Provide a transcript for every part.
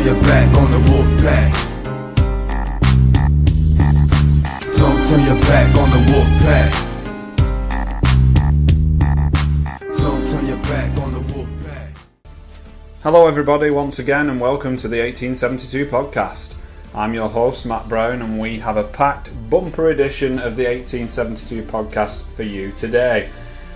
your back on the Wolfpack. Don't turn your back on the Wolfpack. Don't turn your back on the Wolfpack. Hello everybody once again and welcome to the 1872 podcast. I'm your host Matt Brown and we have a packed bumper edition of the 1872 podcast for you today.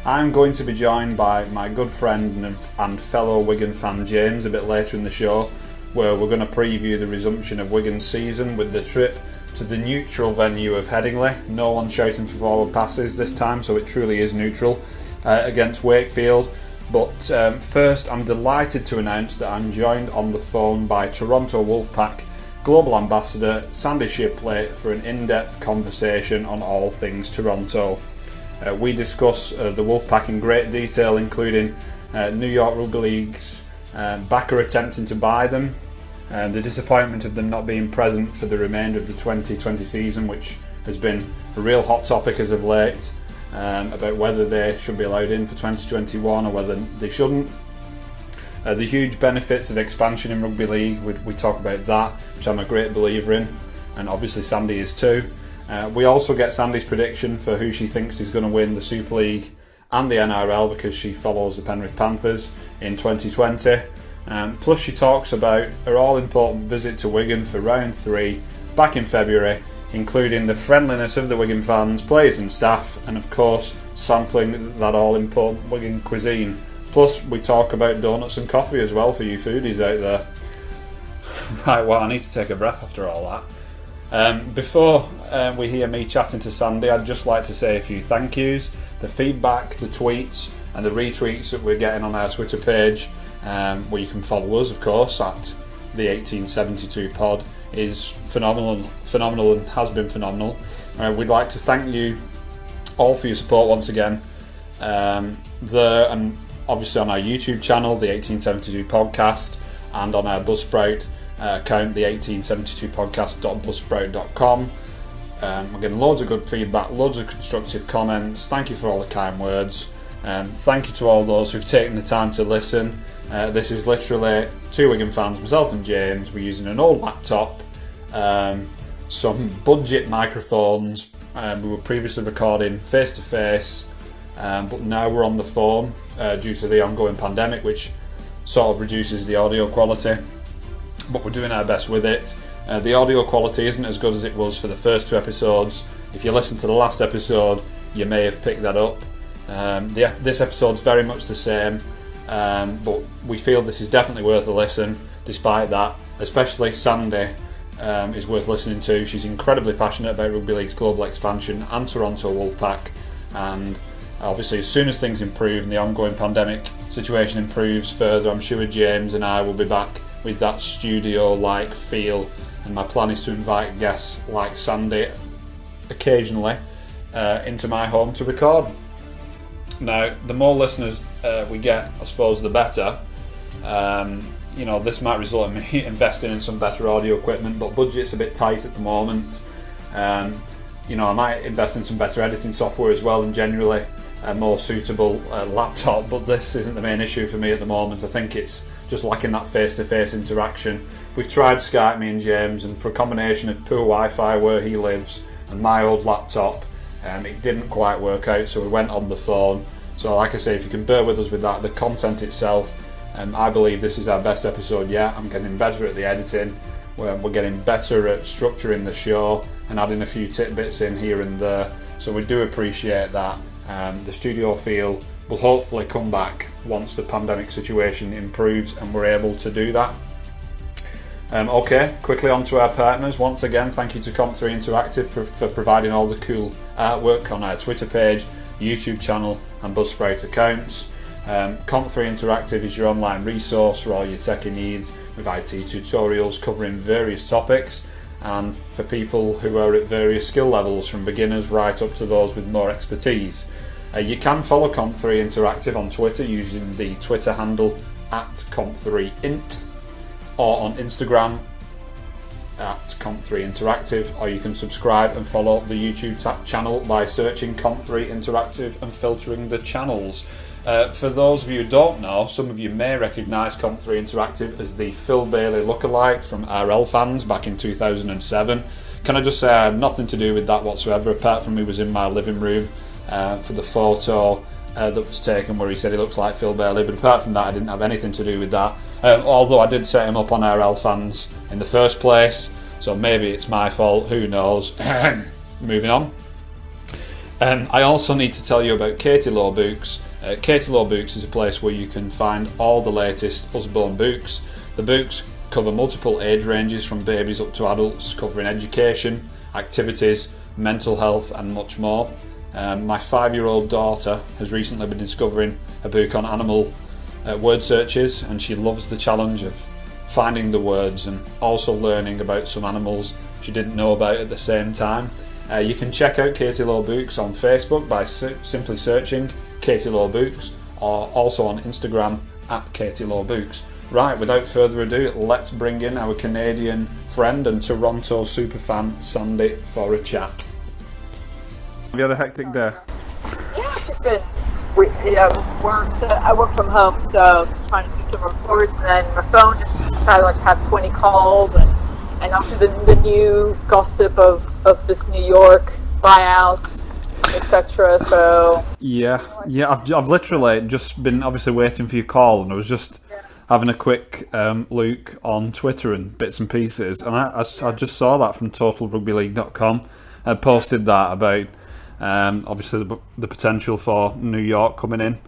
I'm going to be joined by my good friend and fellow Wigan fan James a bit later in the show, where we're going to preview the resumption of Wigan's season with the trip to the neutral venue of Headingley. No one shouting for forward passes this time, so it truly is neutral, against Wakefield. But first, I'm delighted to announce that I'm joined on the phone by Toronto Wolfpack Global Ambassador Sandy Shipley for an in-depth conversation on all things Toronto. We discuss the Wolfpack in great detail, including New York Rugby League's backer attempting to buy them, the disappointment of them not being present for the remainder of the 2020 season, which has been a real hot topic as of late, about whether they should be allowed in for 2021 or whether they shouldn't. The huge benefits of expansion in rugby league, we talk about that, which I'm a great believer in, and obviously Sandy is too. We also get Sandy's prediction for who she thinks is going to win the Super League and the NRL, because she follows the Penrith Panthers in 2020. Plus she talks about her all-important visit to Wigan for round 3 back in February, including the friendliness of the Wigan fans, players and staff, and of course sampling that all-important Wigan cuisine. Plus we talk about donuts and coffee as well for you foodies out there. Right, well, I need to take a breath after all that. Before we hear me chatting to Sandy, I'd just like to say a few thank yous. The feedback, the tweets and the retweets that we're getting on our Twitter page, where you can follow us of course at the 1872 pod, is phenomenal and has been phenomenal. We'd like to thank you all for your support once again, there and obviously on our YouTube channel, the 1872 podcast, and on our Buzzsprout account, the 1872podcast.buzzsprout.com. We're getting loads of good feedback, loads of constructive comments. Thank you for all the kind words. Thank you to all those who've taken the time to listen. This is literally two Wigan fans, myself and James. We're using an old laptop, some budget microphones. We were previously recording face to face, but now we're on the phone due to the ongoing pandemic, which sort of reduces the audio quality. But we're doing our best with it. The audio quality isn't as good as it was for the first 2 episodes. If you listen to the last episode, you may have picked that up. This episode's very much the same, but we feel this is definitely worth a listen. Despite that, especially Sandy is worth listening to. She's incredibly passionate about rugby league's global expansion and Toronto Wolfpack, and obviously as soon as things improve and the ongoing pandemic situation improves further, I'm sure James and I will be back with that studio-like feel, and my plan is to invite guests like Sandy occasionally into my home to record. Now, the more listeners we get, I suppose, the better. This might result in me investing in some better audio equipment, but budget's a bit tight at the moment. I might invest in some better editing software as well, and generally a more suitable laptop, but this isn't the main issue for me at the moment. I think it's just lacking that face-to-face interaction. We've tried Skype, me and James, and for a combination of poor Wi-Fi where he lives and my old laptop, it didn't quite work out, so we went on the phone. So like I say, if you can bear with us with that, the content itself, I believe this is our best episode yet. I'm getting better at the editing, we're getting better at structuring the show and adding a few tidbits in here and there, so we do appreciate that. The studio feel will hopefully come back once the pandemic situation improves and we're able to do that. Okay, quickly on to our partners. Once again, thank you to Comp3 Interactive for providing all the cool artwork on our Twitter page, YouTube channel and Buzzsprout accounts. Comp3 Interactive is your online resource for all your techie needs, with IT tutorials covering various topics, and for people who are at various skill levels from beginners right up to those with more expertise. You can follow Comp3 Interactive on Twitter using the Twitter handle @Comp3Int, or on Instagram @Comp3 Interactive, or you can subscribe and follow the YouTube channel by searching Comp3 Interactive and filtering the channels. For those of you who don't know, some of you may recognise Comp3 Interactive as the Phil Bailey lookalike from RL Fans back in 2007. Can I just say I had nothing to do with that whatsoever, apart from he was in my living room for the photo that was taken where he said he looks like Phil Bailey, but apart from that I didn't have anything to do with that, although I did set him up on RL Fans in the first place, so maybe it's my fault, who knows. Moving on. I also need to tell you about Katie Law Books. Katie Law Books is a place where you can find all the latest Usborne books. The books cover multiple age ranges from babies up to adults, covering education, activities, mental health and much more. My 5-year-old daughter has recently been discovering a book on animal word searches, and she loves the challenge of finding the words and also learning about some animals she didn't know about at the same time. You can check out Katie Law Books on Facebook by simply searching Katie Law Books, or also on Instagram at Katie Law Books. Right, without further ado, let's bring in our Canadian friend and Toronto superfan Sandy for a chat. Have you had a hectic day? Yeah, it's just been I work from home, so just trying to do some reports, and then my phone just decided like have 20 calls, and also the new gossip of this New York buyouts, etc. So yeah, I've literally just been obviously waiting for your call, and I was just having a quick look on Twitter and bits and pieces, and I just saw that from TotalRugbyLeague.com. I posted that about obviously the potential for New York coming in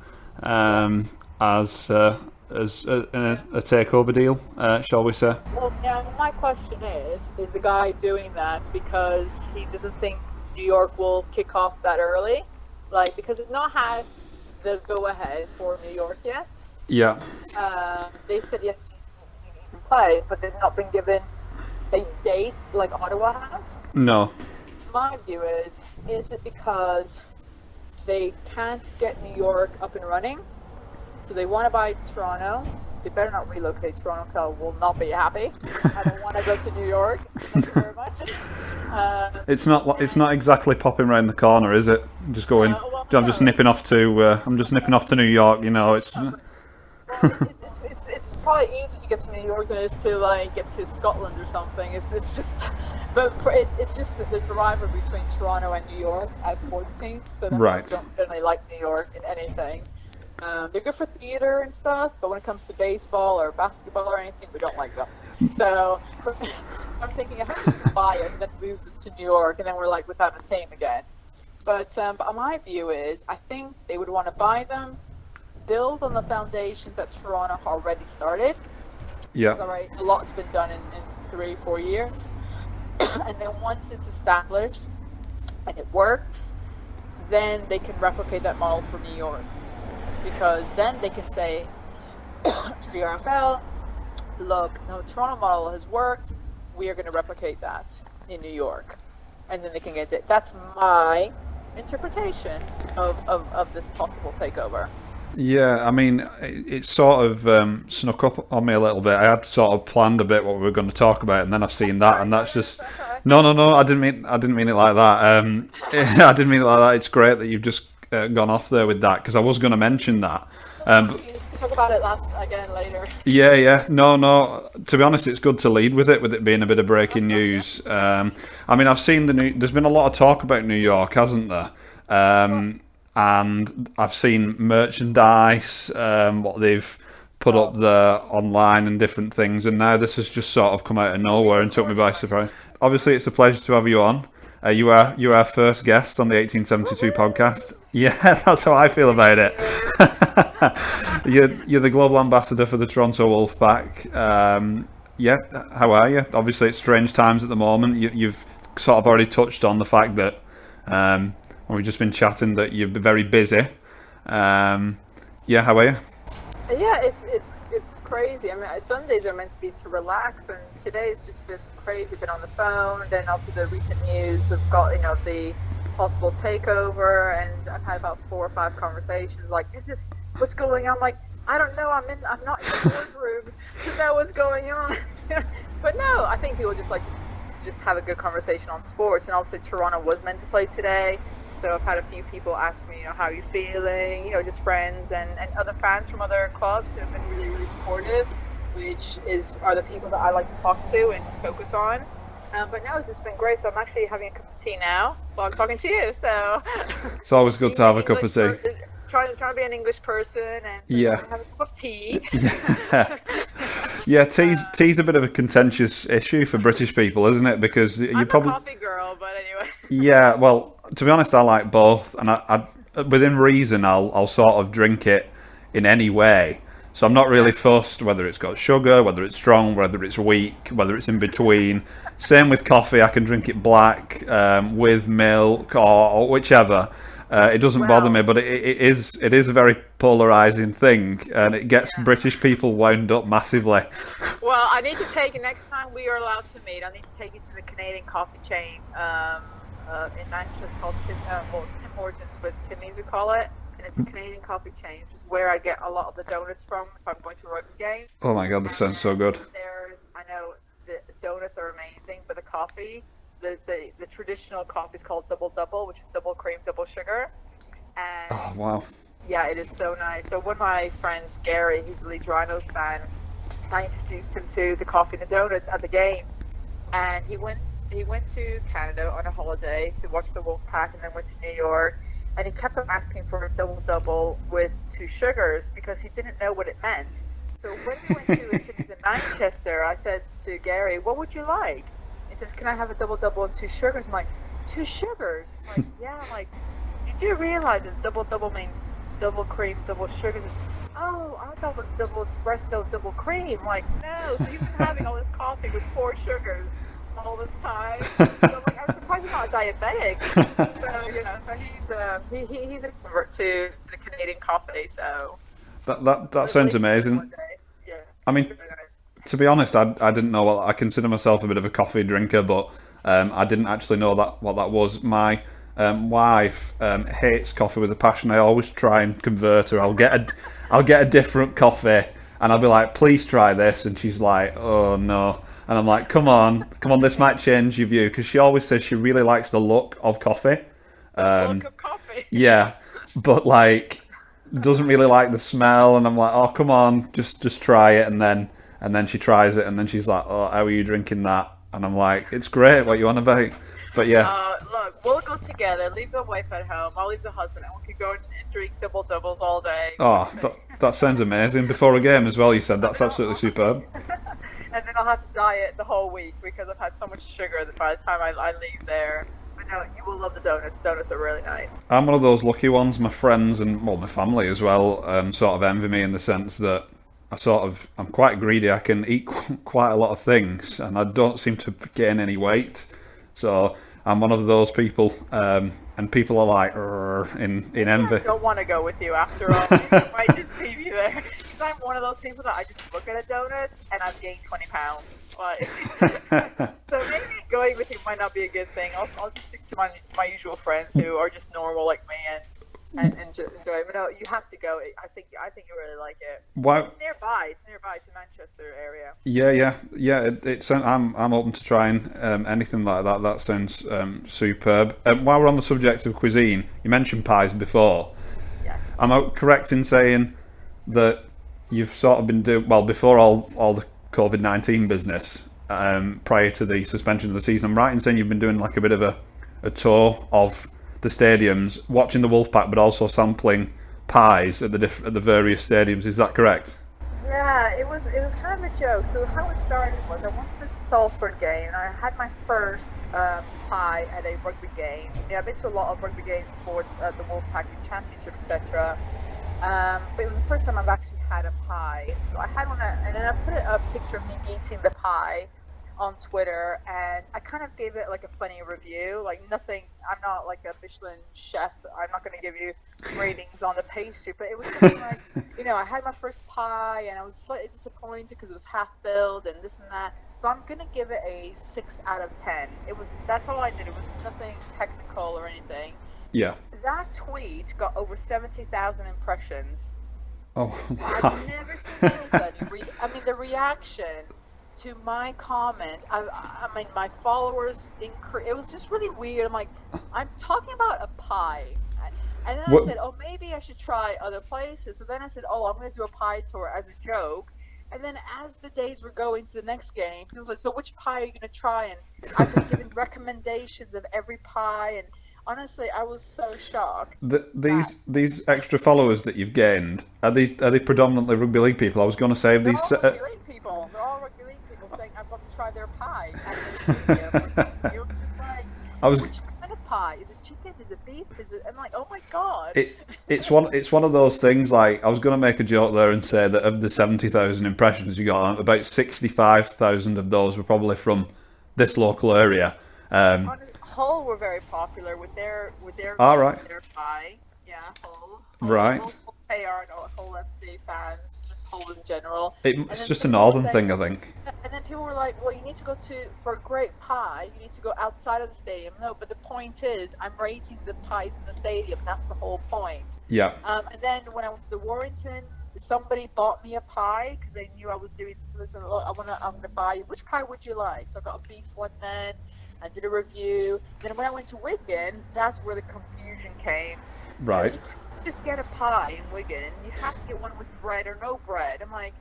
as a takeover deal, shall we say? Well, yeah. My question is the guy doing that because he doesn't think New York will kick off that early, like because it's not had the go-ahead for New York yet. Yeah. They said yes, you can play, but they've not been given a date like Ottawa has. No. My view is it because they can't get New York up and running, so they want to buy Toronto? They better not relocate Toronto, because I will not be happy. I don't want to go to New York. Thank you very much. It's not exactly popping around the corner, is it? Just going. I'm just nipping off to New York. You know, it's. It's probably easier to get to New York than it is to like get to Scotland or something. It's just that there's a rivalry between Toronto and New York as sports teams, so that's why I don't generally like New York in anything. They're good for theater and stuff, but when it comes to baseball or basketball or anything, we don't like them. So I'm thinking I have to buy us and then moves us to New York, and then we're like without a team again. But my view is I think they would want to buy them, build on the foundations that Toronto already started. Yeah. A lot's been done in 3-4 years. And then once it's established and it works, then they can replicate that model for New York. Because then they can say to the RFL, look, no, the Toronto model has worked, we are going to replicate that in New York. And then they can get it. That's my interpretation of this possible takeover. Yeah, I mean, it sort of snuck up on me a little bit. I had sort of planned a bit what we were going to talk about, and then I've seen that, and that's just no. I didn't mean it like that. I didn't mean it like that. It's great that you've just gone off there with that, because I was going to mention that. Talk about it again later. Yeah. No. To be honest, it's good to lead with it being a bit of breaking news. I mean, I've seen there's been a lot of talk about New York, hasn't there? And I've seen merchandise, what they've put up there online and different things, and now this has just sort of come out of nowhere and took me by surprise. Obviously, it's a pleasure to have you on. You are our first guest on the 1872 podcast. Yeah, that's how I feel about it. You're the global ambassador for the Toronto Wolfpack. Yeah, how are you? Obviously, it's strange times at the moment. You've sort of already touched on the fact that we've just been chatting that you're very busy. Yeah, how are you? Yeah, it's crazy. I mean, Sundays are meant to be to relax, and today's just been crazy. Been on the phone. Then also the recent news. They've got the possible takeover, and I've had about 4 or 5 conversations. Like, is this what's going on? Like, I don't know. I'm not in the boardroom to know what's going on. But no, I think people just like to to just have a good conversation on sports. And obviously Toronto was meant to play today, so I've had a few people ask me, how are you feeling? Just friends and other fans from other clubs who have been really, really supportive, which are the people that I like to talk to and focus on. But no, it's just been great. So I'm actually having a cup of tea now while I'm talking to you. So it's always good to have a cup of tea. Trying to be an English person and have a cup of tea. Yeah, tea's a bit of a contentious issue for British people, isn't it? Because I'm a coffee girl, but anyway. Yeah, well, to be honest, I like both, and I within reason, I'll sort of drink it in any way. So I'm not really fussed whether it's got sugar, whether it's strong, whether it's weak, whether it's in between. Same with coffee, I can drink it black, with milk or whichever. It doesn't bother me, but it is a very polarising thing, and it gets British people wound up massively. Well, I need to take it next time we are allowed to meet. I need to take you to the Canadian coffee chain in Manchester called it's Tim Hortons, but it's Timmy's we call it. And it's a Canadian coffee chain, which is where I get a lot of the donuts from if I'm going to a rugby game. Oh my god, that sounds so good. I know the donuts are amazing, but the coffee, the traditional coffee is called double double, which is double cream, double sugar. And oh wow. Yeah, it is so nice. So one of my friends, Gary, who's a Leeds Rhinos fan, I introduced him to the coffee and the donuts at the games. And he went to Canada on a holiday to watch the Wolfpack, and then went to New York. And he kept on asking for a double-double with 2 sugars because he didn't know what it meant. So when we went to Timmy's in Manchester, I said to Gary, what would you like? He says, can I have a double-double and 2 sugars? I'm like, 2 sugars? I'm like, yeah. I'm like, you do realize that double-double means double cream, double sugars? Oh, I thought it was double espresso, double cream. I'm like, no. So he's been having all this coffee with 4 sugars all this time. So I'm surprised he's not a diabetic. So he's a convert to the Canadian coffee. So that sounds amazing. Yeah, I mean, really nice. To be honest, I didn't know. Well, I consider myself a bit of a coffee drinker, but I didn't actually know what that was. My wife hates coffee with a passion. I always try and convert her. I'll get a different coffee, and I'll be like, please try this, and she's like, oh no. And I'm like, come on, this might change your view. Because she always says she really likes the look of coffee. Look of coffee? Yeah, but like, doesn't really like the smell. And I'm like, oh, come on, just try it. And then she tries it, and then she's like, oh, how are you drinking that? And I'm like, it's great, what you on about? But yeah. Look, we'll go together, leave the wife at home, I'll leave the husband, and we can go and drink double-doubles all day. Oh, that sounds amazing. Before a game as well, you said. That's absolutely superb. And then I'll have to diet the whole week because I've had so much sugar that by the time I leave there. But no, you will love the donuts. Donuts are really nice. I'm one of those lucky ones. My friends and my family as well sort of envy me in the sense that I'm quite greedy. I can eat quite a lot of things, and I don't seem to gain any weight. So I'm one of those people, and people are like in envy. I don't want to go with you after all. I might just leave you there. Because I'm one of those people that I just look at a donut and I've gained 20 pounds. Like, so maybe going with you might not be a good thing. I'll just stick to my usual friends who are just normal like me and enjoy it. But no, you have to go. I think you really like it. Wow. It's nearby. It's the Manchester area. Yeah. It's I'm open to trying anything like that. That sounds superb. While we're on the subject of cuisine, you mentioned pies before. Yes. Am I correct in saying that you've sort of been doing well before all the COVID-19 business, prior to the suspension of the season? I'm right in saying you've been doing like a bit of a tour of the stadiums, watching the Wolfpack, but also sampling pies at the various stadiums. Is that correct? Yeah, it was kind of a joke. So how it started was I went to the Salford game and I had my first pie at a rugby game. Yeah, I've been to a lot of rugby games for the Wolfpack Championship, etc. But it was the first time I've actually had a pie. So I had one, and then I put a picture of me eating the pie on Twitter, and I kind of gave it like a funny review, like nothing. I'm not like a Michelin chef. I'm not going to give you ratings on the pastry, but it was something like, I had my first pie and I was slightly disappointed because it was half filled and this and that. So I'm going to give it a 6 out of 10. That's all I did. It was nothing technical or anything. Yeah. That tweet got over 70,000 impressions. Oh, wow. I've never seen anybody. The reaction to my comment, I mean, my followers increased. It was just really weird. I'm like, I'm talking about a pie. And then I said, oh, maybe I should try other places. So then I said, oh, I'm going to do a pie tour as a joke. And then as the days were going to the next game, people was like, so which pie are you going to try? And I've been giving recommendations of every pie. And honestly, I was so shocked. These extra followers that you've gained, are they predominantly rugby league people? I was going to say They're these. all rugby league people. They're all rugby league people saying, I've got to try their pie at the stadium or something. It was just like, which kind of pie? Is it chicken? Is it beef? Is it? I'm like, oh my god. It's one of those things. Like, I was going to make a joke there and say that of the 70,000 impressions you got, about 65,000 of those were probably from this local area. Hull were very popular with their all right. Their pie. Yeah, Hull. Right. Hull KR, Hull FC fans, just Hull in general. It's just a northern thing, I think. And then people were like, well, you need to go for a great pie, you need to go outside of the stadium. No, but the point is, I'm rating the pies in the stadium. That's the whole point. Yeah. And then when I went to the Warrington, somebody bought me a pie because they knew I was doing this. Listen, look, I'm gonna buy you. Which pie would you like? So I got a beef one then. I did a review. Then when I went to Wigan, that's where the confusion came. Right. You can't just get a pie in Wigan. You have to get one with bread or no bread. I'm like,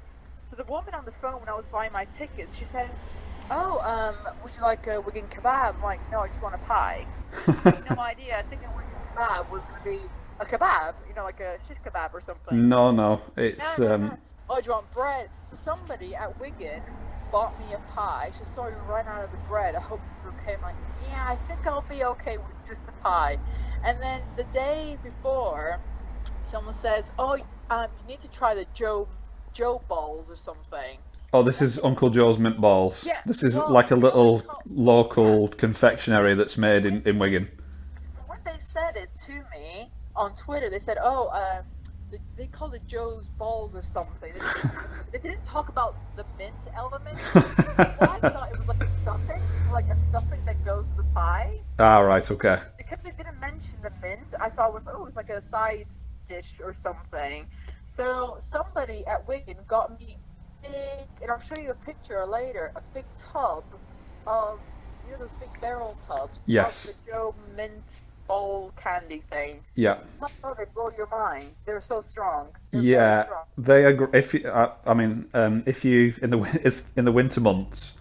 so the woman on the phone when I was buying my tickets, she says, oh, would you like a Wigan kebab? I'm like, no, I just want a pie. I had no idea. I think a Wigan kebab was going to be a kebab, like a shish kebab or something. No, it's... No. Oh, do you want bread? So somebody at Wigan bought me a pie. She saw we ran out of the bread. I hope this is okay. I'm like, yeah, I think I'll be okay with just the pie. And then the day before, someone says, oh, you need to try the Joe balls or something. Oh, this is Uncle Joe's mint balls. Yeah, this is like a little local confectionery that's made in Wigan. When they said it to me on Twitter, they said, oh, they called it Joe's balls or something. They didn't talk about the mint element. I thought it was like a stuffing that goes to the pie. Ah, right, okay. Because they didn't mention the mint, I thought it was like a side dish or something. So somebody at Wigan got me big, and I'll show you a picture later, a big tub of, those big barrel tubs. Yes. Of the Joe mint ball candy thing. Yeah. Oh, they blow your mind. They're so strong. Yeah, they are. If you in the winter months,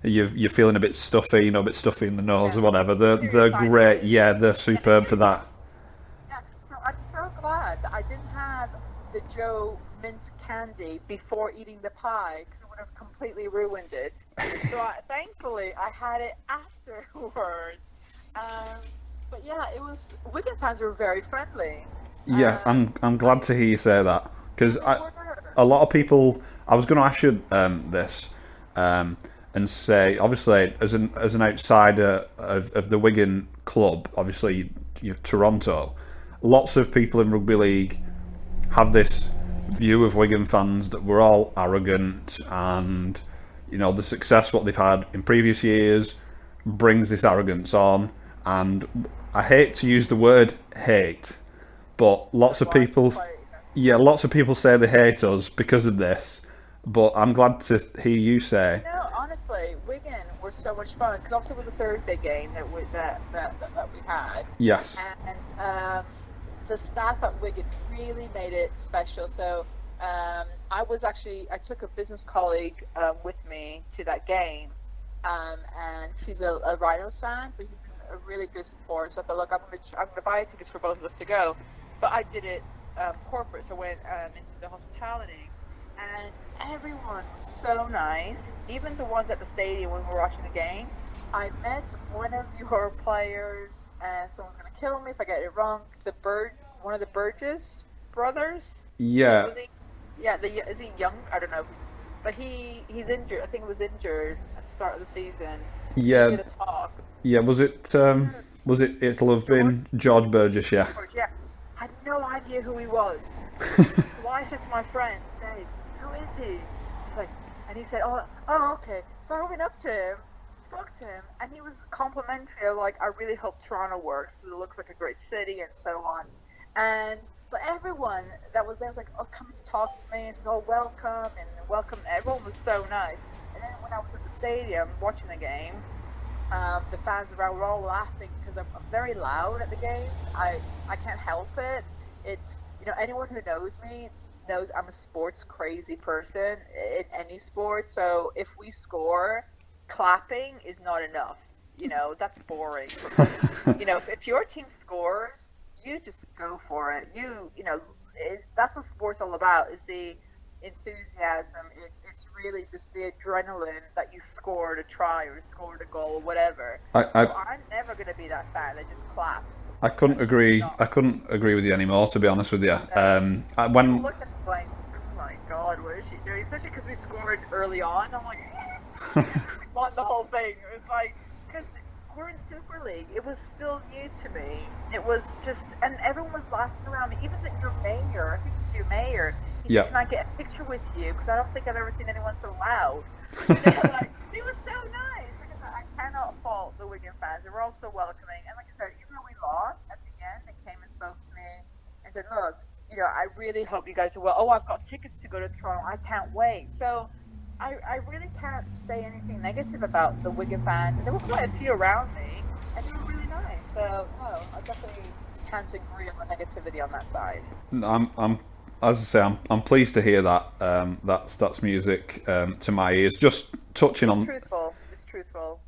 you're feeling a bit stuffy, a bit stuffy in the nose or whatever. They're great. Yeah, they're superb for that. Yeah. So I'm so glad that I didn't have the Joe mint candy before eating the pie because it would have completely ruined it. So thankfully I had it afterwards. But yeah, Wigan fans were very friendly. Yeah, I'm glad to hear you say that because a lot of people. I was going to ask you this and say, obviously, as an outsider of the Wigan club, obviously you're Toronto. Lots of people in rugby league have this view of Wigan fans that we're all arrogant, and the success what they've had in previous years brings this arrogance on. And I hate to use the word hate, but lots of people say they hate us because of this. But I'm glad to hear you say. Honestly, Wigan were so much fun because also it was a Thursday game that we had. Yes. And the staff at Wigan really made it special. So I took a business colleague with me to that game, and she's a Rhinos fan, but he's been a really good support. So I thought, look, I'm gonna buy tickets for both of us to go, but I did it corporate, so I went into the hospitality, and everyone was so nice. Even the ones at the stadium when we were watching the game. I met one of your players, and someone's gonna kill me if I get it wrong. One of the Burgess brothers. Yeah. Is he young? I don't know. But he's injured. I think he was injured at the start of the season. Yeah. He did a talk. Yeah. Was it? It'll have been George Burgess. Yeah. Yeah. I had no idea who he was. So I said to my friend, Dave, who is he? He's like, and he said, oh, okay. So I went up to him, spoke to him, and he was complimentary of like, I really hope Toronto works. It looks like a great city and so on. But everyone that was there was like, oh, come to talk to me. He says, oh, welcome. Everyone was so nice. And then when I was at the stadium watching the game, the fans around were all laughing because I'm very loud at the games. I can't help it. It's, anyone who knows me knows I'm a sports crazy person in any sport. So if we score, clapping is not enough. That's boring. If your team scores, you just go for it. That's what sports all about, is the enthusiasm. It's really just the adrenaline that you scored a try or scored a goal or whatever. I'm never going to be that fan that just claps. I couldn't agree. I couldn't agree with you anymore, to be honest with you. When look at it like, oh my god, what is she doing? Especially because we scored early on. I'm like, we won the whole thing. It's like, because we're in Super League. It was still new to me. It was just, and everyone was laughing around me. Even your mayor, I think it was your mayor. Yeah. Can I get a picture with you? Because I don't think I've ever seen anyone so loud. It was so nice. I cannot fault the Wigan fans. They were all so welcoming. And like I said, even though we lost at the end, they came and spoke to me and said, look, I really hope you guys are well. Oh, I've got tickets to go to Toronto. I can't wait. So I really can't say anything negative about the Wigan fans. There were quite a few around me, and they were really nice. So, no, I definitely can't agree on the negativity on that side. I'm as I say, I'm pleased to hear that. That's music to my ears. Just touching on. It's truthful.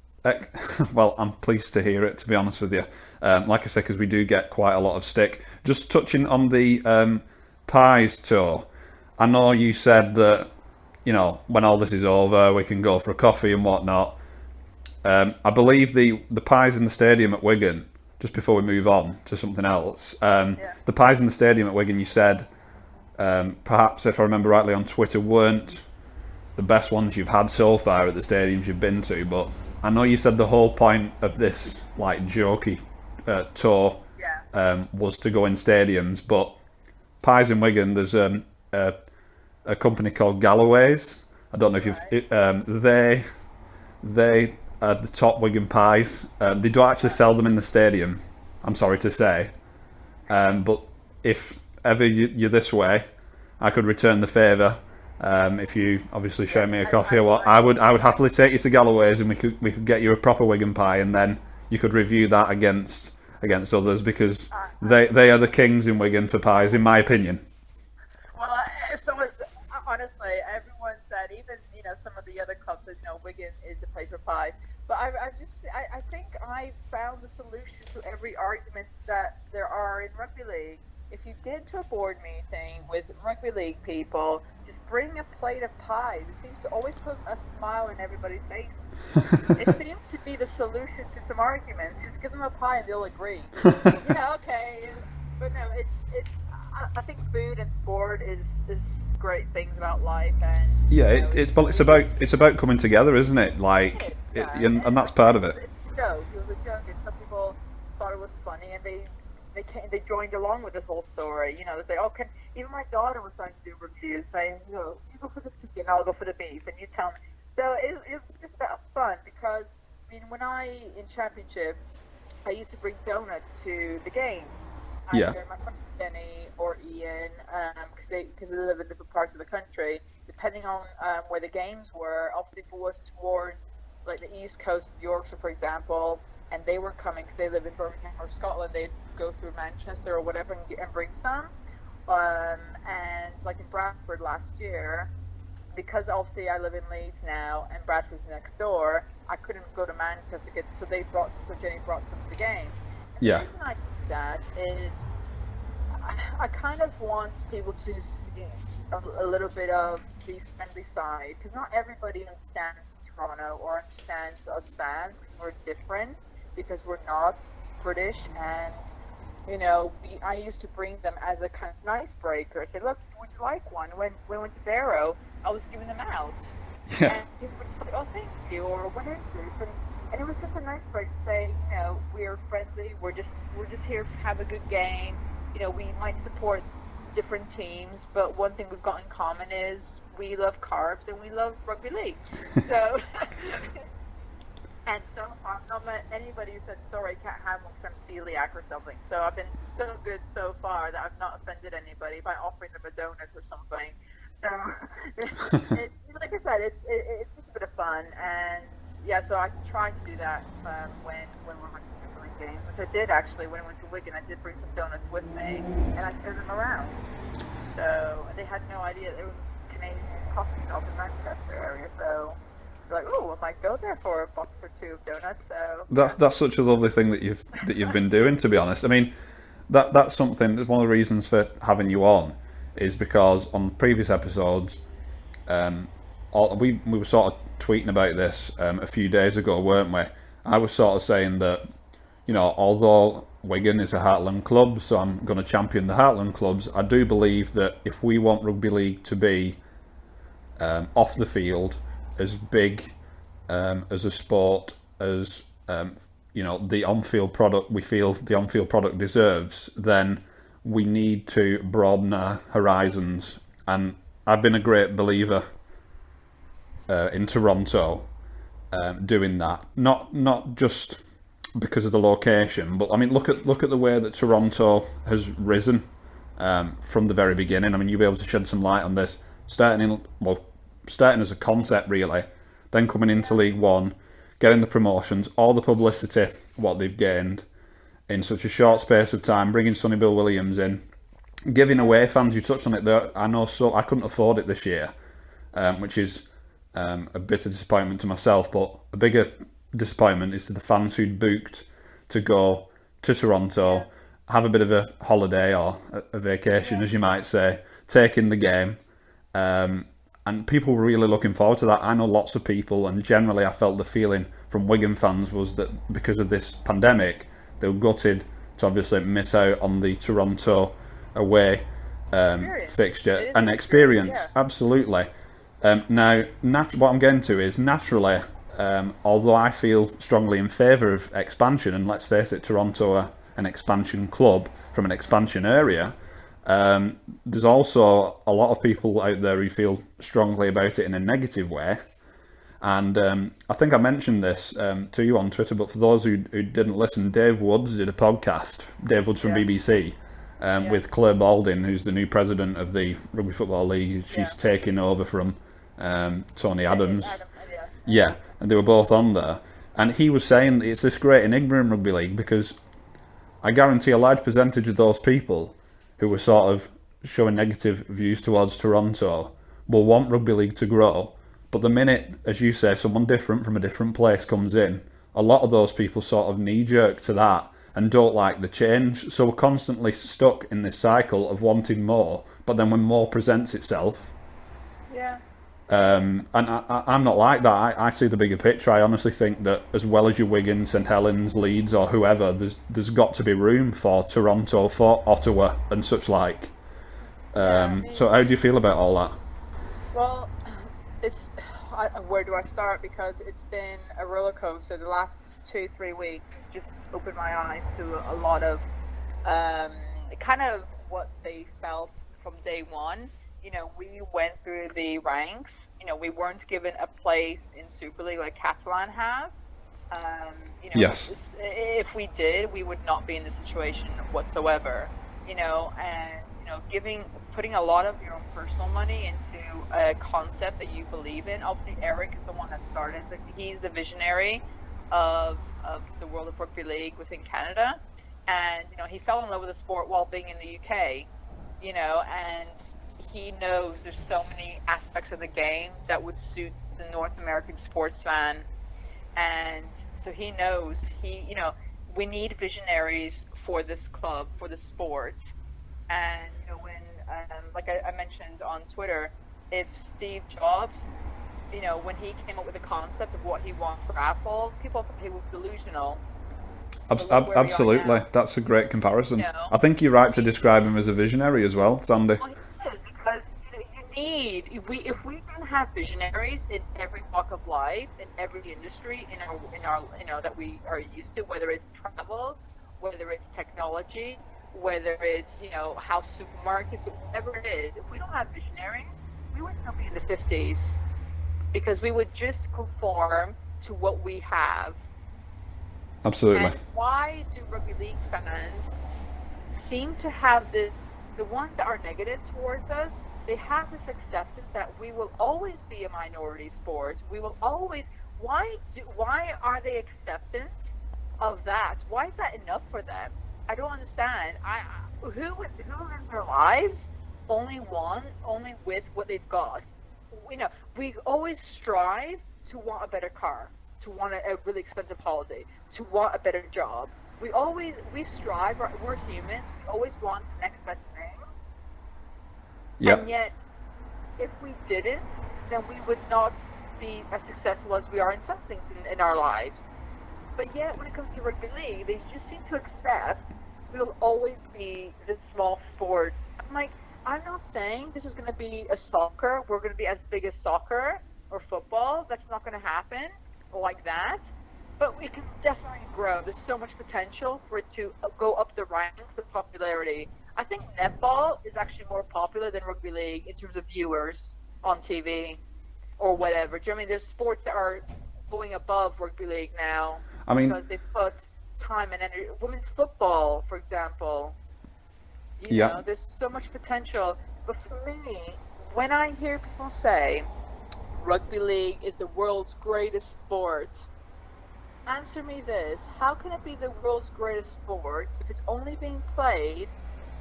Well, I'm pleased to hear it, to be honest with you. Like I said, because we do get quite a lot of stick. Just touching on the Pies tour. I know you said that, when all this is over, we can go for a coffee and whatnot. I believe the Pies in the stadium at Wigan, just before we move on to something else, the Pies in the stadium at Wigan, you said, perhaps if I remember rightly on Twitter, weren't the best ones you've had so far at the stadiums you've been to, but I know you said the whole point of this jokey tour was to go in stadiums, but Pies in Wigan, there's a company called Galloway's. I don't know if you've they are the top Wigan pies. They don't actually sell them in the stadium, I'm sorry to say, but if ever you're this way, I could return the favour. If you obviously show me a coffee or what, I would happily take you to Galloway's and we could get you a proper Wigan pie, and then you could review that against others, because they are the kings in Wigan for pies, in my opinion. Well, honestly, everyone said, even some of the other clubs said, Wigan is the place for pies. But I think I found the solution to every argument that there are in rugby league. If you get to a board meeting with rugby league people, just bring a plate of pies. It seems to always put a smile in everybody's face. It seems to be the solution to some arguments. Just give them a pie and they'll agree. Okay. But no, I think food and sport is great things about life, and it's about coming together, isn't it? And that's part of it. It was a joke, and some people thought it was funny, and they joined along with the whole story. Even my daughter was starting to do reviews, saying, you go for the chicken, I'll go for the beef, and you tell me. So it was just about fun, because when in championship, I used to bring donuts to the games. Either my friend Jenny or Ian, because they live in different parts of the country. Depending on where the games were, obviously if it was towards the east coast of Yorkshire, for example, and they were coming because they live in Birmingham or Scotland, they'd go through Manchester or whatever and bring some. And in Bradford last year, because obviously I live in Leeds now and Bradford's next door, I couldn't go to Manchester so Jenny brought some to the game. And the reason I do that is I kind of want people to see a little bit of the friendly side, because not everybody understands Toronto or understands us fans, because we're different, because we're not British, and I used to bring them as a kind of icebreaker. Say, look, would you like one? When we went to Barrow, I was giving them out, and people were just like, oh, thank you, or what is this? And it was just a nice break to say, we're friendly, we're just here to have a good game. We might support different teams, but one thing we've got in common is we love carbs and we love rugby league. So, and so I've not met anybody who said, sorry, I can't have one because I'm celiac or something. So I've been so good so far that I've not offended anybody by offering them a donut or something. So it's like I said, it's just a bit of fun, and yeah. So I tried to do that when we went to Super League games, which I did actually. When I went to Wigan, I did bring some donuts with me, and I showed them around. So they had no idea there was a Canadian coffee shop in Manchester area. So they're like, oh, I might go there for a box or two of donuts. So That's such a lovely thing that you've been doing. To be honest, I mean, that's something. One of the reasons for having you on is because on previous episodes, we were sort of tweeting about this a few days ago, weren't we? I was sort of saying that, although Wigan is a Heartland club, so I'm going to champion the Heartland clubs, I do believe that if we want rugby league to be off the field as big as a sport as the on-field product we feel the on-field product deserves, then we need to broaden our horizons. And I've been a great believer in Toronto doing that. Not just because of the location, but I mean, look at the way that Toronto has risen from the very beginning. I mean, you'll be able to shed some light on this, starting as a concept really, then coming into League One, getting the promotions, all the publicity what they've gained in such a short space of time, bringing Sonny Bill Williams in, giving away fans. You touched on it there. I know, so I couldn't afford it this year, which is a bit of disappointment to myself, but a bigger disappointment is to the fans who'd booked to go to Toronto, have a bit of a holiday or a vacation, as you might say, take in the game, and people were really looking forward to that. I know lots of people, and generally I felt the feeling from Wigan fans was that because of this pandemic, they were gutted to obviously miss out on the Toronto away fixture and experience. Absolutely. Now, what I'm getting to is, naturally, although I feel strongly in favour of expansion, and let's face it, Toronto are an expansion club from an expansion area, there's also a lot of people out there who feel strongly about it in a negative way. And I think I mentioned this to you on Twitter, but for those who didn't listen, Dave Woods did a podcast, Dave Woods from BBC, with Claire Balding, who's the new president of the Rugby Football League. She's taking over from Tony Adams. Yeah, and they were both on there. And he was saying it's this great enigma in rugby league, because I guarantee a large percentage of those people who were sort of showing negative views towards Toronto will want rugby league to grow. But the minute, as you say, someone different from a different place comes in, a lot of those people sort of knee-jerk to that and don't like the change. So we're constantly stuck in this cycle of wanting more, but then when more presents itself... Yeah. And I'm not like that. I see the bigger picture. I honestly think that as well as your Wigan, St Helens, Leeds or whoever, there's got to be room for Toronto, for Ottawa and such like. So how do you feel about all that? Well, where do I start? Because it's been a roller coaster. The last 2-3 weeks has just opened my eyes to a lot of kind of what they felt from day one. We went through the ranks. We weren't given a place in Super League like Catalan have. Yes. If we did, we would not be in this situation whatsoever. Putting a lot of your own personal money into a concept that you believe in. Obviously, Eric is the one that started. He's the visionary of the world of rugby league within Canada, and he fell in love with the sport while being in the UK. And he knows there's so many aspects of the game that would suit the North American sports fan, and so he knows we need visionaries for this club, for the sport. And when like I mentioned on Twitter, if Steve Jobs, when he came up with the concept of what he wanted for Apple, people thought he was delusional. Absolutely, that's a great comparison. I think you're right to describe him as a visionary as well, Sandy. Well, he is, because if we didn't have visionaries in every walk of life, in every industry, in our that we are used to, whether it's travel, whether it's technology, whether it's house supermarkets, whatever it is, if we don't have visionaries, we would still be in the 50s, because we would just conform to what we have. Absolutely. And why do rugby league fans seem to have this? The ones that are negative towards us, they have this acceptance that we will always be a minority sport. We will always. Why are they acceptant of that? Why is that enough for them? I don't understand. Who lives their lives only with what they've got? We always strive to want a better car, to want a really expensive holiday, to want a better job. We strive. We're humans. We always want the next best thing. Yep. And yet, if we didn't, then we would not be as successful as we are in some things in our lives. But yet, when it comes to rugby league, they just seem to accept we'll always be the small sport. I'm like, I'm not saying this is going to be a soccer. We're going to be as big as soccer or football. That's not going to happen like that. But we can definitely grow. There's so much potential for it to go up the ranks of popularity. I think netball is actually more popular than rugby league in terms of viewers on TV or whatever. Do you know what I mean? There's sports that are going above rugby league now because they put time and energy. Women's football, for example. You know, there's so much potential. But for me, when I hear people say rugby league is the world's greatest sport, answer me this: how can it be the world's greatest sport if it's only being played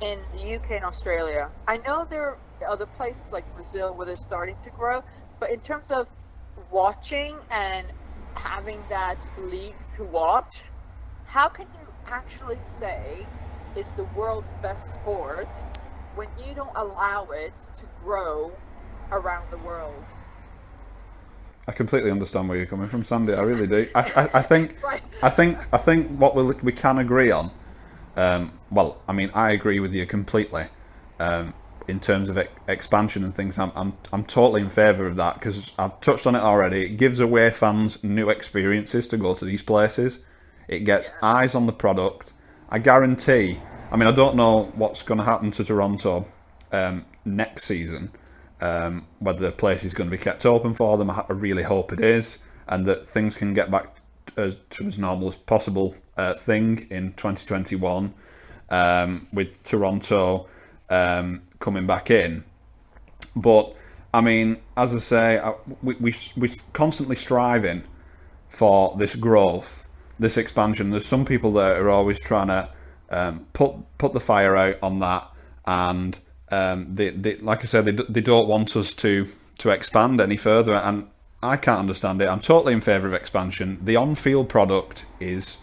in the UK and Australia? I know there are other places like Brazil where they're starting to grow, but in terms of watching and having that league to watch, how can you actually say it's the world's best sport when you don't allow it to grow around the world? I completely understand where you're coming from, Sandy. I really do. I think what we can agree on. Well, I mean, I agree with you completely. In terms of expansion and things, I'm totally in favour of that because I've touched on it already. It gives away fans new experiences to go to these places. It gets eyes on the product. I guarantee. I mean, I don't know what's going to happen to Toronto next season. Whether the place is going to be kept open for them, I really hope it is, and that things can get back to as normal as possible thing in 2021 with Toronto coming back in. But I mean, as I say, we're constantly striving for this growth, this expansion. There's some people that are always trying to put the fire out on that, and they like I said, they don't want us to expand any further, and I can't understand it. I'm totally in favour of expansion. The on-field product is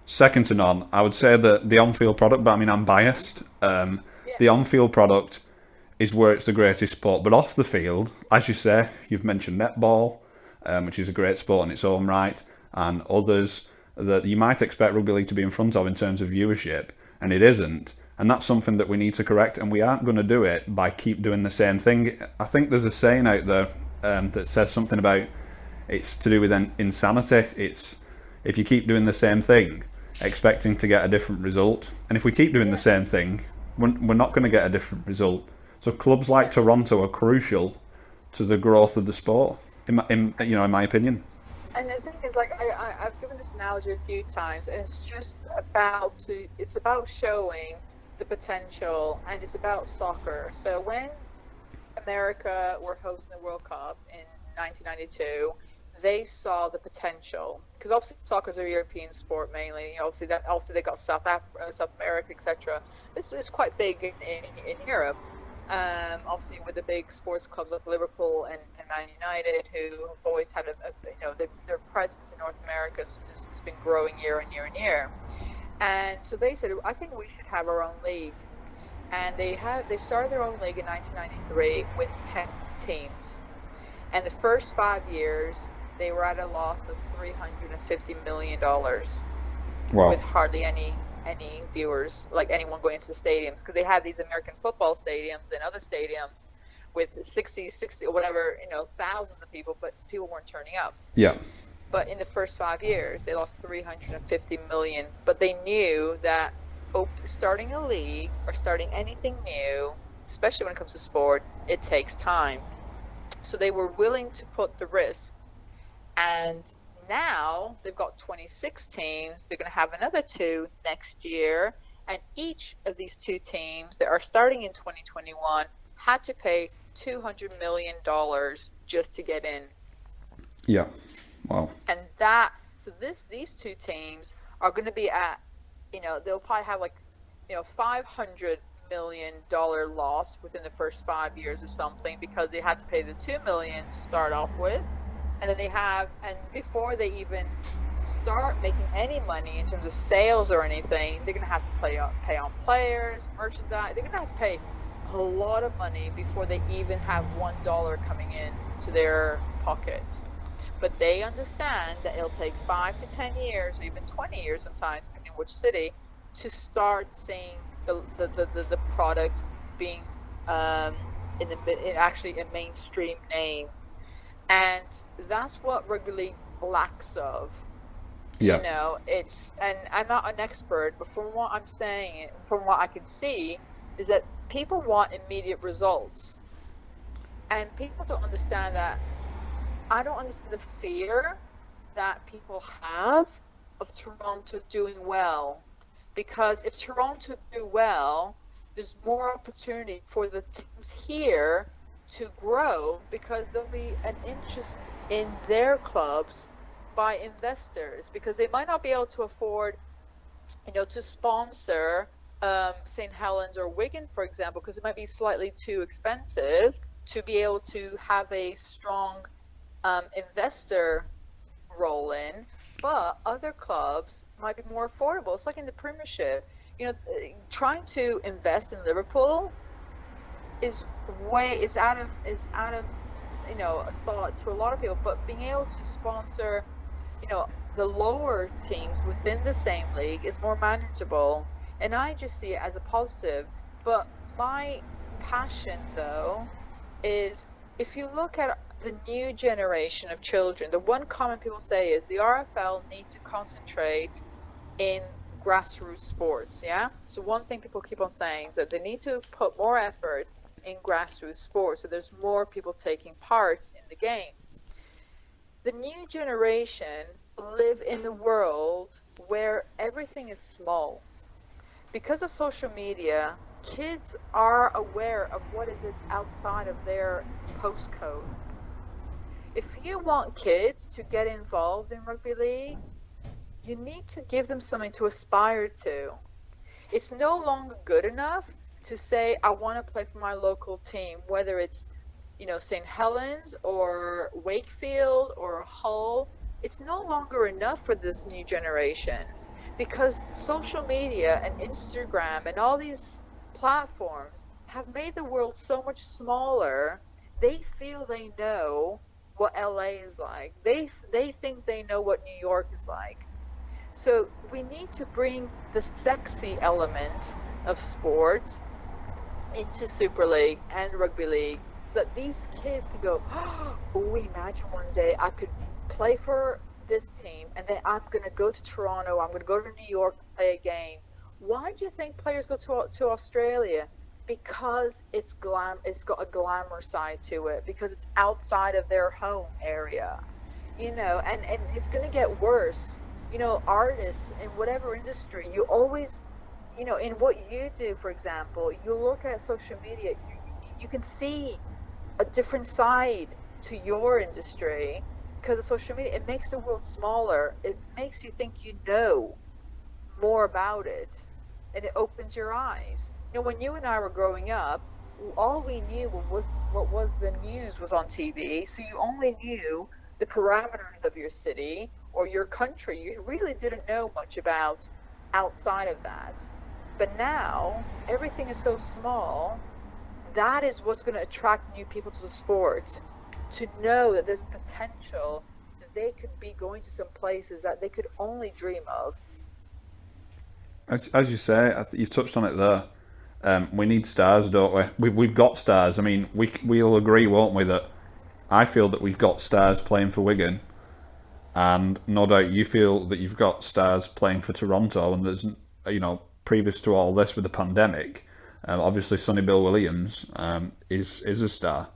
second to none. I would say that the on-field product, but I mean, I'm biased. The on-field product is where it's the greatest sport, but off the field, as you say, you've mentioned netball, which is a great sport in its own right, and others that you might expect rugby league to be in front of in terms of viewership, and it isn't. And that's something that we need to correct, and we aren't going to do it by keep doing the same thing. I think there's a saying out there that says something about it's to do with insanity. It's if you keep doing the same thing, expecting to get a different result, and if we keep doing the same thing, we're not going to get a different result. So clubs like Toronto are crucial to the growth of the sport, in my opinion. And the thing is, like, I've given this analogy a few times, and it's just about showing the potential, and it's about soccer. So when America were hosting the World Cup in 1992, they saw the potential, because obviously soccer is a European sport mainly. Obviously they got South America, etc. This is quite big in Europe. Obviously with the big sports clubs like Liverpool and Man United, who have always had their presence in North America has been growing year on year and year. And so they said, I think we should have our own league. And they started their own league in 1993 with 10 teams. And the first 5 years, they were at a loss of $350 million. Wow. With hardly any viewers, like anyone going into the stadiums. Because they had these American football stadiums and other stadiums with 60 or whatever, thousands of people, but people weren't turning up. Yeah. But in the first 5 years, they lost $350 million. But they knew that starting a league or starting anything new, especially when it comes to sport, it takes time. So they were willing to put the risk. And now they've got 26 teams. They're going to have another 2 next year. And each of these 2 teams that are starting in 2021 had to pay $200 million just to get in. Yeah. Wow. And these two teams are going to be at, they'll probably have like, $500 million loss within the first 5 years or something, because they had to pay the $2 million to start off with. And then and before they even start making any money in terms of sales or anything, they're going to have to pay on players, merchandise. They're going to have to pay a lot of money before they even have $1 coming in to their pockets. But they understand that it'll take 5 to 10 years, or even 20 years sometimes, depending on which city, to start seeing the product being actually a mainstream name. And that's what rugby league lacks of. Yeah. And I'm not an expert, but from what I'm saying, from what I can see, is that people want immediate results. And people don't understand that. I don't understand the fear that people have of Toronto doing well. Because if Toronto do well, there's more opportunity for the teams here to grow, because there'll be an interest in their clubs by investors, because they might not be able to afford, to sponsor St. Helens or Wigan, for example, because it might be slightly too expensive to be able to have a strong investor roll in. But other clubs might be more affordable. It's like in the Premiership, trying to invest in Liverpool is out of a thought to a lot of people. But being able to sponsor, the lower teams within the same league is more manageable, and I just see it as a positive. But my passion, though, is if you look at the new generation of children, the one comment people say is the RFL needs to concentrate in grassroots sports. Yeah. So one thing people keep on saying is that they need to put more effort in grassroots sports, so there's more people taking part in the game. The new generation live in the world where everything is small. Because of social media, kids are aware of what is outside of their postcode. If you want kids to get involved in rugby league, you need to give them something to aspire to. It's no longer good enough to say, I want to play for my local team, whether it's, St. Helens or Wakefield or Hull. It's no longer enough for this new generation, because social media and Instagram and all these platforms have made the world so much smaller. They feel they know what LA is like. They think they know what New York is like. So we need to bring the sexy element of sports into Super League and Rugby League, so that these kids can go, oh, imagine one day I could play for this team, and then I'm going to go to Toronto, I'm going to go to New York and play a game. Why do you think players go to Australia? Because it's got a glamour side to it, because it's outside of their home area, and it's going to get worse. Artists in whatever industry, you always, in what you do, for example, you look at social media, you can see a different side to your industry because of social media. It makes the world smaller. It makes you think you know more about it, and it opens your eyes. When you and I were growing up, all we knew was what was the news was on TV, so you only knew the parameters of your city or your country. You really didn't know much about outside of that. But now everything is so small. That is what's going to attract new people to the sport, to know that there's potential, that they could be going to some places that they could only dream of. As you say, you've touched on it there. We need stars, don't we? We've got stars. I mean, we'll agree, won't we, that I feel that we've got stars playing for Wigan, and no doubt you feel that you've got stars playing for Toronto. And there's, previous to all this with the pandemic, obviously Sonny Bill Williams is a star,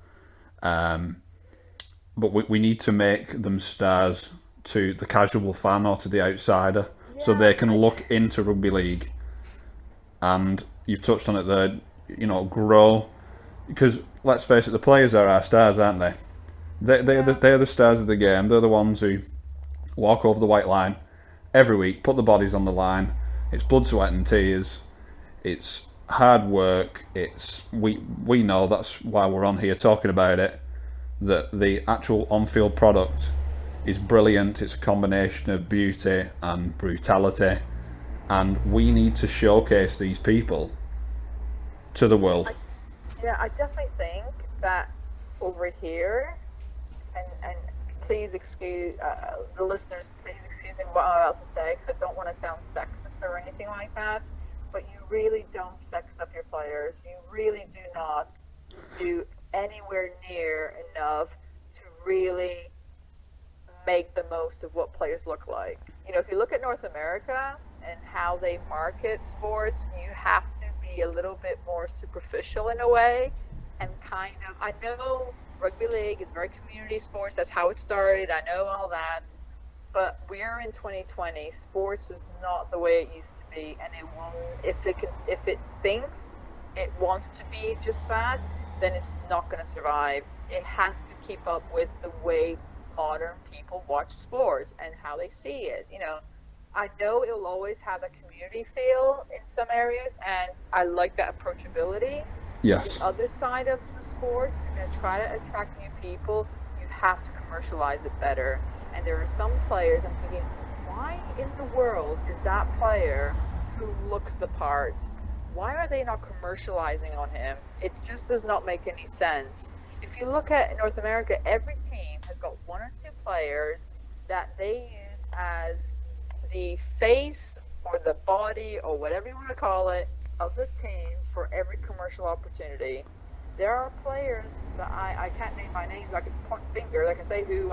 but we need to make them stars to the casual fan or to the outsider, so they can look into rugby league. And you've touched on it there, grow because let's face it, the players are our stars, aren't they? They're the stars of the game. They're the ones who walk over the white line every week, put the bodies on the line. It's blood, sweat, and tears. It's hard work. We know that's why we're on here talking about it. That the actual on-field product is brilliant. It's a combination of beauty and brutality, and we need to showcase these people to the world. I definitely think that over here, and please excuse the listeners, please excuse me what I'm about to say, because I don't want to sound sexist or anything like that, but you really don't sex up your players. You really do not do anywhere near enough to really make the most of what players look like. If you look at North America and how they market sports, you have to be a little bit more superficial in a way, and kind of, I know rugby league is very community sports, that's how it started, I know all that, but we're in 2020. Sports is not the way it used to be, and it won't. If it thinks it wants to be just that, then it's not going to survive. It has to keep up with the way modern people watch sports and how they see it. I know it'll always have a community feel in some areas, and I like that approachability. Yes. The other side of the sport, if you're going to try to attract new people, you have to commercialize it better. And there are some players I'm thinking, why in the world is that player who looks the part, why are they not commercializing on him? It just does not make any sense. If you look at North America, every team has got one or two players that they use as the face or the body or whatever you want to call it of the team for every commercial opportunity. There are players that I can't name by names. I can point fingers. I can say who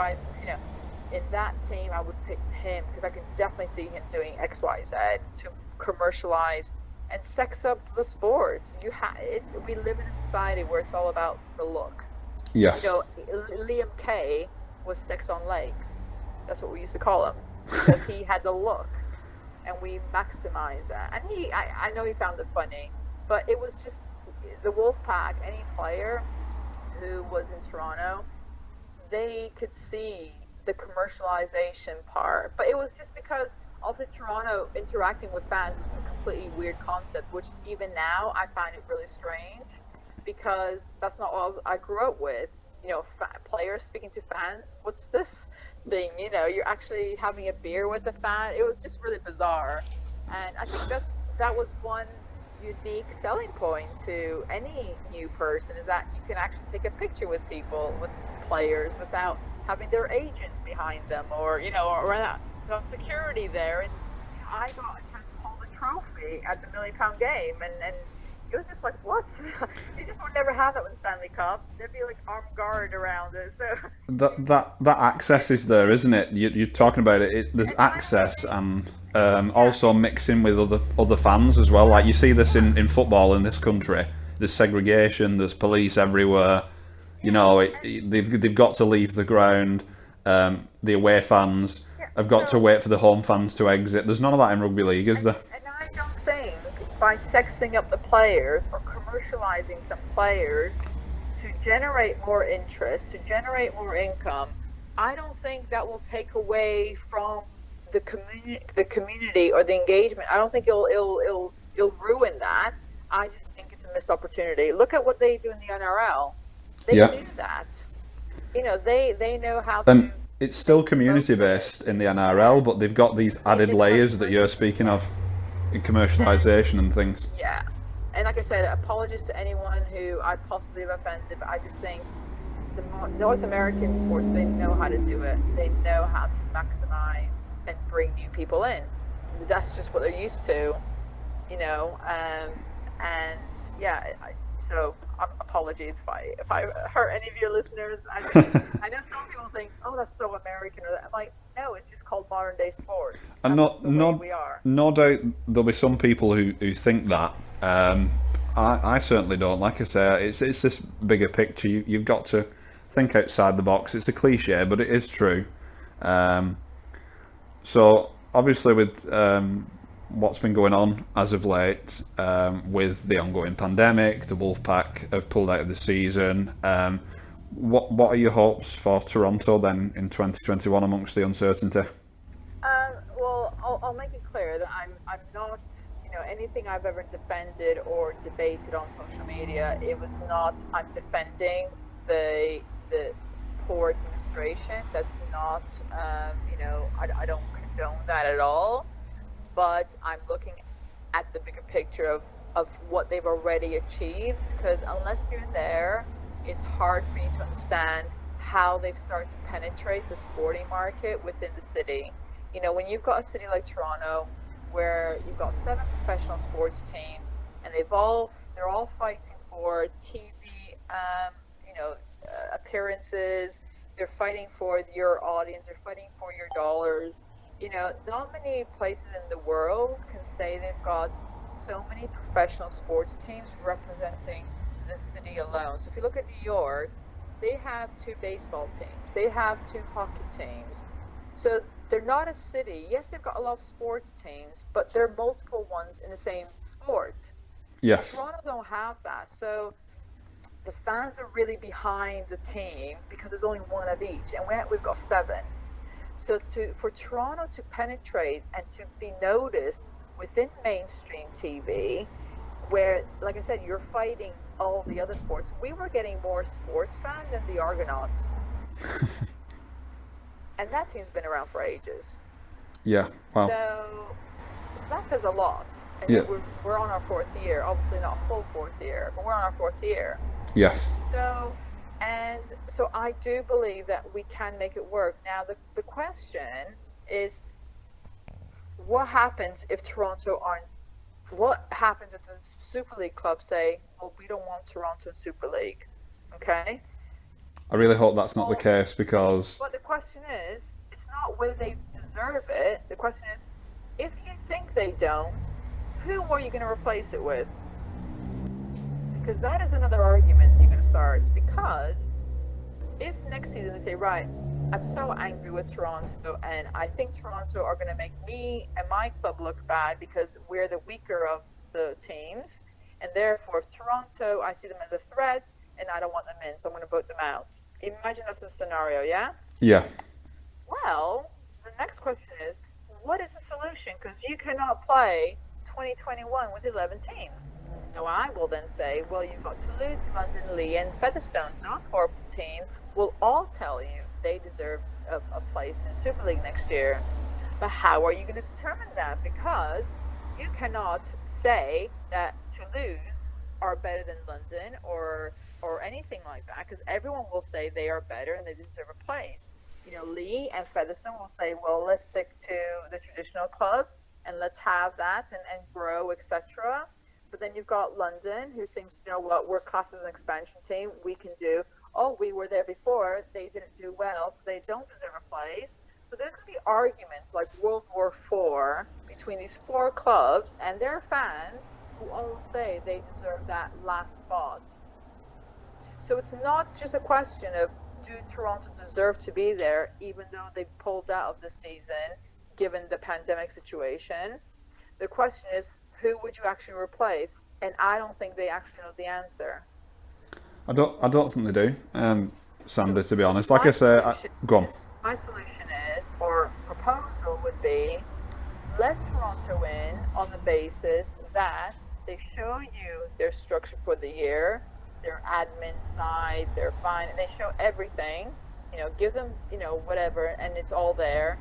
in that team I would pick him, because I can definitely see him doing X, Y, Z to commercialize and sex up the sports. We live in a society where it's all about the look. Yes. Liam Kay was sex on legs. That's what we used to call him, because he had the look, and we maximized that. And I know he found it funny, but it was just the Wolfpack. Any player who was in Toronto, they could see the commercialization part, but it was just because also Toronto interacting with fans was a completely weird concept, which even now I find it really strange, because that's not what I grew up with. Players speaking to fans, what's this thing? You're actually having a beer with a fan. It was just really bizarre, and I think that was one unique selling point to any new person, is that you can actually take a picture with people, with players, without having their agent behind them, or or security there. I got a chance to hold a trophy at the £1 million game, and it was just like, what? You just would never have that with the Stanley Cup. There'd be like armed guard around it. So that access is there, isn't it? You're talking about it. There's access, and also mixing with other fans as well. Like you see this in football in this country. There's segregation. There's police everywhere. They've got to leave the ground. The away fans have got to wait for the home fans to exit. There's none of that in rugby league, is there? And I don't think by sexing up the players or commercializing some players to generate more interest, to generate more income, I don't think that will take away from the community or the engagement. I don't think it'll ruin that. I just think it's a missed opportunity. Look at what they do in the NRL. They do that. They know how to. And it's still community based in the NRL, but they've got these added layers that you're speaking of in commercialization and things. Yeah. And like I said, apologies to anyone who I possibly have offended, but I just think the North American sports, they know how to do it. They know how to maximize and bring new people in. That's just what they're used to, so apologies if I hurt any of your listeners. I know some people think, oh, that's so American, or that. I'm like, no, it's just called modern day sports. And we are. No doubt there'll be some people who think that. I certainly don't. Like I say, it's this bigger picture. You've got to think outside the box. It's a cliche, but it is true. So obviously with what's been going on as of late with the ongoing pandemic. The Wolfpack have pulled out of the season. What are your hopes for Toronto then in 2021 amongst the uncertainty? Well, I'll make it clear that I'm not, anything I've ever defended or debated on social media. It was not. I'm defending the poor administration. That's not. I don't condone that at all. But I'm looking at the bigger picture of what they've already achieved. Because unless you're there, it's hard for you to understand how they've started to penetrate the sporting market within the city. When you've got a city like Toronto, where you've got 7 professional sports teams, and they're all fighting for TV, appearances. They're fighting for your audience. They're fighting for your dollars. Not many places in the world can say they've got so many professional sports teams representing the city alone. So if you look at New York, they have 2 baseball teams. They have 2 hockey teams. So they're not a city. Yes, they've got a lot of sports teams, but there are multiple ones in the same sport. Yes. Toronto don't have that. So the fans are really behind the team because there's only 1 of each, and we've got 7. So for Toronto to penetrate and to be noticed within mainstream TV, where, like I said, you're fighting all the other sports. We were getting more sports fans than the Argonauts. And that team's been around for ages. Yeah, wow. So that says a lot. And yeah. We're on our 4th year. Obviously not a full 4th year, but we're on our 4th year. Yes. So I do believe that we can make it work. Now, the question is, what happens if Toronto aren't? What happens if the Super League clubs say, well, we don't want Toronto in Super League? Okay? I really hope that's not the case, because... But the question is, it's not whether they deserve it. The question is, if you think they don't, who are you going to replace it with? Because that is another argument you're going to start. Because if next season they say, right, I'm so angry with Toronto, and I think Toronto are going to make me and my club look bad because we're the weaker of the teams, and therefore if Toronto, I see them as a threat, and I don't want them in, so I'm going to vote them out. Imagine that's a scenario, yeah? Yeah. Well, the next question is, what is the solution? Because you cannot play 2021 with 11 teams. Now, I will then say, well, you've got Toulouse, London, Lee, and Featherstone. Those 4 teams will all tell you they deserve a place in Super League next year. But how are you going to determine that? Because you cannot say that Toulouse are better than London or anything like that, because everyone will say they are better and they deserve a place. Lee and Featherstone will say, well, let's stick to the traditional clubs and let's have that and grow, etc. But then you've got London, who thinks, what, we're classed as an expansion team, we can do, we were there before, they didn't do well, so they don't deserve a place. So there's going to be arguments like World War IV between these 4 clubs and their fans who all say they deserve that last spot. So it's not just a question of, do Toronto deserve to be there, even though they pulled out of the season, given the pandemic situation. The question is, who would you actually replace? And I don't think they actually know the answer. I don't think they do, Sandy, to be honest. Like I say, go on. My solution is, or proposal would be, let Toronto in on the basis that they show you their structure for the year, their admin side, their fine, they show everything, give them, whatever, and it's all there.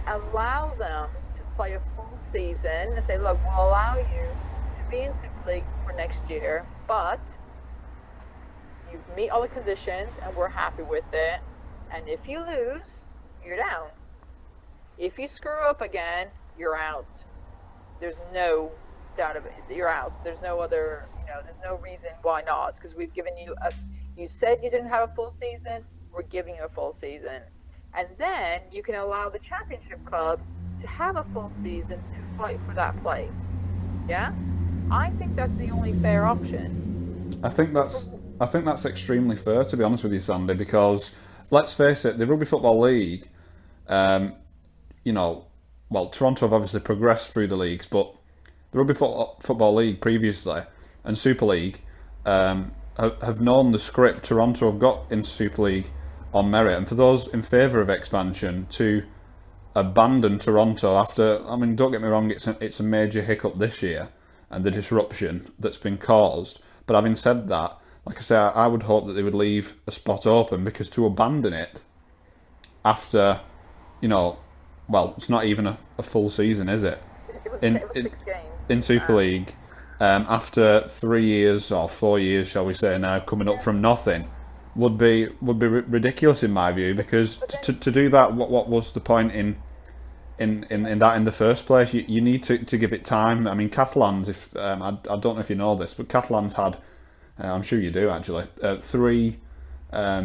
Allow them to play a full season and say, look, we'll allow you to be in Super League for next year, but you meet all the conditions and we're happy with it. And if you lose, you're down. If you screw up again, you're out. There's no doubt of it. You're out. There's no other, there's no reason why not, because we've given you you said you didn't have a full season, we're giving you a full season. And then you can allow the championship clubs to have a full season to fight for that place. Yeah? I think that's the only fair option. I think that's extremely fair, to be honest with you, Sandy, because let's face it, the Rugby Football League, well, Toronto have obviously progressed through the leagues, but the Rugby Football League previously and Super League have known the script. Toronto have got into Super League on merit, and for those in favour of expansion to abandon Toronto after, I mean, don't get me wrong, it's a major hiccup this year and the disruption that's been caused. But having said that, like I say, I would hope that they would leave a spot open, because to abandon it after, well, it's not even a full season, is it? It was 6 games. In Super League, after 3 years or 4 years, shall we say now, coming up from nothing, would be ridiculous in my view. Because to do that, what was the point in that in the first place? You need to give it time. I mean, Catalans, if I don't know if you know this, but Catalans had, I'm sure you do actually, 3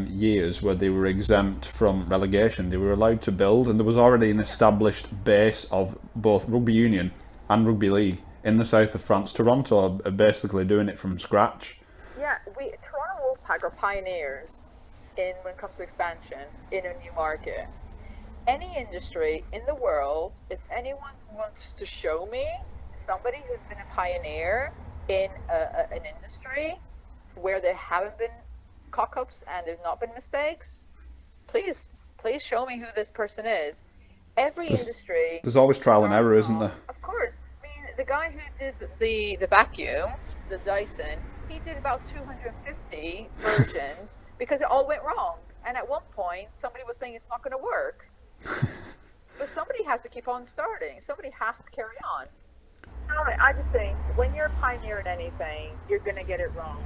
years where they were exempt from relegation. They were allowed to build, and there was already an established base of both rugby union and rugby league in the south of France. Toronto are basically doing it from scratch. Yeah, Toronto Wolfpack are pioneers when it comes to expansion in a new market. Any industry in the world, if anyone wants to show me somebody who's been a pioneer in an industry where there haven't been cock-ups and there's not been mistakes, please show me who this person is. Industry, there's always trial and error, isn't there? Of course. I mean, the guy who did the vacuum, the Dyson, he did about 250 versions because it all went wrong. And at one point, somebody was saying it's not going to work. But somebody has to keep on starting. Somebody has to carry on. I just think when you're a pioneer in anything, you're going to get it wrong.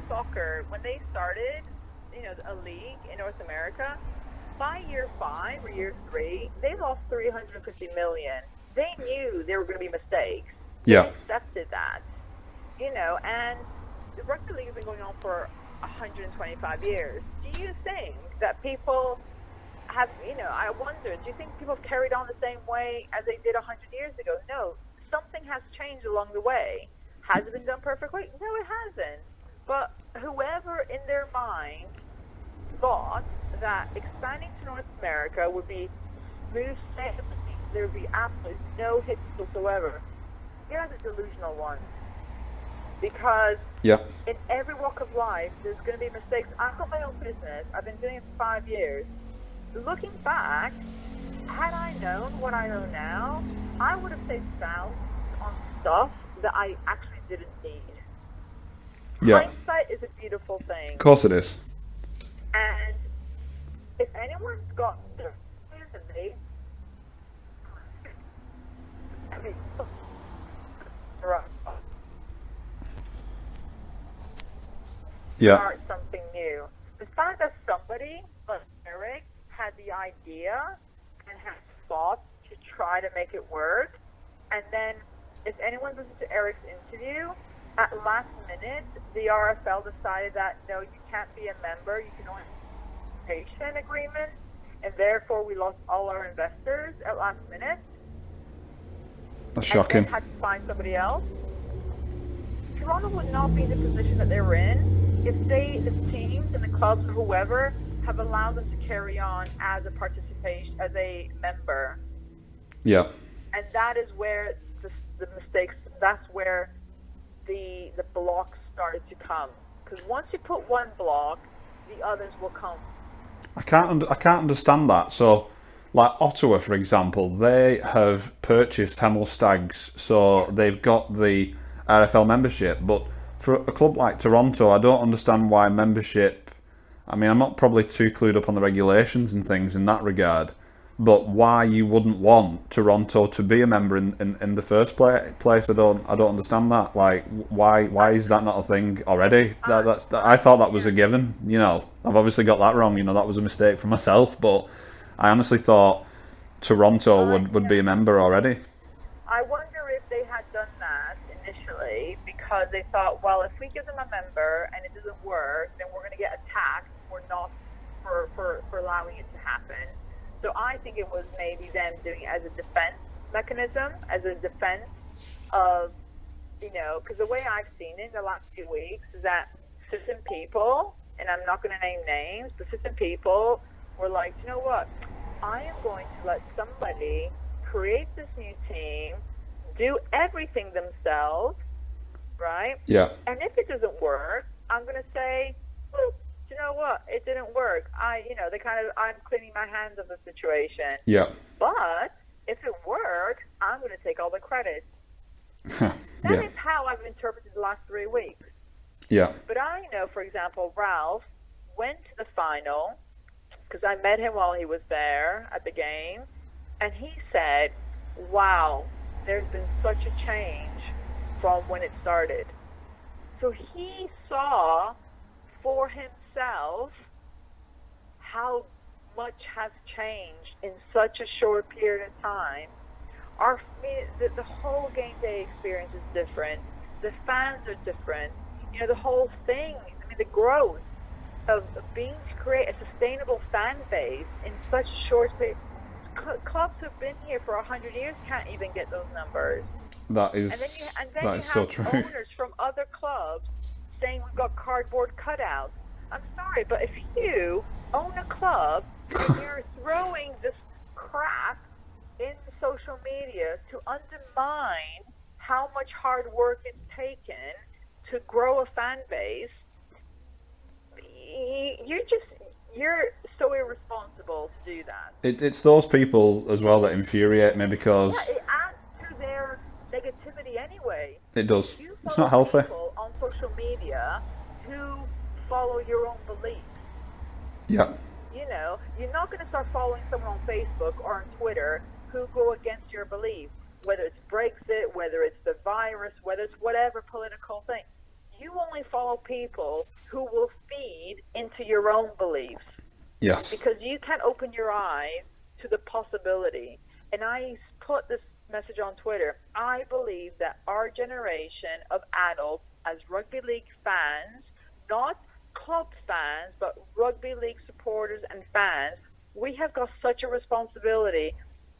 Soccer, when they started, a league in North America, by year 5 or year 3, they lost $350 million. They knew there were going to be mistakes. Yeah. They accepted that. And the rugby league has been going on for 125 years. Do you think that people have, I wonder, do you think people have carried on the same way as they did 100 years ago? No. Something has changed along the way. Has it been done perfectly? No, it hasn't. But whoever in their mind thought that expanding to North America would be smooth sailing, there would be absolutely no hits whatsoever, you guys are delusional ones. Because in every walk of life, there's going to be mistakes. I've got my own business. I've been doing it for 5 years. Looking back, had I known what I know now, I would have saved thousands on stuff that I actually didn't need. Yeah. Hindsight is a beautiful thing. Of course it is. And if anyone's got their start something new. The fact that somebody like Eric had the idea and had thought to try to make it work, and then if anyone listens to Eric's interview, at last minute, the RFL decided that no, you can't be a member, you can only participation agreement, and therefore we lost all our investors at last minute. That's shocking. And then had to find somebody else. Toronto would not be in the position that they were in if the teams and the clubs or whoever have allowed them to carry on as a participation, as a member. Yeah. And that is where the mistakes, that's where the blocks started to come. Because once you put one block, the others will come. I can't understand that. So, like Ottawa, for example, they have purchased Hemel Stags, so they've got the RFL membership. But for a club like Toronto, I don't understand why membership. I mean, I'm not probably too clued up on the regulations and things in that regard, but why you wouldn't want Toronto to be a member in the first place, I don't understand that. Like, why is that not a thing already? I thought that was a given. I've obviously got that wrong. That was a mistake for myself, but I honestly thought Toronto would be a member already. I wonder if they had done that initially because they thought, well, if we give them a member and it doesn't work, then we're going to get attacked for allowing it to happen. So I think it was maybe them doing it as a defense mechanism, as a defense of, because the way I've seen it in the last few weeks is that certain people, and I'm not going to name names, but certain people were like, you know what, I am going to let somebody create this new team, do everything themselves, right? Yeah. And if it doesn't work, I'm going to say, well, you know what? It didn't work. I'm cleaning my hands of the situation. Yeah. But if it works, I'm going to take all the credit. That is how I've interpreted the last 3 weeks. Yeah. But I know, for example, Ralph went to the final because I met him while he was there at the game, and he said, wow, there's been such a change from when it started. So he saw for himself how much has changed in such a short period of time. The whole game day experience is different. The fans are different. The whole thing, the growth of being to create a sustainable fan base in such a short period. Clubs who've been here for 100 years can't even get those numbers. That is so true. Owners from other clubs saying we've got cardboard cutouts. I'm sorry, but if you own a club and you're throwing this crap in social media to undermine how much hard work it's taken to grow a fan base, you're so irresponsible to do that. It's those people as well that infuriate me because it adds to their negativity anyway. It does. It's not healthy. People on social media who follow your own beliefs. Yeah. You're not going to start following someone on Facebook or on Twitter who go against your beliefs, whether it's Brexit, whether it's the virus, whether it's whatever political thing. You only follow people who will feed into your own beliefs. Yes. Because you can't open your eyes to the possibility. And I put this message on Twitter. I believe that our generation of adults as rugby league fans, not club fans, but rugby league supporters and fans, we have got such a responsibility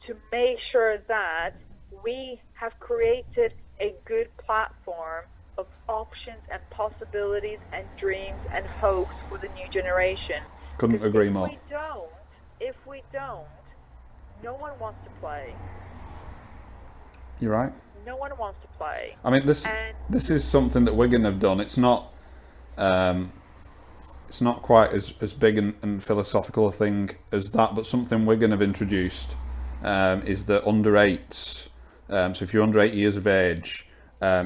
to make sure that we have created a good platform of options and possibilities and dreams and hopes for the new generation. Couldn't agree more. If we don't, no one wants to play. You're right. No one wants to play. I mean, this is something that Wigan have done. It's not quite as big and philosophical a thing as that, but something Wigan have introduced is the under 8s. So if you're under 8 years of age,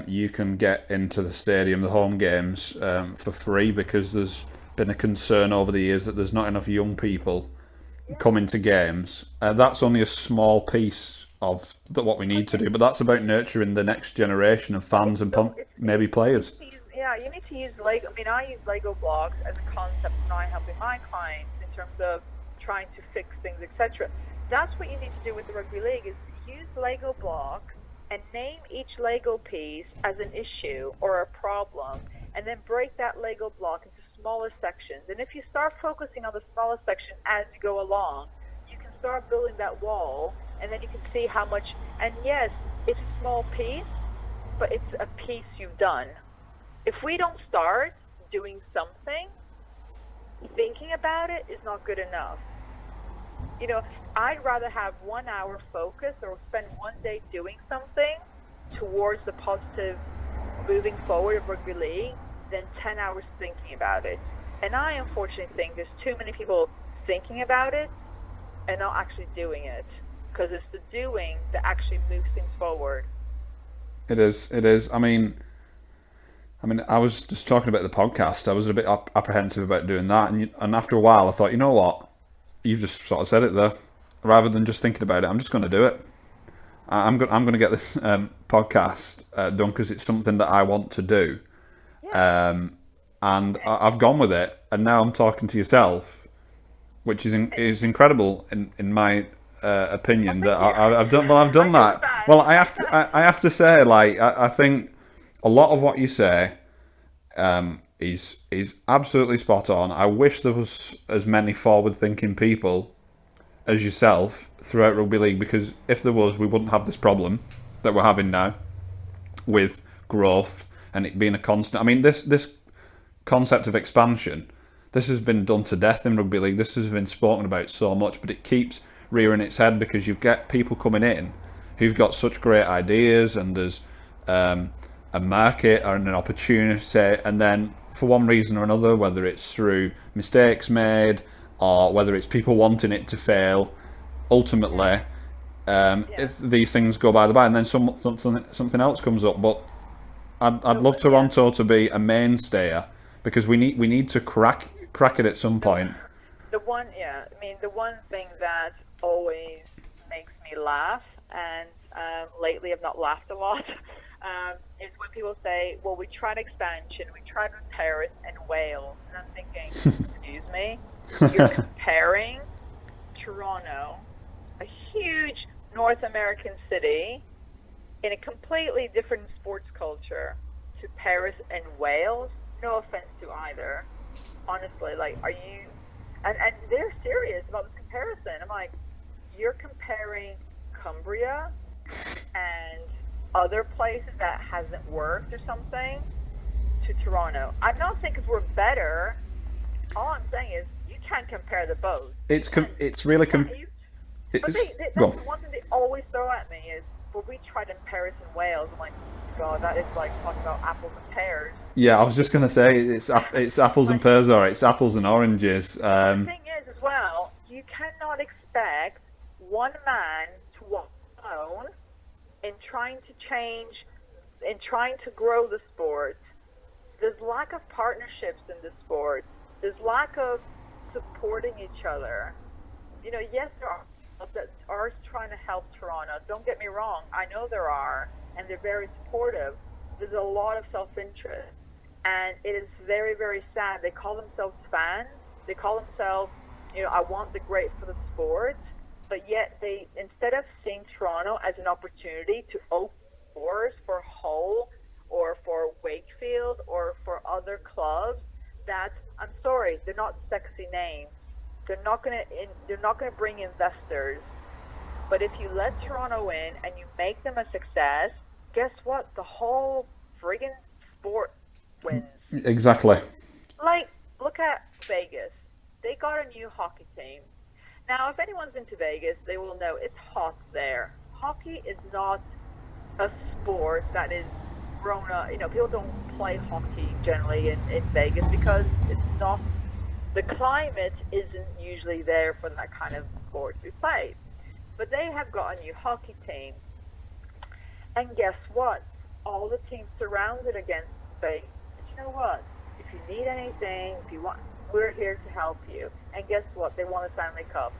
you can get into the stadium, the home games, for free, because there's been a concern over the years that there's not enough young people coming to games. That's only a small piece of what we need to do, but that's about nurturing the next generation of fans and maybe players. You need to use Lego. I use Lego blocks as a concept when I'm helping my clients in terms of trying to fix things, etc. That's what you need to do with the rugby league, is use Lego blocks and name each Lego piece as an issue or a problem, and then break that Lego block into smaller sections. And if you start focusing on the smaller section as you go along, you can start building that wall, and then you can see how much. And yes, it's a small piece, but it's a piece you've done. If we don't start doing something, thinking about it is not good enough. I'd rather have 1 hour focus or spend one day doing something towards the positive moving forward of rugby league than 10 hours thinking about it. And I unfortunately think there's too many people thinking about it and not actually doing it, because it's the doing that actually moves things forward. It is. I mean, I was just talking about the podcast. I was a bit apprehensive about doing that, and after a while, I thought, you know what? You've just sort of said it there. Rather than just thinking about it, I'm just going to do it. I'm going to get this podcast done because it's something that I want to do, and I've gone with it. And now I'm talking to yourself, which is incredible in my opinion. That I've done. Well, I've done that. Well, I have to say, I think a lot of what you say is absolutely spot on. I wish there was as many forward-thinking people as yourself throughout rugby league, because if there was, we wouldn't have this problem that we're having now with growth and it being a constant. This concept of expansion, this has been done to death in rugby league. This has been spoken about so much, but it keeps rearing its head, because you get people coming in who've got such great ideas, and there's a market and an opportunity, and then for one reason or another, whether it's through mistakes made or whether it's people wanting it to fail, ultimately if these things go by the by, and then something else comes up. But I'd love Toronto to be a mainstay, because we need to crack it at some point. The one thing that always makes me laugh, and lately I've not laughed a lot, is when people say, well, we tried expansion, we tried with Paris and Wales. And I'm thinking, excuse me, you're comparing Toronto, a huge North American city, in a completely different sports culture, to Paris and Wales? No offense to either. Honestly, like, are you... And they're serious about this comparison. I'm like, you're comparing Cumbria and other places that hasn't worked or something to Toronto. I'm not saying because we're better. All I'm saying is you can't compare the both. It's really but that's the one thing they always throw at me is, well, we tried in Paris and Wales. I'm like, God, that is like talking about apples and pears. Yeah, I was just going to say it's apples and pears, or it's apples and oranges. The thing is, as well, you cannot expect one man to walk alone in trying to change, in trying to grow the sport. There's lack of partnerships in the sport. There's lack of supporting each other. You know, yes, there are that are trying to help Toronto. Don't get me wrong. I know there are, and they're very supportive. There's a lot of self-interest, and it is very, very sad. They call themselves fans. They call themselves, you know, I want the great for the sport, but yet they, instead of seeing Toronto as an opportunity to open doors for Hull or for Wakefield or for other clubs that, I'm sorry, they're not sexy names. They're not gonna bring investors. But if you let Toronto in and you make them a success, guess what? The whole friggin' sport wins. Exactly. Like, look at Vegas. They got a new hockey team. Now, if anyone's been to Vegas, they will know it's hot there. Hockey is not a sport that is grown up. You know, people don't play hockey generally in Vegas because it's not, the climate isn't usually there for that kind of sport to be played. But they have got a new hockey team. And guess what? All the teams surrounded against Vegas. You know what? If you need anything, if you want, we're here to help you. And guess what? They won a Stanley Cup.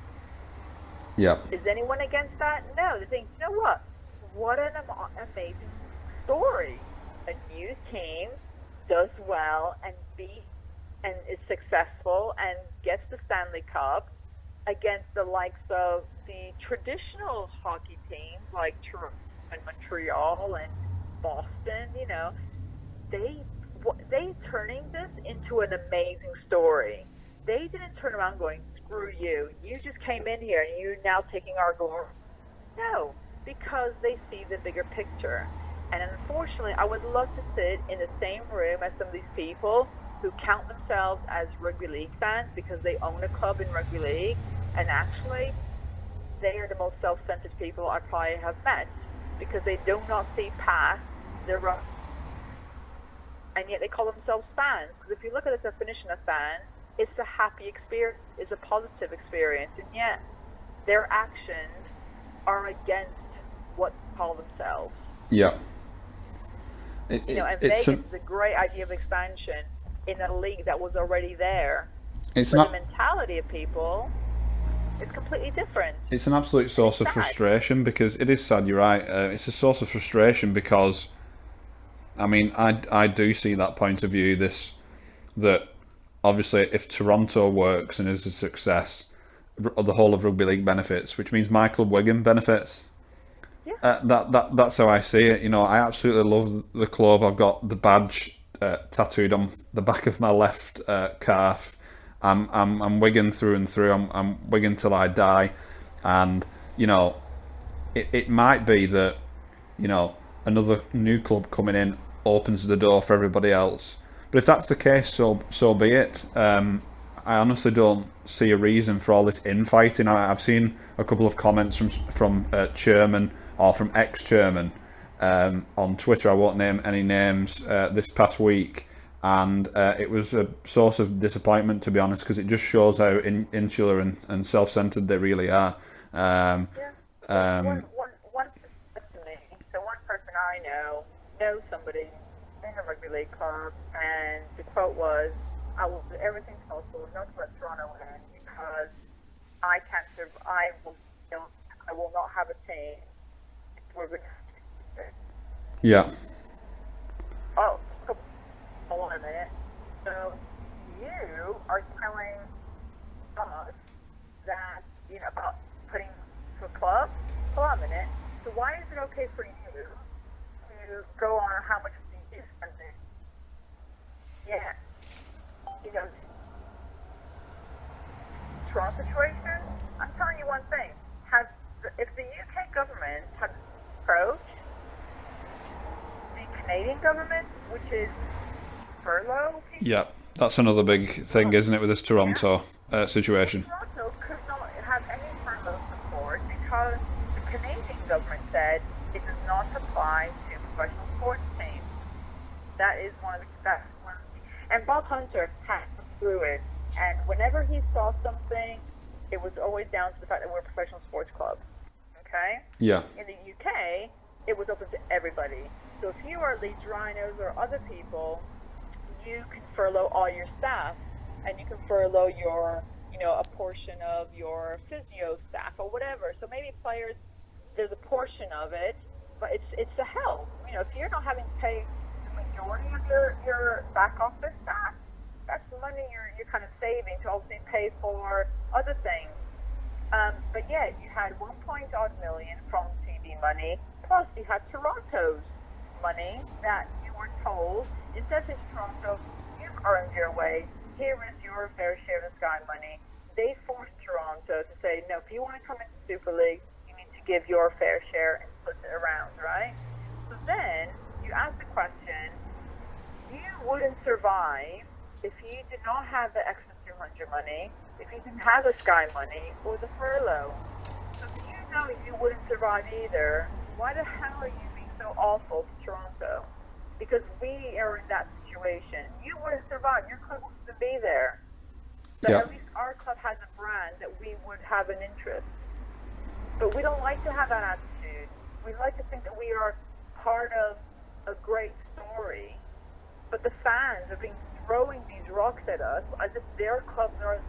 Yeah. Is anyone against that? No. They think, you know what? What an amazing story. A new team does well and is successful and gets the Stanley Cup against the likes of the traditional hockey teams like Toronto and Montreal and Boston. You know, they turning this into an amazing story. They didn't turn around going, screw you, you just came in here and you're now taking our glory. No, because they see the bigger picture. And unfortunately, I would love to sit in the same room as some of these people who count themselves as rugby league fans because they own a club in rugby league, and actually they are the most self-centered people I probably have met because they do not see past their rugby, and yet they call themselves fans. Because if you look at the definition of fan, it's a happy experience, it's a positive experience, and yet their actions are against what they call themselves. Yeah. And Vegas is a great idea of expansion in a league that was already there. It's but not, the mentality of people is completely different. It's an absolute source of frustration because it is sad, you're right. It's a source of frustration because, I mean, I do see that point of view, that obviously if Toronto works and is a success, the whole of rugby league benefits, which means my club Wigan benefits. Yeah. That's how I see it. You know, I absolutely love the club. I've got the badge tattooed on the back of my left calf. I'm Wigan through and through. I'm Wigan till I die. And you know, it might be that, you know, another new club coming in opens the door for everybody else. But if that's the case, so be it. I honestly don't see a reason for all this infighting. I've seen a couple of comments from chairman or from ex-chairman on Twitter. I won't name any names this past week, and it was a source of disappointment, to be honest, because it just shows how insular and self-centered they really are. One person I know knows somebody in a rugby league club, and the quote was, "I will do everything possible not to let Toronto win because I can't survive. I will not have a team." Yeah. Oh, hold on a minute. So you are telling us that, about putting to a club? Hold on a minute. So why is it okay for you to go on how much you spend? Yeah. Toronto situation? I'm telling you one thing. If the UK government had approached the Canadian government, which is furlough people. Yeah, that's another big thing, isn't it, with this Toronto situation? Toronto could not have any furlough support because the Canadian government said it does not apply to professional sports teams. That is one of the best ones. And Bob Hunter passed through it, and whenever he saw something, it was always down to the fact that we're a professional sports club. Okay? Yeah. In the UK, it was open to everybody. So if you are Leeds Rhinos or other people, you can furlough all your staff, and you can furlough your, a portion of your physio staff or whatever. So maybe players, there's a portion of it, but it's to help. If you're not having to pay the majority of your back office staff, that's money you're kind of saving to also pay for other things. But yeah, you had 1.odd million from TV money, plus you had Toronto's money that you were told, instead of Toronto, you've earned your way, here is your fair share of Sky money. They forced Toronto to say, no, if you want to come into Super League, you need to give your fair share and split it around, right? So then you ask the question, you wouldn't survive if you did not have the extra 200 money, if you didn't have the Sky money or the furlough. So if you know you wouldn't survive either, why the hell are you being so awful to Toronto? Because we are in that situation. You wouldn't survive. Your club wouldn't be there. But at least our club has a brand that we would have an interest. But we don't like to have that attitude. We like to think that we are part of a great story. But the fans have been throwing these rocks at us as if their clubs are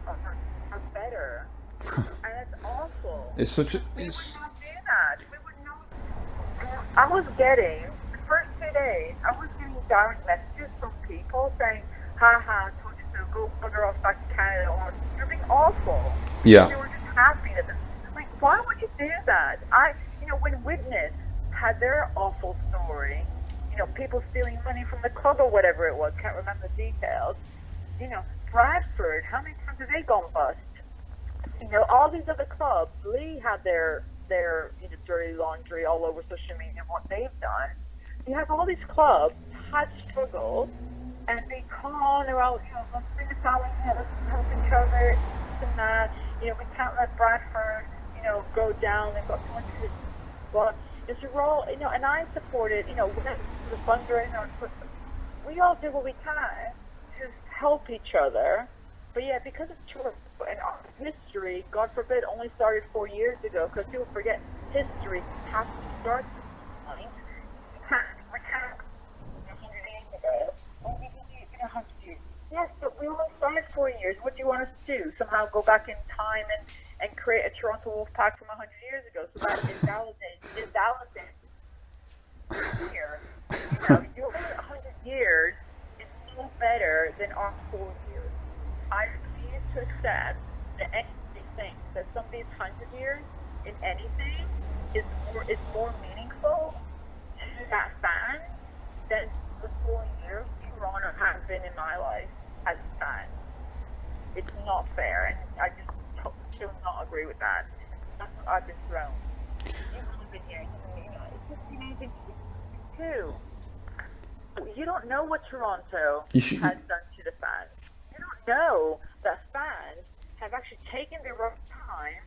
better. And it's awful. It's such a... We would not do that. We would not. I was getting, the first 2 days, I was getting direct messages from people saying, haha, I told you so, go bugger off back to Canada, or you're being awful. Yeah. They were just happy that, like, why would you do that? When Witness had their awful story, people stealing money from the club or whatever it was, can't remember the details. Bradford, how many times have they gone bust? All these other clubs, Lee had their dirty laundry all over social media and what they've done. You have all these clubs had struggled, and they come on about, let's bring the family, let's help each other, and that. We can't let Bradford, go down. They've got too much to do. But it's a role, and I supported, the fundraiser. We all do what we can to help each other. But yeah, because of Toronto and our history, God forbid, only started 4 years ago, because people forget history has to start at this point. We can't 100 years ago. Or we can do it in 100 years. Yes, but we only started 4 years. What do you want us to do? Somehow go back in time and create a Toronto Wolfpack from 100 years ago? So that is valid here. Your 100 years is no better than our 4 years. I refuse to accept that anybody thinks that somebody's 100 years in anything is more meaningful to that fan than the 4 years Toronto has been in my life as a fan. It's not fair, and I just do not agree with that. That's what I've been thrown. You've only been here, it's just amazing too. You don't know what Toronto has done to the fans. You don't know that fans have actually taken the right time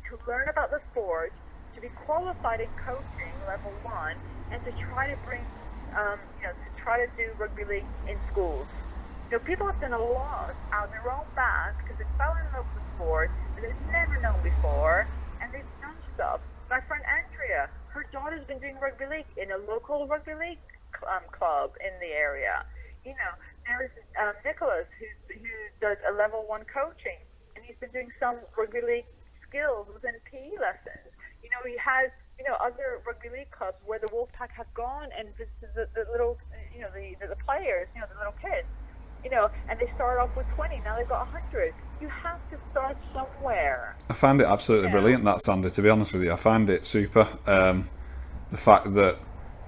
to learn about the sport, to be qualified in coaching level 1, and to try to bring, to try to do rugby league in schools. People have done a lot out of their own backs because they fell in love with the sport that they've never known before, and they've done stuff. My friend Andrea, her daughter's been doing rugby league in a local rugby league club in the area. There's Nicholas who does a level 1 coaching, and he's been doing some rugby league skills within PE lessons. He has other rugby league clubs where the Wolfpack have gone and visited the little the players, the little kids. And they start off with 20, now they've got 100. You have to start somewhere. I find it absolutely brilliant, that, Sandy, to be honest with you. I find it super. The fact that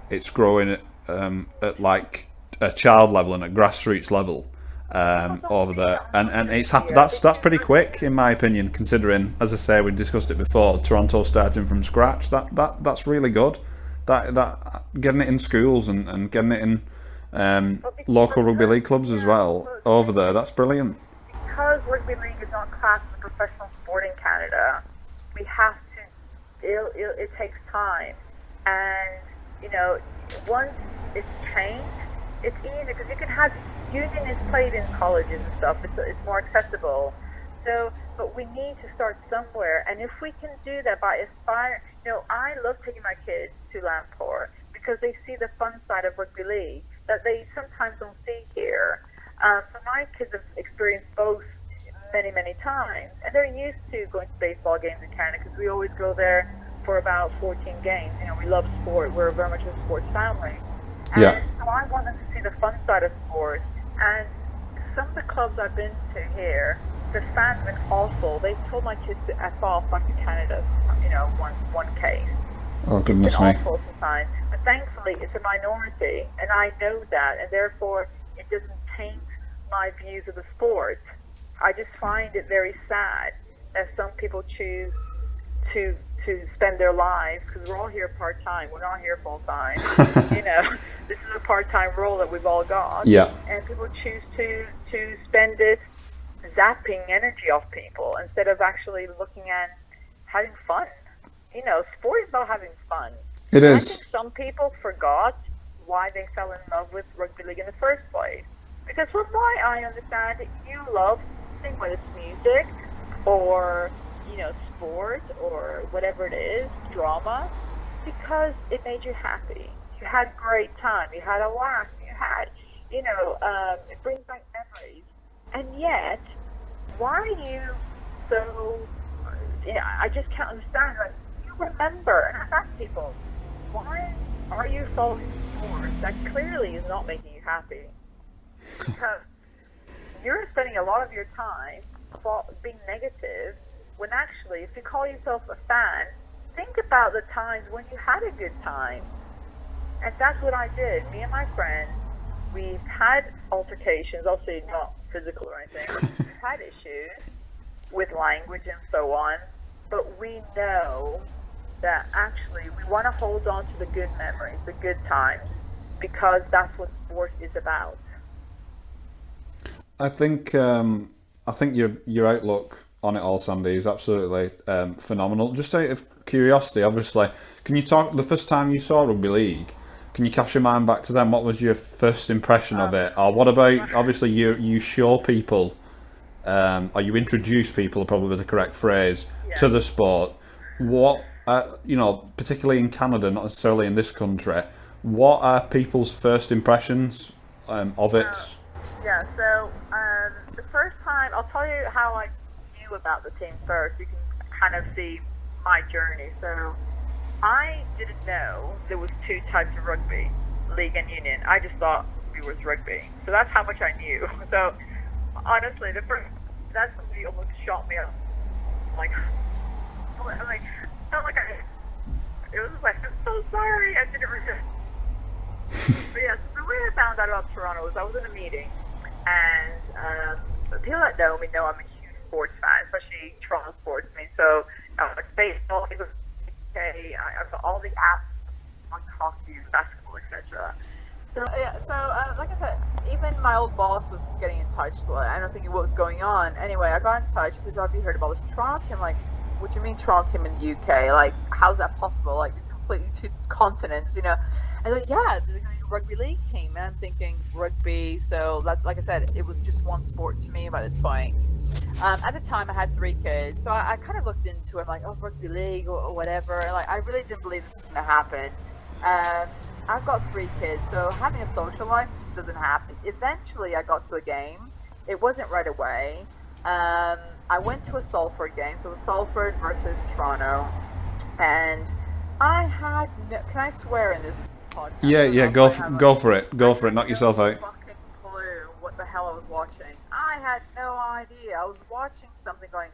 it's growing at like a child level and at grassroots level over there, and it's that's pretty quick in my opinion, considering, as I say, we discussed it before, Toronto starting from scratch. That's really good. That getting it in schools and getting it in local rugby league clubs as well over there. That's brilliant. Because rugby league is not classed as a professional sport in Canada, we have to. It takes time, and once it's changed, it's easy because you can have Union is played in colleges and stuff. It's more accessible. So, but we need to start somewhere, and if we can do that by aspiring, I love taking my kids to Lamport because they see the fun side of rugby league that they sometimes don't see here. So my kids have experienced both many, many times, and they're used to going to baseball games in Canada because we always go there for about 14 games. We love sport. We're very much a sports family. And so I want them to see the fun side of sports. And some of the clubs I've been to here, the fans have been awful. They've told my kids to F off back to Canada, one case. Oh, goodness me. It's awful sometimes. But thankfully, it's a minority, and I know that, and therefore it doesn't taint my views of the sport. I just find it very sad that some people choose to spend their lives, because we're all here part-time, we're not here full-time. This is a part-time role that we've all got. Yeah. And people choose to spend it zapping energy off people instead of actually looking at having fun. Sport is about having fun. It is. I think some people forgot why they fell in love with rugby league in the first place. Because from what I understand, you love something, whether it's music or, sport or whatever it is, drama, because it made you happy. You had a great time. You had a laugh. You had, it brings back memories. And yet, why are you so, I just can't understand. Like, you remember, and I've asked people, why are you following sports that clearly is not making you happy? Because you're spending a lot of your time being negative, when actually, if you call yourself a fan, think about the times when you had a good time. And that's what I did. Me and my friend, we've had altercations, obviously not physical or anything. We've had issues with language and so on. But we know that actually we want to hold on to the good memories, the good times, because that's what sport is about. I think your outlook on it all, Sandy, is absolutely phenomenal. Just out of curiosity, obviously, can you talk the first time you saw rugby league? Can you cast your mind back to then? What was your first impression of it? Or what about, obviously, you show people, or you introduce people, probably the correct phrase, to the sport. What, particularly in Canada, not necessarily in this country, what are people's first impressions of it? So the first time, I'll tell you how I knew about the team first. You can kind of see my journey. So I didn't know there was two types of rugby, league and union. I just thought it was rugby. So that's how much I knew. So honestly, that somebody almost shot me up. It was like, I'm so sorry, I didn't remember. But yeah, so the way I found out about Toronto was I was in a meeting, and people that know me know I'm a huge sports fan, especially Toronto sports. So it's baseball, I've got all the apps on hockey, basketball, etc. Yeah, so like I said, even my old boss was getting in touch. So I don't think what was going on. Anyway, I got in touch. She says, "Have you heard about this Toronto team?" Like, what do you mean Toronto team in the UK? Like, how's that possible? Like, you're completely two continents, you know? And like, yeah, there's a rugby league team. And I'm thinking rugby. So that's like I said, it was just one sport to me by this point. At the time, I had 3 kids, so I kind of looked into it, like, oh, rugby league or whatever. And like, I really didn't believe this was going to happen. I've got 3 kids, so having a social life just doesn't happen. Eventually, I got to a game. It wasn't right away. I went to a Salford game, so it was Salford versus Toronto, and I had can I swear in this podcast? Yeah, go for it. Go for it. Knock yourself out. Fucking clue what the hell I was watching. I had no idea. I was watching something going,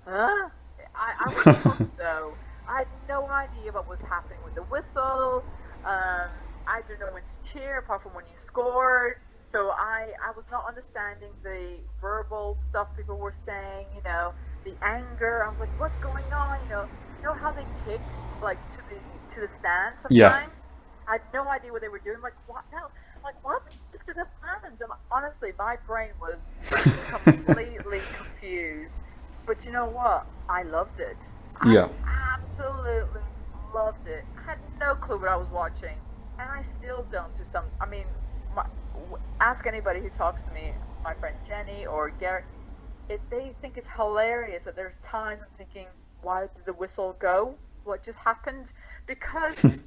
huh? I was hooked, though. I had no idea what was happening with the whistle. I didn't know when to cheer apart from when you scored. So I was not understanding the verbal stuff people were saying, you know, the anger. I was like, what's going on? You know how they kick like to the stand sometimes? Yeah. I had no idea what they were doing. Like, what? No. Like, what? To the fans. And honestly, my brain was completely confused. But you know what? I loved it. Yeah. I absolutely loved it. I had no clue what I was watching, and I still don't. Ask anybody who talks to me, my friend Jenny or Garrett, if they think it's hilarious that there's times I'm thinking, why did the whistle go? What just happened? Because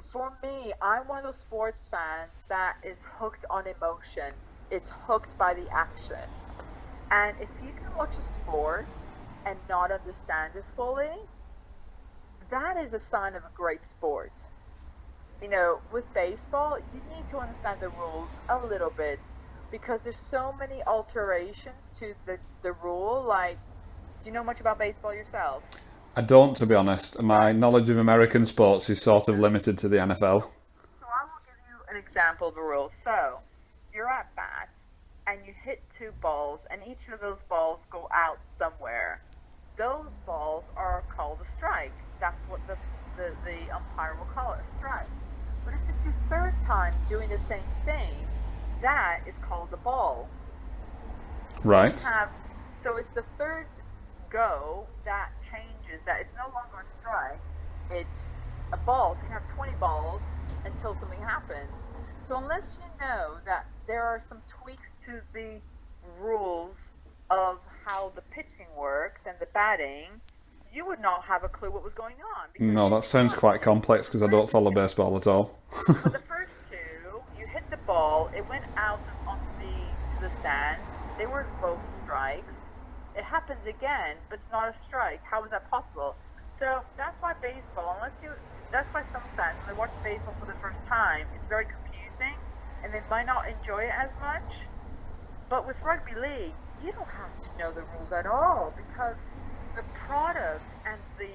for me, I'm one of those sports fans that is hooked on emotion. It's hooked by the action. And if you can watch a sport and not understand it fully, that is a sign of a great sport. You know, with baseball, you need to understand the rules a little bit because there's so many alterations to the rule. Like, do you know much about baseball yourself? I don't, to be honest. My knowledge of American sports is sort of limited to the NFL. So I will give you an example of the rule. So, you're at bat, and you hit 2 balls, and each of those balls go out somewhere. Those balls are called a strike. That's what the umpire will call it, a strike. But if it's your 3rd time doing the same thing, that is called the ball. Right. So it's the 3rd go that changes, that it's no longer a strike, it's a ball. So you can have 20 balls until something happens. So unless you know that there are some tweaks to the rules of how the pitching works and the batting, you would not have a clue what was going on. No, that sounds quite complex because I don't follow baseball at all. For the first 2, you hit the ball, it went out onto the stands. They were both strikes. It happens again, but it's not a strike. How is that possible? So that's why baseball, that's why some fans, when they watch baseball for the first time, it's very confusing, and they might not enjoy it as much. But with rugby league, you don't have to know the rules at all because the product and the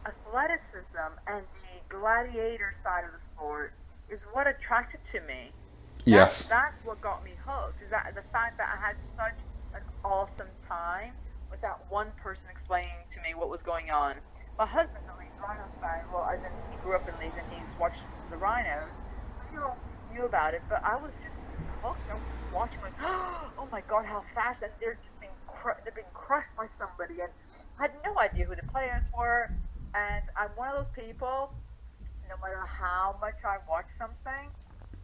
athleticism and the gladiator side of the sport is what attracted to me. Yes. That's what got me hooked, is that the fact that I had such an awesome time with that one person explaining to me what was going on. My husband's a Leeds Rhinos fan. Well, as in he grew up in Leeds and he's watched the Rhinos, so he also knew about it. But I was just hooked. I was just watching, like, oh my god, how fast! And they're just being crushed by somebody, and I had no idea who the players were. And I'm one of those people. No matter how much I watch something,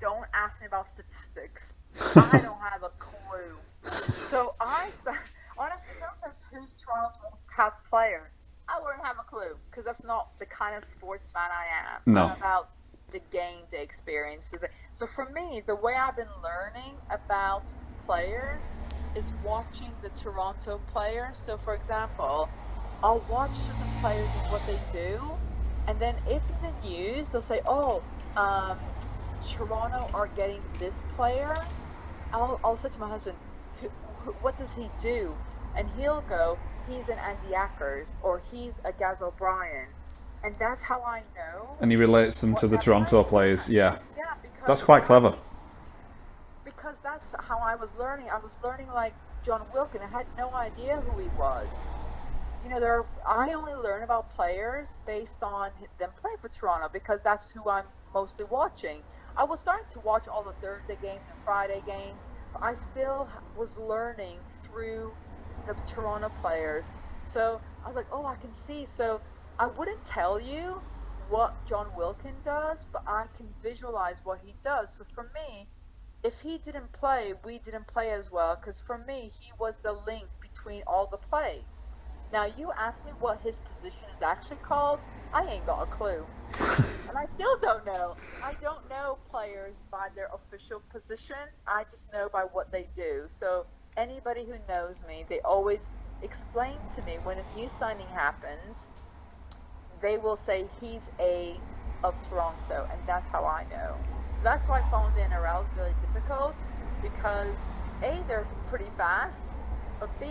don't ask me about statistics. I don't have a clue. So honestly, someone says who's Toronto's most capped player, I wouldn't have a clue because that's not the kind of sports fan I am. No. I'm about the game day experience. So for me, the way I've been learning about players is watching the Toronto players. So for example, I'll watch certain players and what they do, and then if in the news they'll say, Toronto are getting this player, I'll say to my husband, what does he do? And he'll go, he's an Andy Ackers, or he's a Gaz O'Brien. And that's how I know. And he relates them to the Toronto players, yeah. Yeah, because that's quite clever. Because that's how I was learning. I was learning like John Wilkin. I had no idea who he was. I only learn about players based on them playing for Toronto because that's who I'm mostly watching. I was starting to watch all the Thursday games and Friday games, but I still was learning through the Toronto players. So I was like, oh, I can see. So I wouldn't tell you what John Wilkin does, but I can visualize what he does. So for me, if he didn't play, we didn't play as well, because for me, he was the link between all the plays. Now, you asked me what his position is actually called, I ain't got a clue. And I still don't know. I don't know players by their official positions. I just know by what they do. So anybody who knows me, they always explain to me when a new signing happens, they will say he's A of Toronto, and that's how I know. So that's why following the NRL is really difficult, because A, they're pretty fast, but B,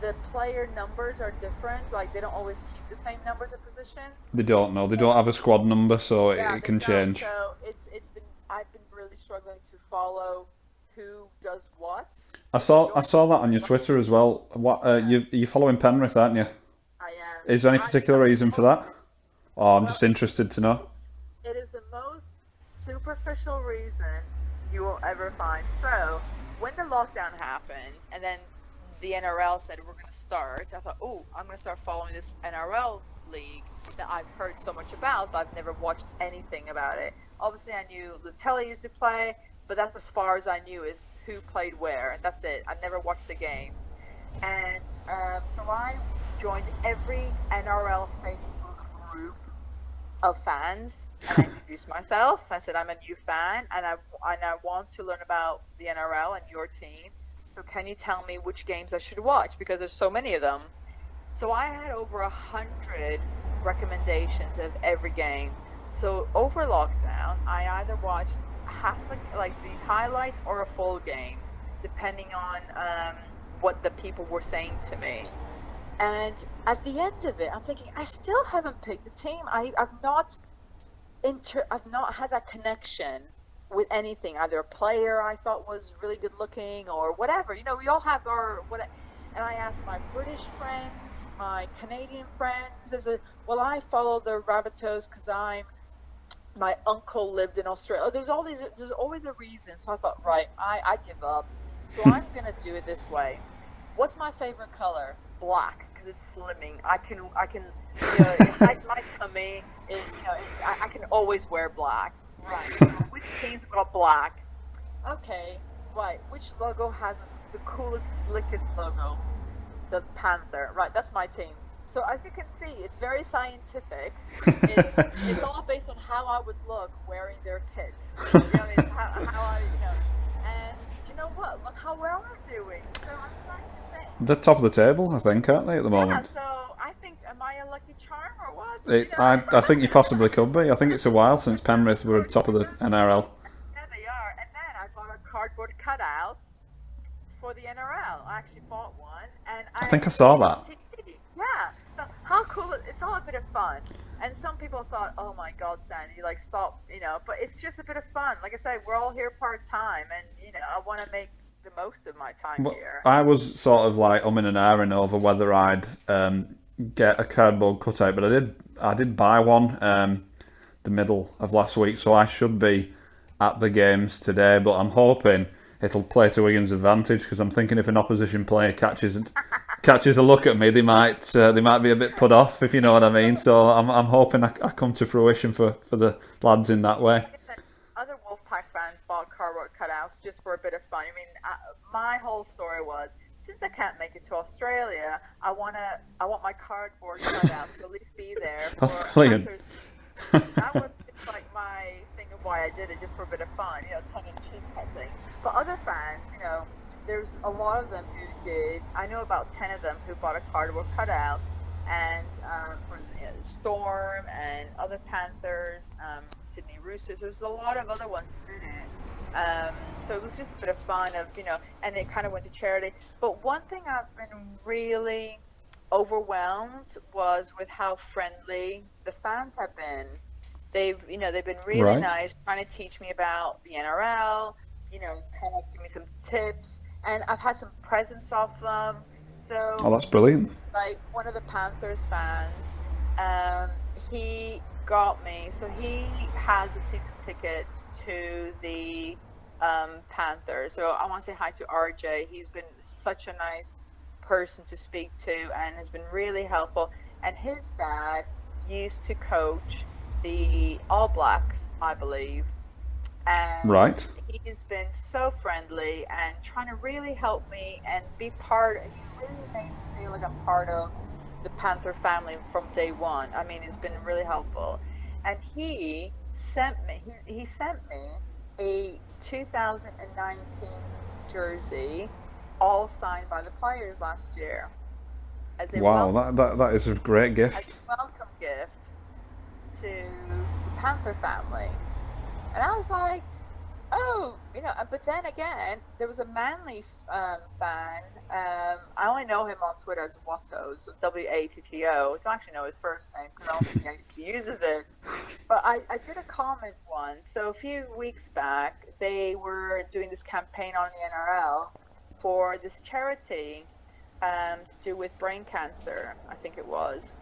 the player numbers are different. Like, they don't always keep the same numbers of positions. They don't know. They don't have a squad number, so Yeah, it can they don't. change. So I've been really struggling to follow who does what. I saw that on your Twitter as well. What you're following Penrith, aren't you? I am. Is there any particular reason for that? Oh, I'm just interested to know. It is the most superficial reason you will ever find. So, when the lockdown happened, and then the NRL said we're going to start, I thought, oh, I'm going to start following this NRL league that I've heard so much about, but I've never watched anything about it. Obviously, I knew Lutelli used to play, but that's as far as I knew is who played where. That's it. I never watched the game. And so I joined every NRL Facebook group of fans, and I introduced myself. I said I'm a new fan, and I want to learn about the NRL and your team. So can you tell me which games I should watch, because there's so many of them. So I had over 100 recommendations of every game. So over lockdown, I either watched the highlights or a full game, depending on what the people were saying to me. And at the end of it, I'm thinking, I still haven't picked a team. I've not had that connection with anything, either a player I thought was really good looking or whatever. We all have our what. And I asked my British friends, my Canadian friends. I follow the Rabbitohs because my uncle lived in Australia. There's always a reason. So I thought, right, I give up. So I'm gonna do it this way. What's my favorite color? Black, because it's slimming. I can it hides my tummy. I can always wear black. Right. Which team's got black? Okay. Right. Which logo has the coolest, slickest logo? The Panther. Right. That's my team. So as you can see, it's very scientific. It's all based on how I would look wearing their kits. And you know what? Look how well they're doing. So I'm starting to think. They're top of the table, I think, aren't they, at the moment? Yeah, so I think, am I a lucky charm or what? I think you possibly could be. I think it's a while since Penrith were at top of the NRL. Yeah, they are. And then I bought a cardboard cutout for the NRL. I actually bought one. And I think I saw that. Yeah. So how cool. It's all a bit of fun. And some people thought, oh my God, Sandy, stop, but it's just a bit of fun. Like I said, we're all here part-time, and, I want to make the most of my time here. I was sort of umming and ahhing over whether I'd get a cardboard cutout, but I did buy one the middle of last week, so I should be at the games today, but I'm hoping it'll play to Wigan's advantage, because I'm thinking if an opposition player catches a look at me, they might be a bit put off, if you know what I mean. So I'm hoping I come to fruition for the lads in that way. Other Wolfpack fans bought cardboard cutouts just for a bit of fun. I mean, my whole story was, since I can't make it to Australia, I want my cardboard cutouts to at least be there. That's brilliant. That was just my thing of why I did it, just for a bit of fun, tongue in cheek type thing. But other fans, there's a lot of them who did. I know about 10 of them who bought a cardboard cutout, and for Storm and other Panthers, Sydney Roosters. There's a lot of other ones who did it. So it was just a bit of fun and it kind of went to charity. But one thing I've been really overwhelmed was with how friendly the fans have been. They've been really nice, trying to teach me about the NRL, kind of give me some tips. And I've had some presents off them. So, Oh, that's brilliant. like one of the Panthers fans, he got me. So he has a season ticket to the Panthers. So I want to say hi to RJ. He's been such a nice person to speak to and has been really helpful. And his dad used to coach the All Blacks, I believe. And Right. he's been so friendly and trying to really help me and be part. He really made me feel like I'm part of the Panther family from day one. I mean, it's been really helpful. And he sent me a 2019 jersey, all signed by the players last year. As a Wow, welcome, that is a great as gift. a welcome gift to the Panther family. And I was like, oh, but then again, there was a Manly fan. I only know him on Twitter as Watto, so Watto. I don't actually know his first name because I don't think he uses it. But I did a comment once. So a few weeks back, they were doing this campaign on the NRL for this charity to do with brain cancer, I think it was.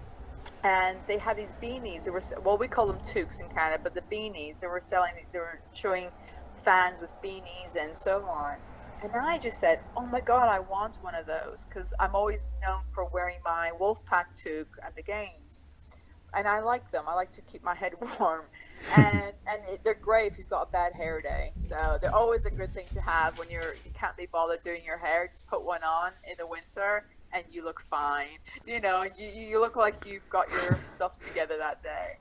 And they had these beanies. We call them toques in Canada, but the beanies they were showing fans with beanies and so on. And I just said, oh my God, I want one of those because I'm always known for wearing my Wolfpack toque at the games. And I like them. I like to keep my head warm. And they're great if you've got a bad hair day. So they're always a good thing to have when you can't be bothered doing your hair. Just put one on in the winter and you look fine. You look like you've got your stuff together that day.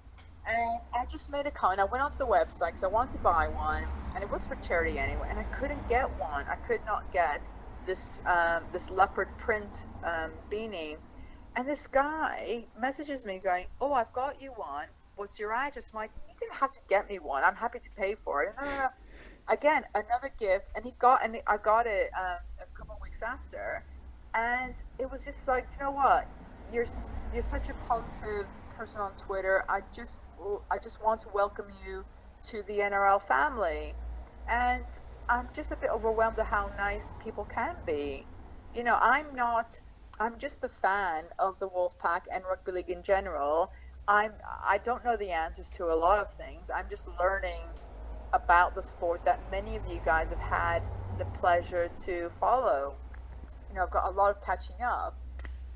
And I just made a comment. I went onto the website because I wanted to buy one, and it was for charity anyway. And I couldn't get one. I could not get this leopard print beanie. And this guy messages me going, "Oh, I've got you one. What's your address?" I'm like, "You didn't have to get me one. I'm happy to pay for it." No. Again, another gift, and I got it a couple of weeks after, and it was just like, do you know what? You're such a positive person on Twitter. I just want to welcome you to the NRL family, and I'm just a bit overwhelmed at how nice people can be. I'm just a fan of the Wolfpack and rugby league in general. I don't know the answers to a lot of things. I'm just learning about the sport that many of you guys have had the pleasure to follow. I've got a lot of catching up.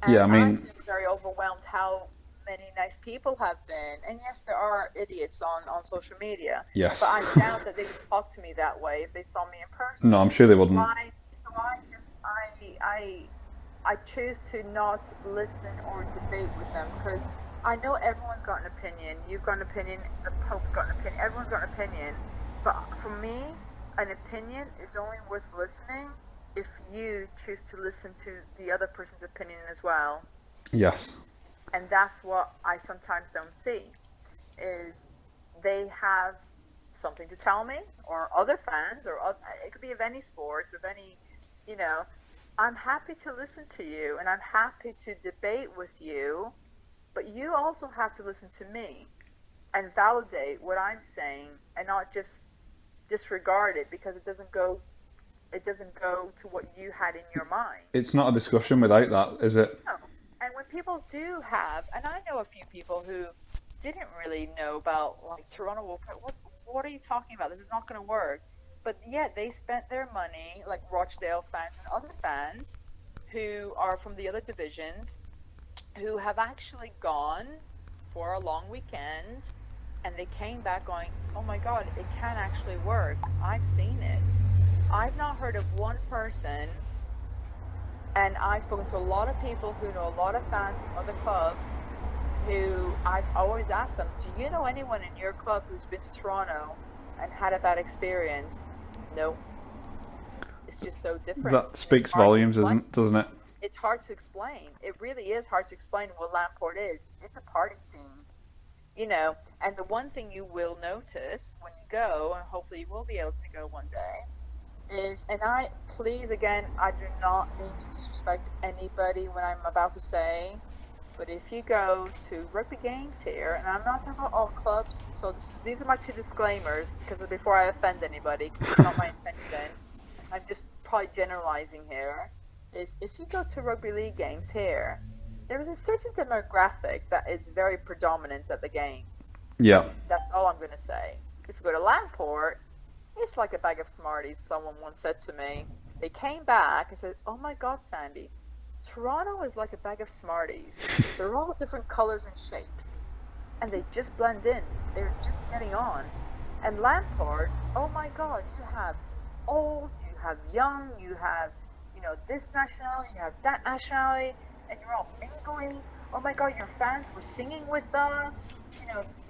And Yeah, I mean, I'm very overwhelmed how many nice people have been. And yes, there are idiots on social media. Yes. But I doubt that they would talk to me that way if they saw me in person. No, I'm sure they wouldn't. I choose to not listen or debate with them because I know everyone's got an opinion. You've got an opinion. The Pope's got an opinion. Everyone's got an opinion. But for me, an opinion is only worth listening if you choose to listen to the other person's opinion as well. Yes. And that's what I sometimes don't see, is they have something to tell me, or other fans, it could be of any sports, of any, I'm happy to listen to you, and I'm happy to debate with you, but you also have to listen to me and validate what I'm saying and not just disregard it because it doesn't go to what you had in your mind. It's not a discussion without that, is it? No. And when people do have, and I know a few people who didn't really know about like Toronto Wolfpack, what are you talking about? This is not going to work. But yet they spent their money, like Rochdale fans and other fans who are from the other divisions, who have actually gone for a long weekend, and they came back going, oh my God, it can actually work. I've seen it. I've not heard of one person, and I've spoken to a lot of people who know a lot of fans from other clubs, who I've always asked them, do you know anyone in your club who's been to Toronto and had a bad experience? No. It's just so different. That speaks volumes, doesn't it? It's hard to explain. It really is hard to explain what Lamport is. It's a party scene, and the one thing you will notice when you go, and hopefully you will be able to go one day, is, and I do not mean to disrespect anybody when I'm about to say, but if you go to rugby games here, and I'm not talking about all clubs, so these are my two disclaimers, because before I offend anybody, because it's not my intention, I'm just probably generalizing here, is if you go to rugby league games here, there is a certain demographic that is very predominant at the games. Yeah. That's all I'm going to say. If you go to Lamport, it's like a bag of Smarties, someone once said to me. They came back and said, oh my God, Sandy, Toronto is like a bag of Smarties. They're all different colors and shapes. And they just blend in. They're just getting on. And Lamport, oh my God, you have old, you have young, you have, this nationality, you have that nationality, and you're all mingling. Oh my God, your fans were singing with us.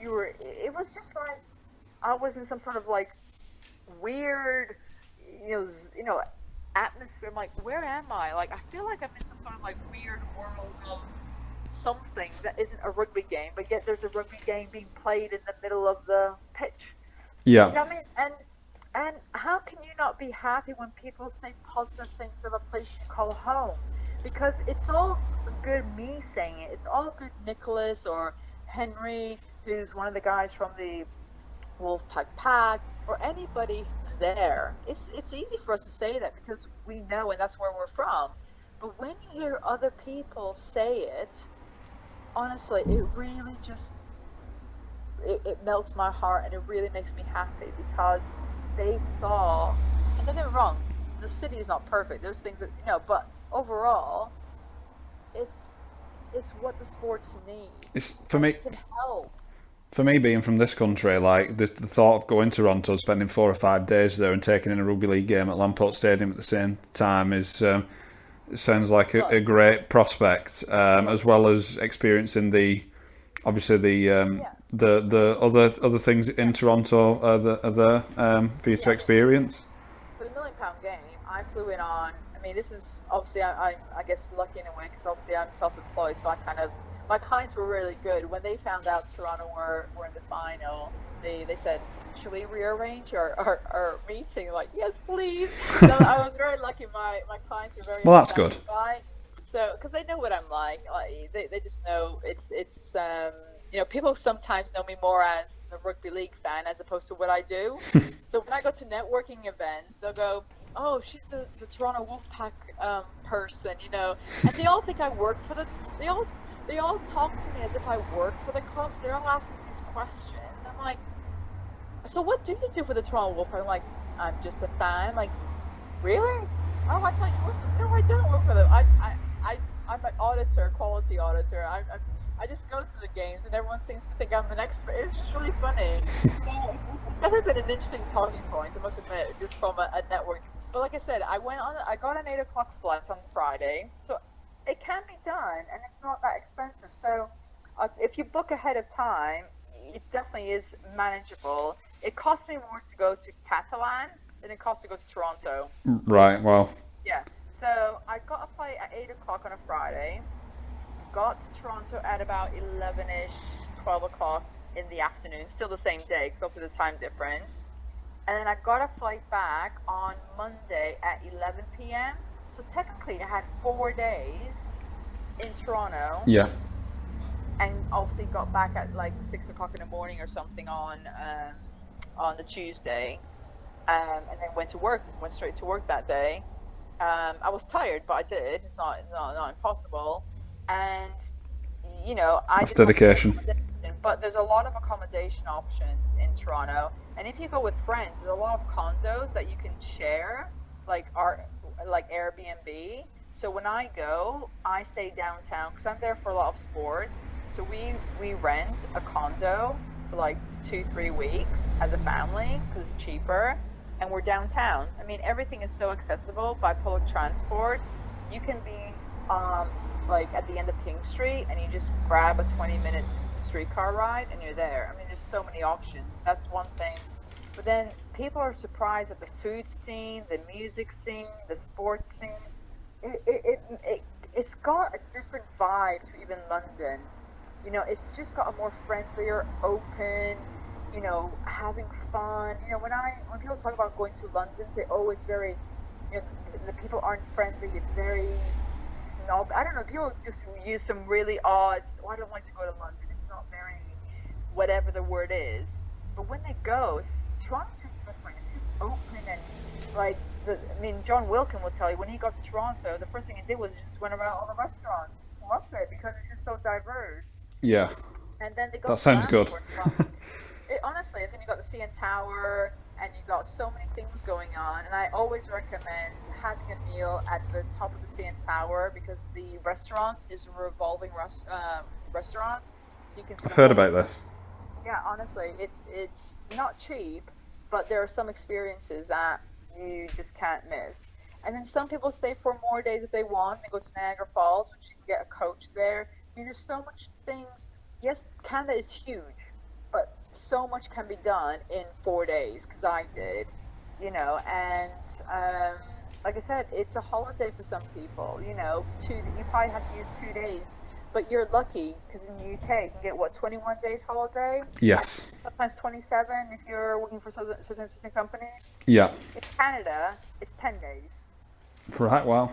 It was just like, I was in some sort of like weird, atmosphere. I'm like, where am I? Like, I feel like I'm in some sort of like weird world of something that isn't a rugby game, but yet there's a rugby game being played in the middle of the pitch. Yeah. You know what I mean? And how can you not be happy when people say positive things of a place you call home? Because it's all good me saying it. It's all good Nicholas or Henry, who's one of the guys from the Wolfpack pack, or anybody who's there. It's easy for us to say that because we know and that's where we're from. But when you hear other people say it, honestly, it really just it melts my heart, and it really makes me happy because they saw, and don't get me wrong, the city is not perfect. There's things that but overall, it's what the sports need. It's for me. It can help. For me, being from this country, like the thought of going to Toronto, spending 4 or 5 days there, and taking in a rugby league game at Lamport Stadium at the same time is it sounds like a great prospect, as well as experiencing the other things in Toronto are there for you to experience. For the £1 million game, I flew in on. I mean, this is obviously I guess lucky in a way because obviously I'm self-employed, so my clients were really good. When they found out Toronto were in the final, they said, should we rearrange our meeting? Like, yes, please. So I was very lucky. My clients were very well, that's good. So, because they know what I'm like. They just know it's people sometimes know me more as a rugby league fan as opposed to what I do. So when I go to networking events, they'll go, oh, she's the Toronto Wolfpack person, and they all think I work for they all talk to me as if I work for the club, so they're all asking these questions. I'm like, so what do you do for the Toronto Wolfpack? I'm like, I'm just a fan. I'm like, really? Oh, I thought you work for them. No, I don't work for them. I'm an auditor, quality auditor. I just go to the games, and everyone seems to think I'm an expert. It's just really funny. So it's never been an interesting talking point, I must admit, just from a network. But like I said, I got an 8 o'clock flight on Friday, so it can be done, and it's not that expensive. So if you book ahead of time, it definitely is manageable. It costs me more to go to Catalan than it costs to go to Toronto. Right, well. Yeah. So I got a flight at 8 o'clock on a Friday, got to Toronto at about 11ish, 12 o'clock in the afternoon, still the same day because obviously the time difference. And then I got a flight back on Monday at 11 p.m. So technically I had 4 days in Toronto. Yeah. And obviously got back at like 6 o'clock in the morning or something on the Tuesday. And then went straight to work that day. I was tired, but I did. It's not impossible. And That's dedication. But there's a lot of accommodation options in Toronto, and if you go with friends, there's a lot of condos that you can share, like Airbnb. So when I go, I stay downtown because I'm there for a lot of sports. So we rent a condo for like 2-3 weeks as a family because it's cheaper, and we're downtown. I mean, everything is so accessible by public transport. You can be like at the end of King Street, and you just grab a 20-minute streetcar ride, and you're there. I mean, there's so many options. That's one thing. But then people are surprised at the food scene, the music scene, the sports scene. It's got a different vibe to even London. It's just got a more friendlier, open, having fun. When people talk about going to London, say, oh, it's very, the people aren't friendly. It's very snob. I don't know. People just use some really odd. Oh, I don't like to go to London. It's not very, whatever the word is. But when they go, Toronto's just different. It's just open and like, John Wilkin will tell you when he got to Toronto, the first thing he did was just went around all the restaurants. Loved it because it's just so diverse. Yeah. And then they got That sounds good. Honestly, I think you got the CN Tower, and you got so many things going on. And I always recommend having a meal at the top of the CN Tower because the restaurant is a revolving restaurant, so you can. I've heard about this. Yeah, honestly, it's not cheap, but there are some experiences that you just can't miss. And then some people stay for more days if they want. They go to Niagara Falls, which you can get a coach there. There's so much things. Yes, Canada is huge, but so much can be done in 4 days, because I did, and like I said, it's a holiday for some people, you probably have to use 2 days, but you're lucky, because in the UK, you can get, 21 days holiday? Yes. Sometimes 27 if you're working for certain companies. Yeah. In Canada, it's 10 days. Right, wow.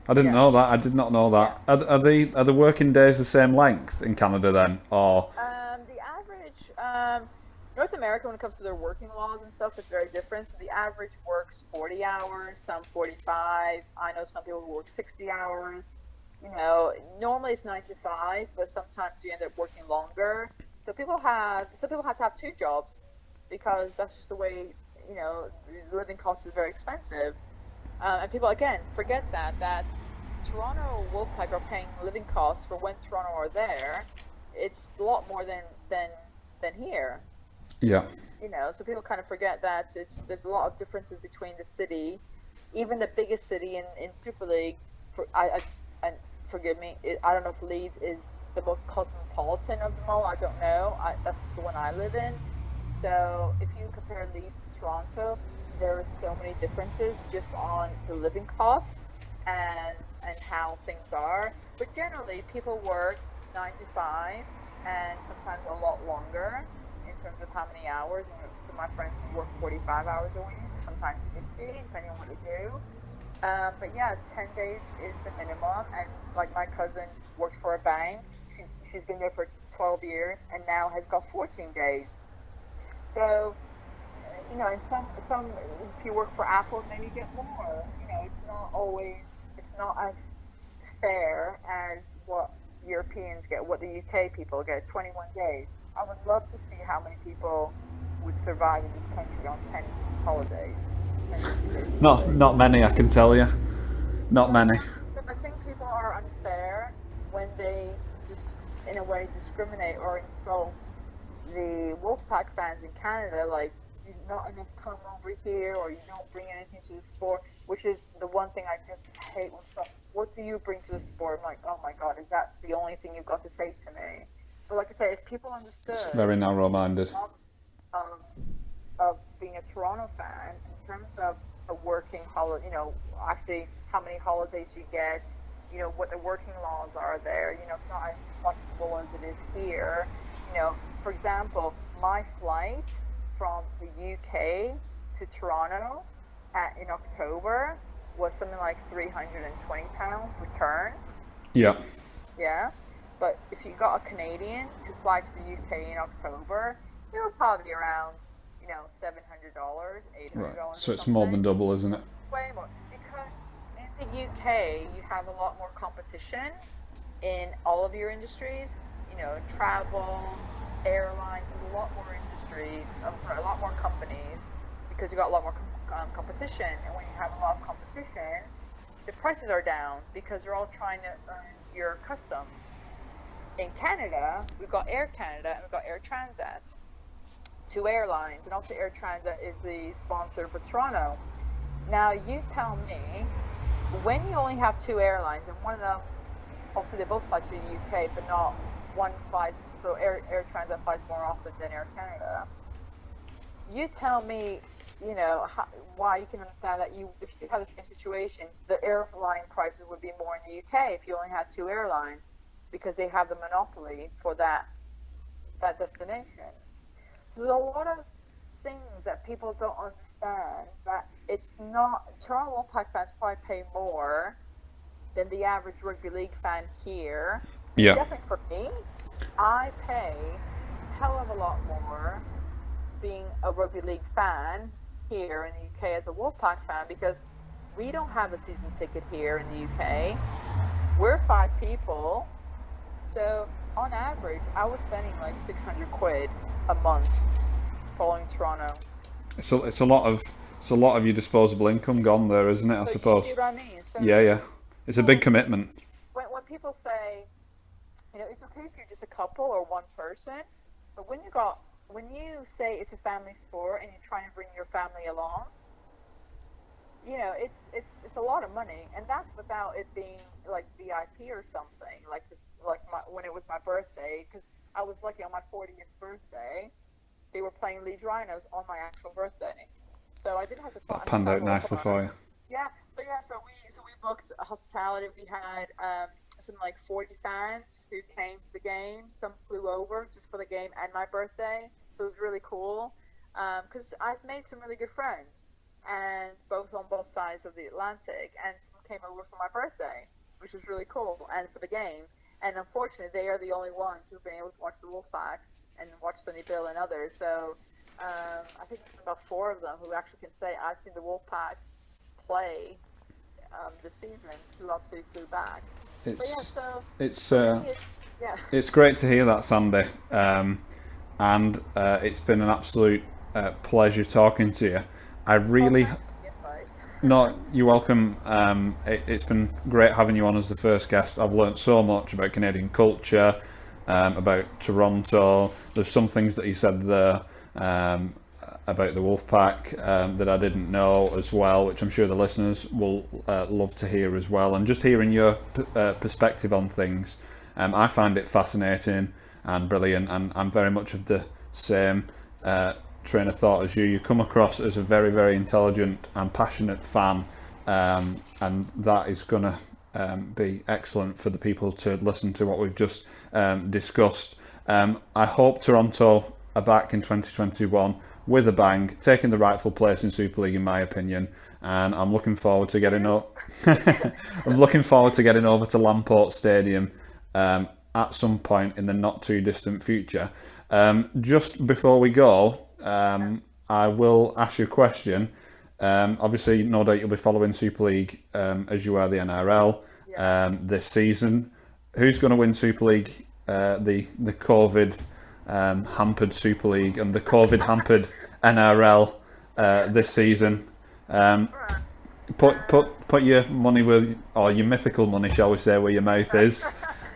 I didn't know that. I did not know that. Yeah. Are the working days the same length in Canada then, or? The average, North America, when it comes to their working laws and stuff, it's very different. So the average works 40 hours, some 45. I know some people who work 60 hours. Normally it's 9 to 5, but sometimes you end up working longer. So people have to have 2 jobs because that's just the way, the living cost is very expensive. And people, again, forget that Toronto Wolfpack are paying living costs for when Toronto are there. It's a lot more than here. Yeah. So people kind of forget that there's a lot of differences between the city, even the biggest city in Super League. And forgive me, I don't know if Leeds is the most cosmopolitan of them all. I don't know. That's the one I live in. So if you compare Leeds to Toronto, there are so many differences just on the living costs and how things are. But generally, people work 9 to 5 and sometimes a lot longer in terms of how many hours. And so my friends work 45 hours a week, sometimes 50, depending on what you do. But yeah, 10 days is the minimum. And like my cousin works for a bank. She's been there for 12 years and now has got 14 days. So, and some if you work for Apple, maybe you get more. It's not as fair as what Europeans get, what the UK people get, 21 days. I would love to see how many people would survive in this country on 10 holidays. Not many, I can tell you. Not many. I think people are unfair when they just, in a way, discriminate or insult the Wolfpack fans in Canada, like, you're not enough come over here, or you don't bring anything to the sport, which is the one thing I just hate when stuff. What do you bring to the sport? I'm like, oh my god, is that the only thing you've got to say to me? But like I say, if people understood, it's very narrow-minded, of being a Toronto fan in terms of a working holiday, actually how many holidays you get, what the working laws are there. It's not as flexible as it is here. For example, my flight from the UK to Toronto in October was something like £320 return. Yeah. Yeah. But if you got a Canadian to fly to the UK in October, it would probably be around, $700, $800. Right. So it's more than double, isn't it? Way more. Because in the UK, you have a lot more competition in all of your industries. Travel, airlines, a lot more industries. A lot more companies, because you got a lot more competition. And when you have a lot of competition, the prices are down because they're all trying to earn your custom. In Canada, we've got Air Canada and we've got Air Transat, 2 airlines, and also Air Transat is the sponsor for Toronto. Now, you tell me, when you only have 2 airlines, and one of them, obviously they both fly to the UK, but not one flies, so Air Transat flies more often than Air Canada. You tell me, why you can understand that if you had the same situation, the airline prices would be more in the UK if you only had 2 airlines, because they have the monopoly for that destination. So there's a lot of things that people don't understand, that it's not, Toronto Wolfpack fans probably pay more than the average rugby league fan here. Yeah. Definitely for me, I pay a hell of a lot more being a rugby league fan here in the UK as a Wolfpack fan, because we don't have a season ticket here in the UK. We're 5 people, so on average, I was spending like 600 quid a month following Toronto. It's a lot of your disposable income gone there, isn't it? I suppose. You see what I mean? So, yeah. It's a big commitment. When people say, it's okay if you're just a couple or one person, but when you say it's a family sport and you're trying to bring your family along, it's a lot of money, and that's without it being like VIP or something like this. When it was my birthday, because I was lucky on my 40th birthday, they were playing Leeds Rhinos on my actual birthday, so I didn't have to. That panned out nicely for you. Yeah, so we booked a hospitality. We had some like 40 fans who came to the game. Some flew over just for the game and my birthday, so it was really cool. Because I've made some really good friends, and both on both sides of the Atlantic, and some came over for my birthday, which was really cool, and for the game. And unfortunately, they are the only ones who've been able to watch the Wolfpack and watch Sonny Bill and others. So I think there's about 4 of them who actually can say I've seen the Wolfpack play this season, who obviously flew back. It's great to hear that, Sandy, and it's been an absolute pleasure talking to you. I really no, you're welcome. It's been great having you on as the first guest. I've learnt so much about Canadian culture, about Toronto. There's some things that you said there about the Wolfpack that I didn't know as well, which I'm sure the listeners will love to hear as well. And just hearing your perspective on things, I find it fascinating and brilliant, and I'm very much of the same train of thought as you. You come across as a very, very intelligent and passionate fan, and that is going to be excellent for the people to listen to what we've just discussed. I hope Toronto are back in 2021 with a bang, taking the rightful place in Super League, in my opinion, and I'm looking forward to getting up. I'm looking forward to getting over to Lamport Stadium at some point in the not too distant future. Just before we go, I will ask you a question. Obviously, no doubt you'll be following Super League as you are the NRL this season. Who's going to win Super League, the COVID hampered Super League and the COVID hampered NRL this season? Put your money or your mythical money, shall we say, where your mouth is.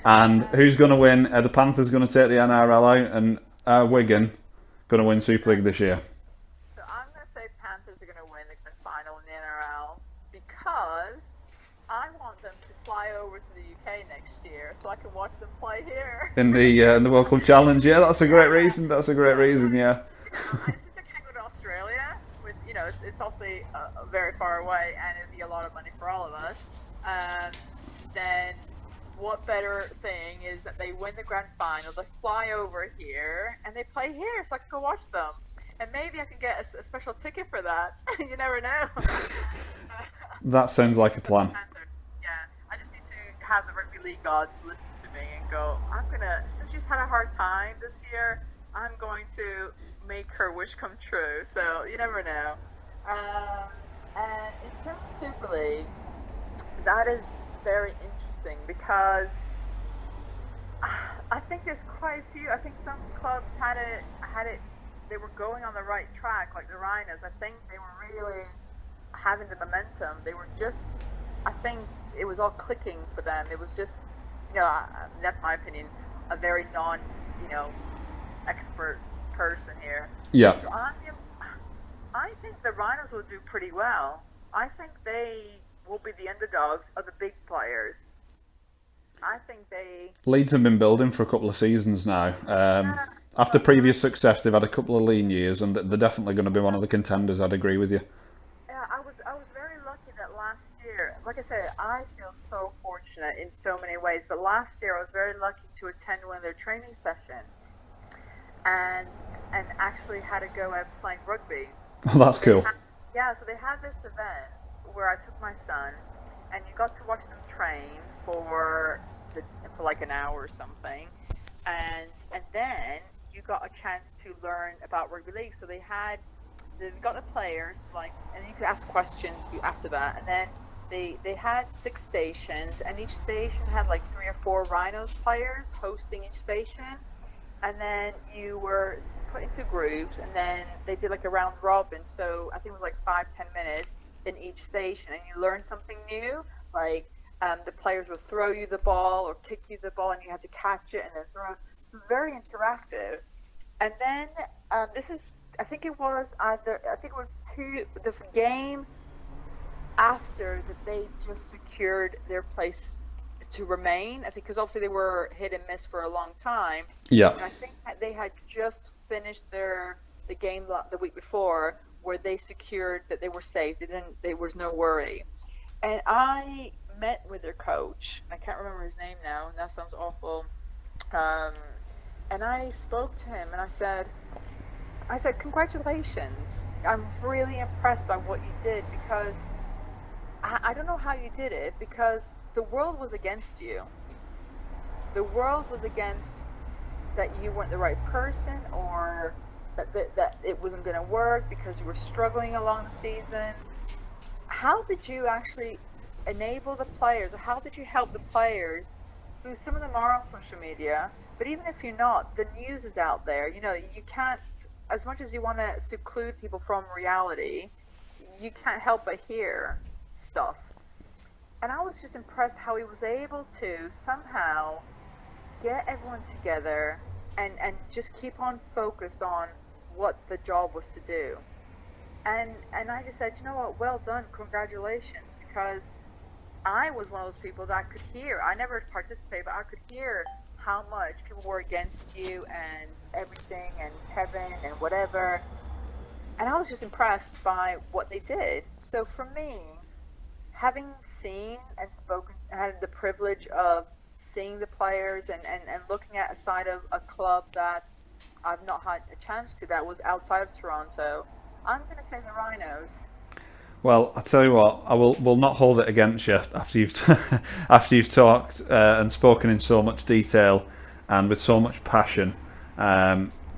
And who's going to win? Are the Panthers going to take the NRL out, and Wigan going to win Super League this year? So I'm going to say Panthers are going to win the grand final in the NRL, because I want them to fly over to the UK next year so I can watch them play here. In the World Club Challenge, yeah, that's a great reason. That's a great reason, yeah. Since I can't go to Australia, with it's obviously very far away, and it'd be a lot of money for all of us. Then what better thing is that they win the grand final, they fly over here, and they play here, so I can go watch them. And maybe I can get a special ticket for that. You never know. That sounds like a plan. Yeah, I just need to have the rugby league gods listen to me and go, since she's had a hard time this year, I'm going to make her wish come true. So you never know. And in terms of Super League, that is very interesting, because I think there's quite a few. I think some clubs had it. They were going on the right track, like the Rhinos. I think they were really having the momentum. They were just. I think it was all clicking for them. It was just, that's my opinion, a very expert person here. Yeah. So I think the Rhinos will do pretty well. I think they will be the underdogs of the big players. I think Leeds have been building for a couple of seasons now. After previous success, they've had a couple of lean years, and they're definitely going to be one of the contenders. I'd agree with you. Yeah, I was very lucky that last year, like I said, I feel so fortunate in so many ways, but last year I was very lucky to attend one of their training sessions and actually had to go out playing rugby. Oh, that's cool. So they had this event where I took my son, and you got to watch them train for like an hour or something, and then you got a chance to learn about rugby league. So they had they got the players, like, and you could ask questions after that, and then they had 6 stations, and each station had like 3 or 4 Rhinos players hosting each station, and then you were put into groups, and then they did like a round robin, so I think it was like 5-10 minutes in each station, and you learned something new, like the players would throw you the ball or kick you the ball, and you had to catch it and then throw it. So it was very interactive. And then I think it was the game after that they just secured their place to remain. I think because obviously they were hit and miss for a long time. Yeah. And I think that they had just finished the game the week before, where they secured that they were safe. There was no worry. And I met with their coach. I can't remember his name now, and that sounds awful. And I spoke to him, and I said, congratulations. I'm really impressed by what you did, because I don't know how you did it, because the world was against you. The world was against that you weren't the right person, or that it wasn't going to work because you were struggling along the season. How did you actually enable the players, or how did you help the players, who some of them are on social media, but even if you're not, the news is out there. You know, you can't, as much as you want to seclude people from reality, you can't help but hear stuff. And I was just impressed how he was able to somehow get everyone together and just keep on focused on what the job was to do. And I just said, you know what, well done, congratulations, because I was one of those people that could hear. I never participated, but I could hear how much people were against you and everything, and Kevin and whatever. And I was just impressed by what they did. So for me, having seen and spoken, had the privilege of seeing the players and looking at a side of a club that I've not had a chance to, that was outside of Toronto, I'm going to say the Rhinos. Well, I tell you what, I will not hold it against you after you've talked and spoken in so much detail and with so much passion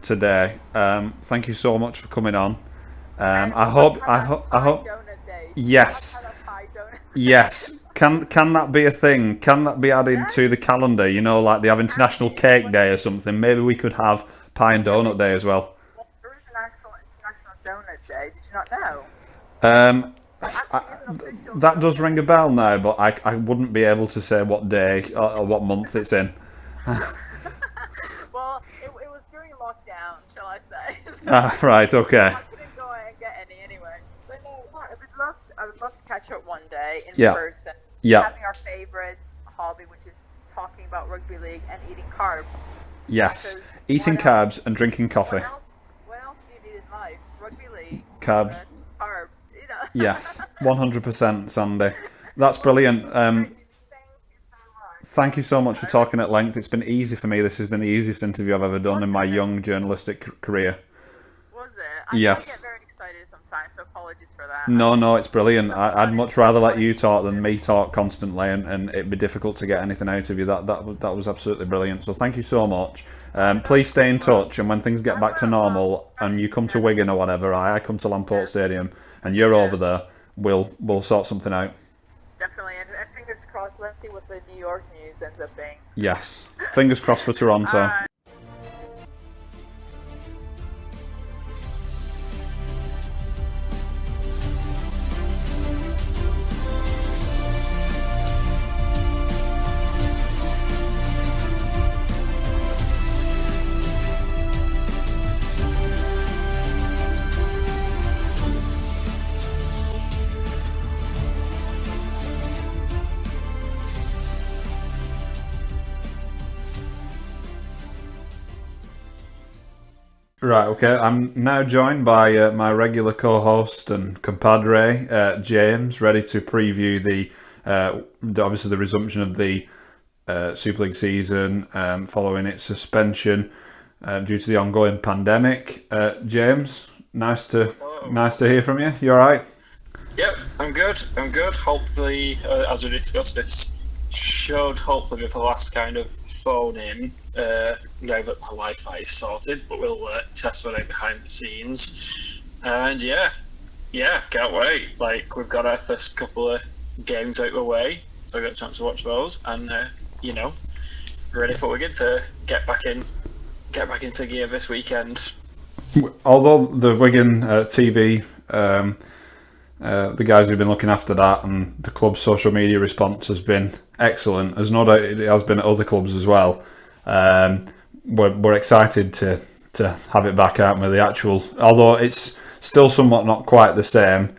today. Thank you so much for coming on. I hope. Yes. Yes. Can that be a thing? Can that be added to the calendar? You know, like they have International Cake Day or something. Maybe we could have Pie and Donut Day as well. There is an actual International Donut Day. Did you not know? That does ring a bell now, but I wouldn't be able to say what day or what month it's in. Well, it was during lockdown, shall I say? Right, okay. I couldn't go and get any anyway. But no, I would love to catch up one day in person. Yeah. Having our favourite hobby, which is talking about rugby league and eating carbs. Yes, eating carbs and drinking coffee. What else do you need in life? Rugby league, carbs. Carbs. You know. Yes, 100%, Sandy. That's brilliant. Thank you so much for talking at length. It's been easy for me. This has been the easiest interview I've ever done in my young journalistic career. Was it? I get very excited sometimes, so apologies for that. No, it's brilliant. I'd much rather let you talk than me talk constantly, and it'd be difficult to get anything out of you. That was absolutely brilliant. So thank you so much. Please stay in touch, and when things get back to normal and you come to Wigan or whatever, I come to Lamport Stadium and you're over there, we'll sort something out. Definitely, and fingers crossed. Let's see what the New York news ends up being. Yes, fingers crossed for Toronto. Right, okay. I'm now joined by my regular co-host and compadre, James, ready to preview obviously the resumption of the Super League season following its suspension due to the ongoing pandemic. James, nice to hear from you. You all right? Yep, I'm good. Hopefully, as we discussed, this should hopefully be the last kind of phone in now that my Wi-Fi is sorted, but we'll test that out behind the scenes. And yeah, can't wait. Like, we've got our first couple of games out of the way, so I got a chance to watch those, and ready for Wigan to get back into gear this weekend. Although the Wigan TV, the guys who've been looking after that and the club's social media response has been excellent. There's no doubt it has been at other clubs as well. We're excited to have it back out with the actual, although it's still somewhat not quite the same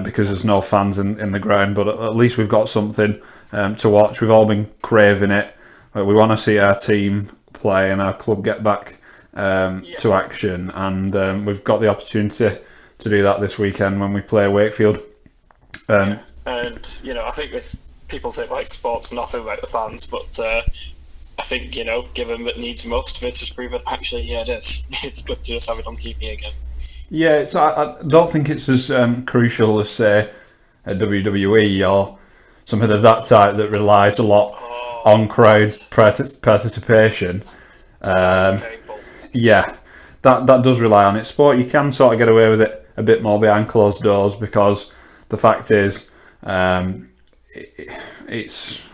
because there's no fans in the ground, but at least we've got something to watch. We've all been craving it. We want to see our team play and our club get back to action, and we've got the opportunity to do that this weekend when we play Wakefield. And I think people say like sports nothing about the fans, but I think given that needs must, this has proven actually it is. It's good to just have it on TV again. Yeah, I don't think it's as crucial as say a WWE or something of that type that relies a lot on crowd participation. Yeah, that does rely on it. Sport, you can sort of get away with it a bit more behind closed doors, because the fact is, it's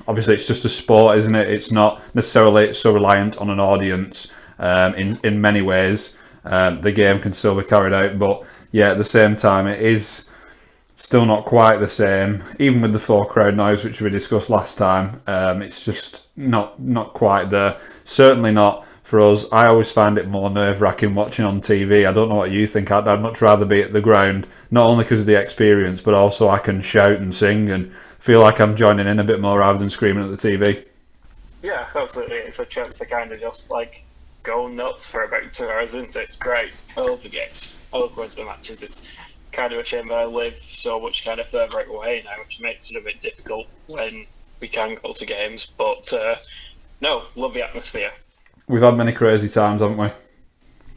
just a sport, isn't it? It's not necessarily so reliant on an audience. In many ways, the game can still be carried out, but yeah, at the same time, it is still not quite the same. Even with the full crowd noise, which we discussed last time, it's just not quite there. Certainly not for us. I always find it more nerve-wracking watching on TV. I don't know what you think. I'd much rather be at the ground, not only because of the experience, but also I can shout and sing and feel like I'm joining in a bit more rather than screaming at the TV. Yeah, absolutely. It's a chance to kind of just like go nuts for about 2 hours, isn't it? It's great. I love the games. I love going to the matches. It's kind of a shame that I live so much kind of further away now, which makes it a bit difficult when we can go to games. But no, love the atmosphere. We've had many crazy times, haven't we?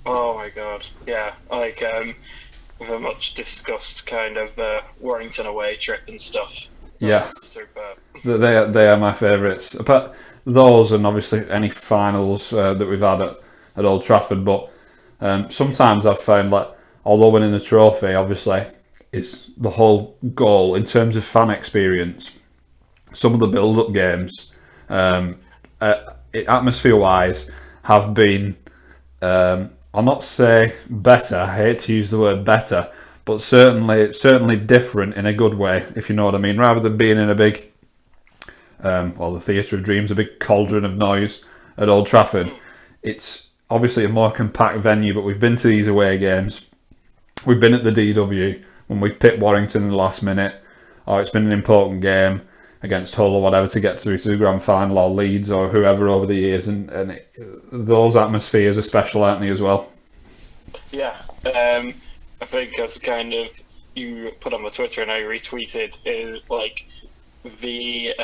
Oh my god, yeah. Like, with a much discussed kind of Warrington away trip and stuff. Yeah. Super. They are my favourites. Apart those and obviously any finals that we've had at Old Trafford, but sometimes I've found that although winning the trophy obviously is the whole goal in terms of fan experience, some of the build-up games, atmosphere-wise, have been, I'll not say better, I hate to use the word better, but certainly different in a good way, if you know what I mean. Rather than being in a big, the Theatre of Dreams, a big cauldron of noise at Old Trafford, it's obviously a more compact venue, but we've been to these away games. We've been at the DW when we've picked Warrington in the last minute, or it's been an important game against Hull or whatever to get through to the grand final, or Leeds or whoever over the years, and those atmospheres are special, aren't they, as well? Yeah, I think as kind of you put on the Twitter and I retweeted, is like the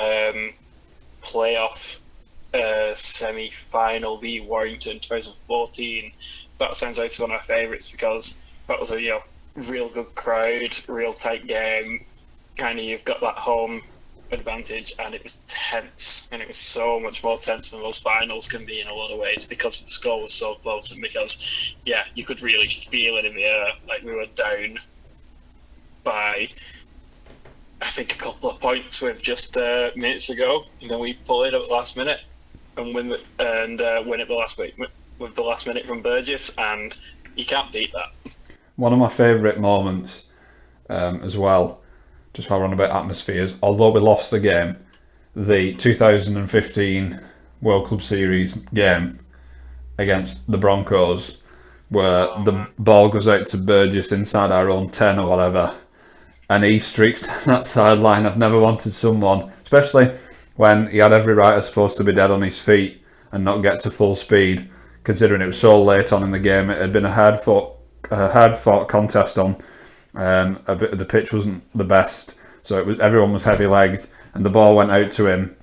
playoff semi-final v Warrington 2014. That sounds like one of my favourites because that was a real good crowd, real tight game. Kind of you've got that home advantage, and it was tense, and it was so much more tense than those finals can be in a lot of ways because the score was so close, and because you could really feel it in the air. Like, we were down by I think a couple of points with just minutes ago, and then we pull it at the last minute and win it the last week with the last minute from Burgess, and you can't beat that. One of my favourite moments as well, just while we're on about atmospheres, although we lost the game, the 2015 World Club Series game against the Broncos, where the ball goes out to Burgess inside our own 10 or whatever, and he streaks down that sideline. I've never wanted someone, especially when he had every right, I suppose, to be dead on his feet and not get to full speed, considering it was so late on in the game. It had been a hard-fought contest on. The pitch wasn't the best, so everyone was heavy-legged, and the ball went out to him,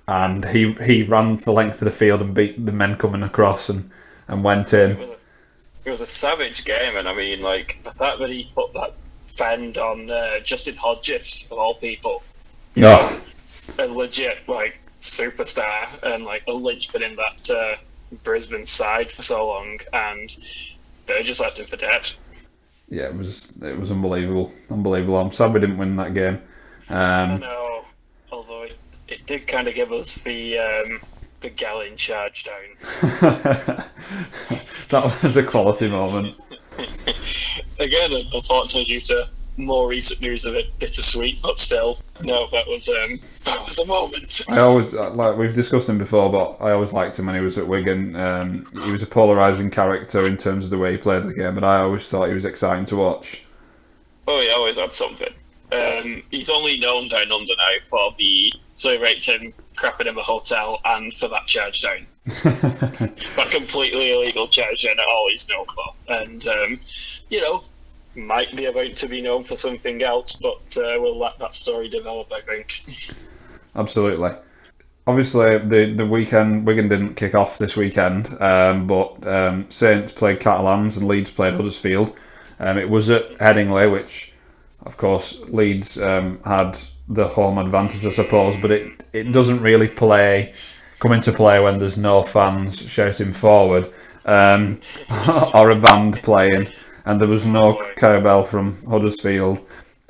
and he ran the length of the field and beat the men coming across and went in. It was a savage game, and I mean, like, the fact that he put that fend on Justin Hodges, of all people, a legit like superstar and like a linchpin in that Brisbane side for so long, and they just left him for dead. yeah, it was unbelievable. I'm sad we didn't win that game. I know, although it did kind of give us the Gallon charge down. That was a quality moment. Again, unfortunately, due to more recent news of it, bittersweet, but still, no, that was a moment. I always, like we've discussed him before, but I always liked him when he was at Wigan. He was a polarising character in terms of the way he played the game, but I always thought he was exciting to watch. Oh, he always had something. He's only known down under now for the Zoe Rayton crapping in a hotel and for that charge down. That completely illegal charge down at all he's known for. And, might be about to be known for something else, but we'll let that story develop, I think. Absolutely. Obviously, the weekend, Wigan didn't kick off this weekend, but Saints played Catalans and Leeds played Huddersfield. It was at Headingley, which, of course, Leeds had the home advantage, I suppose, but it doesn't really come into play when there's no fans shouting forward or a band playing. And there was no cowbell from Huddersfield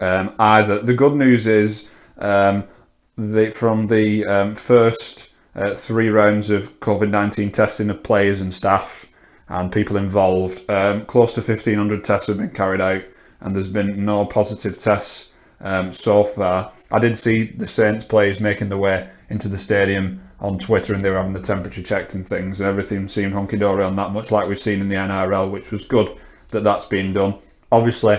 either. The good news is from the first 3 rounds of COVID-19 testing of players and staff and people involved, close to 1,500 tests have been carried out, and there's been no positive tests so far. I did see the Saints players making their way into the stadium on Twitter, and they were having the temperature checked and things, and everything seemed hunky-dory on that, much like we've seen in the NRL, which was good that's being done. Obviously,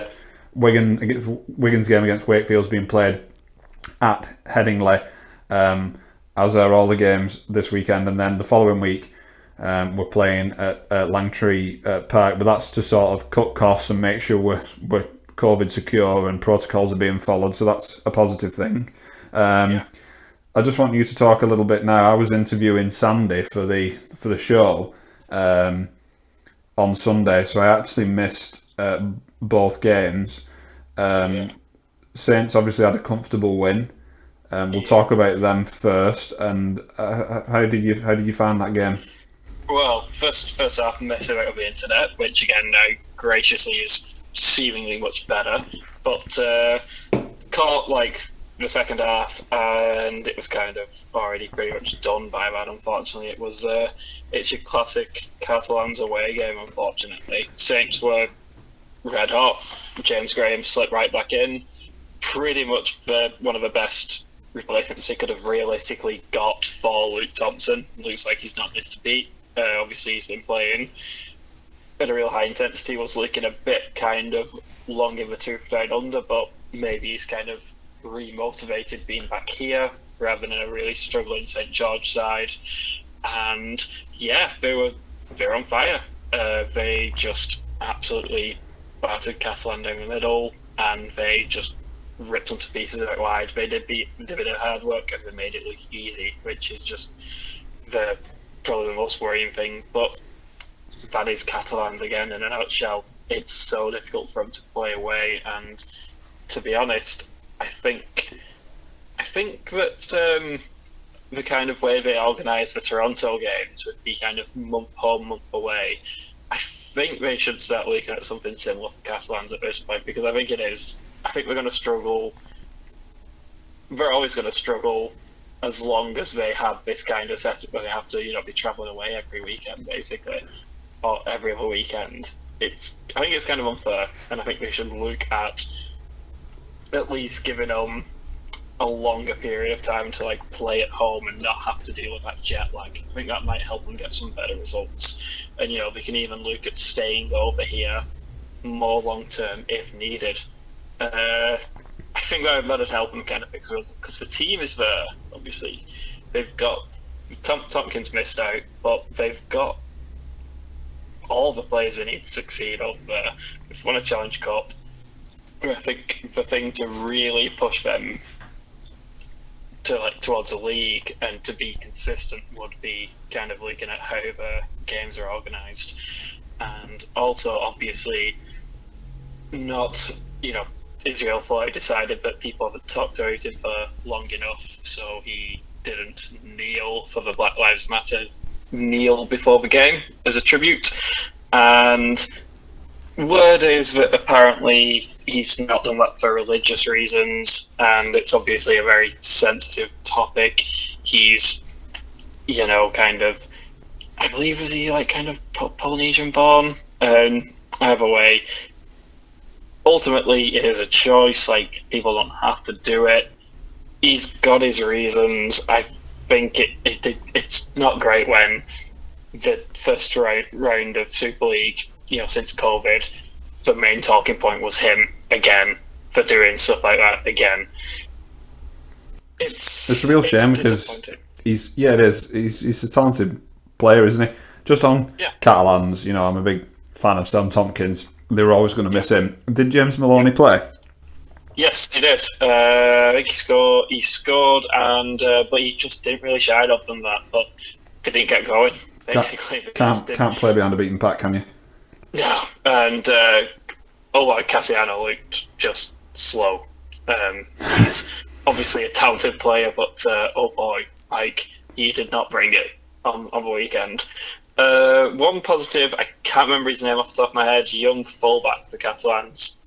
Wigan's game against Wakefield's being played at Headingley, as are all the games this weekend, and then the following week we're playing at Langtree Park, but that's to sort of cut costs and make sure we're COVID secure and protocols are being followed, so that's a positive thing. I just want you to talk a little bit now. I was interviewing Sandy for the show on Sunday, so I actually missed both games. Saints obviously had a comfortable win. We'll talk about them first. And how did you find that game? Well, first half messing about the internet, which again now graciously is seemingly much better, but caught like the second half, and it was kind of already pretty much done by that. Unfortunately, it's your classic Catalans away game. Unfortunately, Saints were red hot. James Graham slipped right back in. Pretty much one of the best replacements he could have realistically got for Luke Thompson. Looks like he's not missed a beat. Obviously, he's been playing at a real high intensity. Was looking a bit kind of long in the tooth down under, but maybe he's kind of remotivated being back here rather than a really struggling St George side. And yeah, they were on fire. They just absolutely battered Catalan down the middle, and they just ripped them to pieces out wide. They did a bit of hard work, and they made it look easy, which is just probably the most worrying thing. But that is Catalans again in a nutshell. It's so difficult for them to play away, and to be honest, I think that the kind of way they organise the Toronto games would be kind of month home, month away. I think they should start looking at something similar for Catalans at this point, because I think it is. I think they're going to struggle. They're always going to struggle as long as they have this kind of setup where they have to, be travelling away every weekend, basically, or every other weekend. I think it's kind of unfair, and I think they should look at least giving them a longer period of time to play at home and not have to deal with that jet lag. I think that might help them get some better results. And they can even look at staying over here more long term if needed. I think that'd help them kind of fix the result, because the team is there. Obviously, they've got Tompkins missed out, but they've got all the players they need to succeed over there. If they want to challenge Cup, I think the thing to really push them to towards a league and to be consistent would be kind of looking at how the games are organised, and also obviously not Israel Foy decided that people haven't talked about him for long enough, so he didn't kneel for the Black Lives Matter kneel before the game as a tribute, and Word is that apparently he's not done that for religious reasons, and it's obviously a very sensitive topic. He's, kind of, I believe, is he like kind of Polynesian born? Either way, ultimately it is a choice. Like, people don't have to do it. He's got his reasons. I think it's not great when the first round of Super League, since COVID, the main talking point was him again for doing stuff like that again. It's a real shame because it is. He's a talented player, isn't he? Just on Catalans, I'm a big fan of Sam Tompkins. They were always going to miss him. Did James Maloney play? Yes, he did. I think he scored, and but he just didn't really shine up on that. But they didn't get going. Basically, can't play behind a beaten pack, can you? No, and Cassiano looked just slow. He's obviously a talented player, but oh boy, he did not bring it on the weekend. One positive, I can't remember his name off the top of my head. Young fullback for Catalans,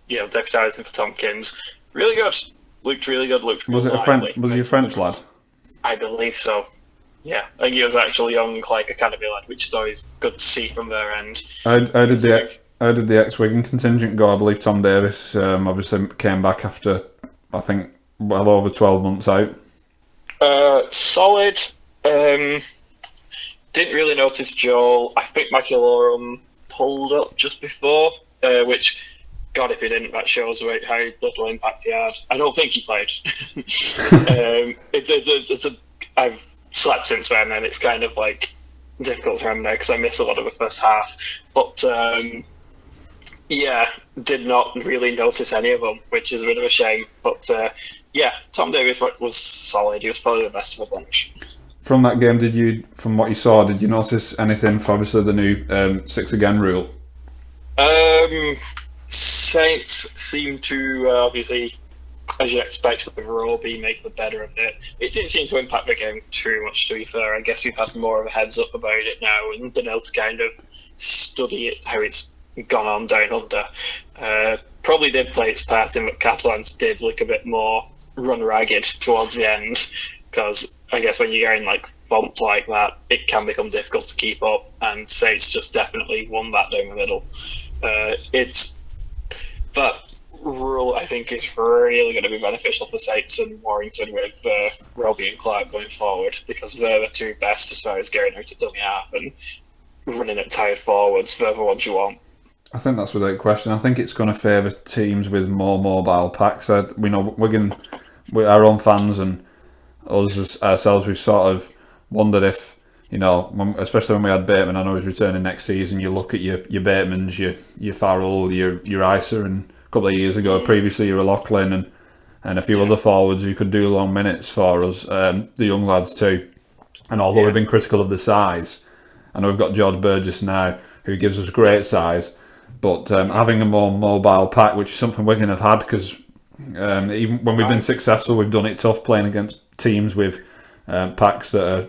deputising for Tompkins. Really good. Looked really good. Was he a French lad? I believe so. Yeah, I think he was actually young, like academy lad, which is always good to see from their end. How did the ex-Wigan contingent go? I believe Tom Davis obviously came back after, I think, well over 12 months out. Solid. Didn't really notice Joel. I think Maculorum pulled up just before, which, God, if he didn't, that shows how little impact he had. I don't think he played. I've slept since then, and it's kind of like difficult to remember because I missed a lot of the first half. But did not really notice any of them, which is a bit of a shame. But Tom Davis was solid. He was probably the best of the bunch. From that game, from what you saw, did you notice anything for obviously the new 6 again rule? Saints seem to obviously, as you'd expect with Roby, make the better of it. It didn't seem to impact the game too much, to be fair. I guess we've had more of a heads up about it now and been able to kind of study it, how it's gone on down under. Probably did play its part in that Catalans did look a bit more run ragged towards the end, because I guess when you're going like bumps like that, it can become difficult to keep up, and Saints just definitely won that down the middle. That rule, I think, is really going to be beneficial for Saints and Warrington with Robbie and Clark going forward, because they're the two best as far as getting out to dummy half and running at tired forwards. They're the ones you want. I think that's without question. I think it's going to favour teams with more mobile packs. We know Wigan, our own fans and us ourselves, we've sort of wondered if, especially when we had Bateman, I know he's returning next season, you look at your Batemans, your Farrell, your Isa, and a couple of years ago, previously your Lachlan and a few other forwards who could do long minutes for us, the young lads too. And although we've been critical of the size, I know we've got George Burgess now, who gives us great size, but having a more mobile pack, which is something Wigan have had, because even when we've been successful, we've done it tough playing against teams with packs that are,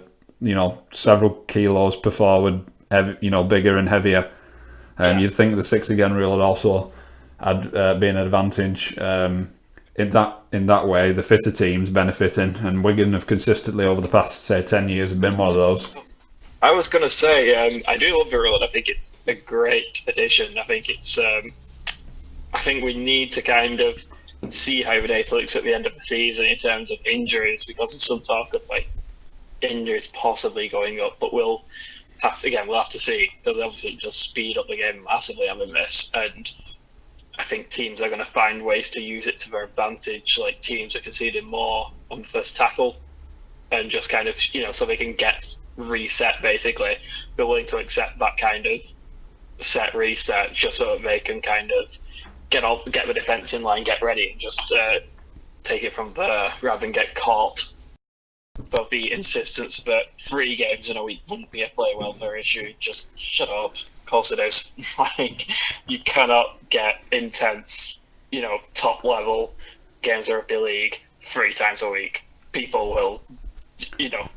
several kilos per forward, bigger and heavier. You'd think the 6 again rule would also be an advantage in that way. The fitter teams benefiting, and Wigan have consistently over the past, say, 10 years have been one of those. I was going to say, I do love the rule, and I think it's a great addition. I think we need to kind of see how the data looks at the end of the season in terms of injuries, because there's some talk of like injuries possibly going up, but we'll have to see, because obviously it just speed up the game massively having this, and I think teams are going to find ways to use it to their advantage. Like, teams are conceding more on the first tackle, and just kind of, so they can get reset, basically. They're willing to accept that kind of set reset just so that they can kind of get the defence in line, get ready, and just take it from there rather than get caught. So the insistence that 3 games in a week wouldn't be a player welfare issue, just shut up. Of course it is. Like, you cannot get intense, top level games of rugby league 3 times a week. People will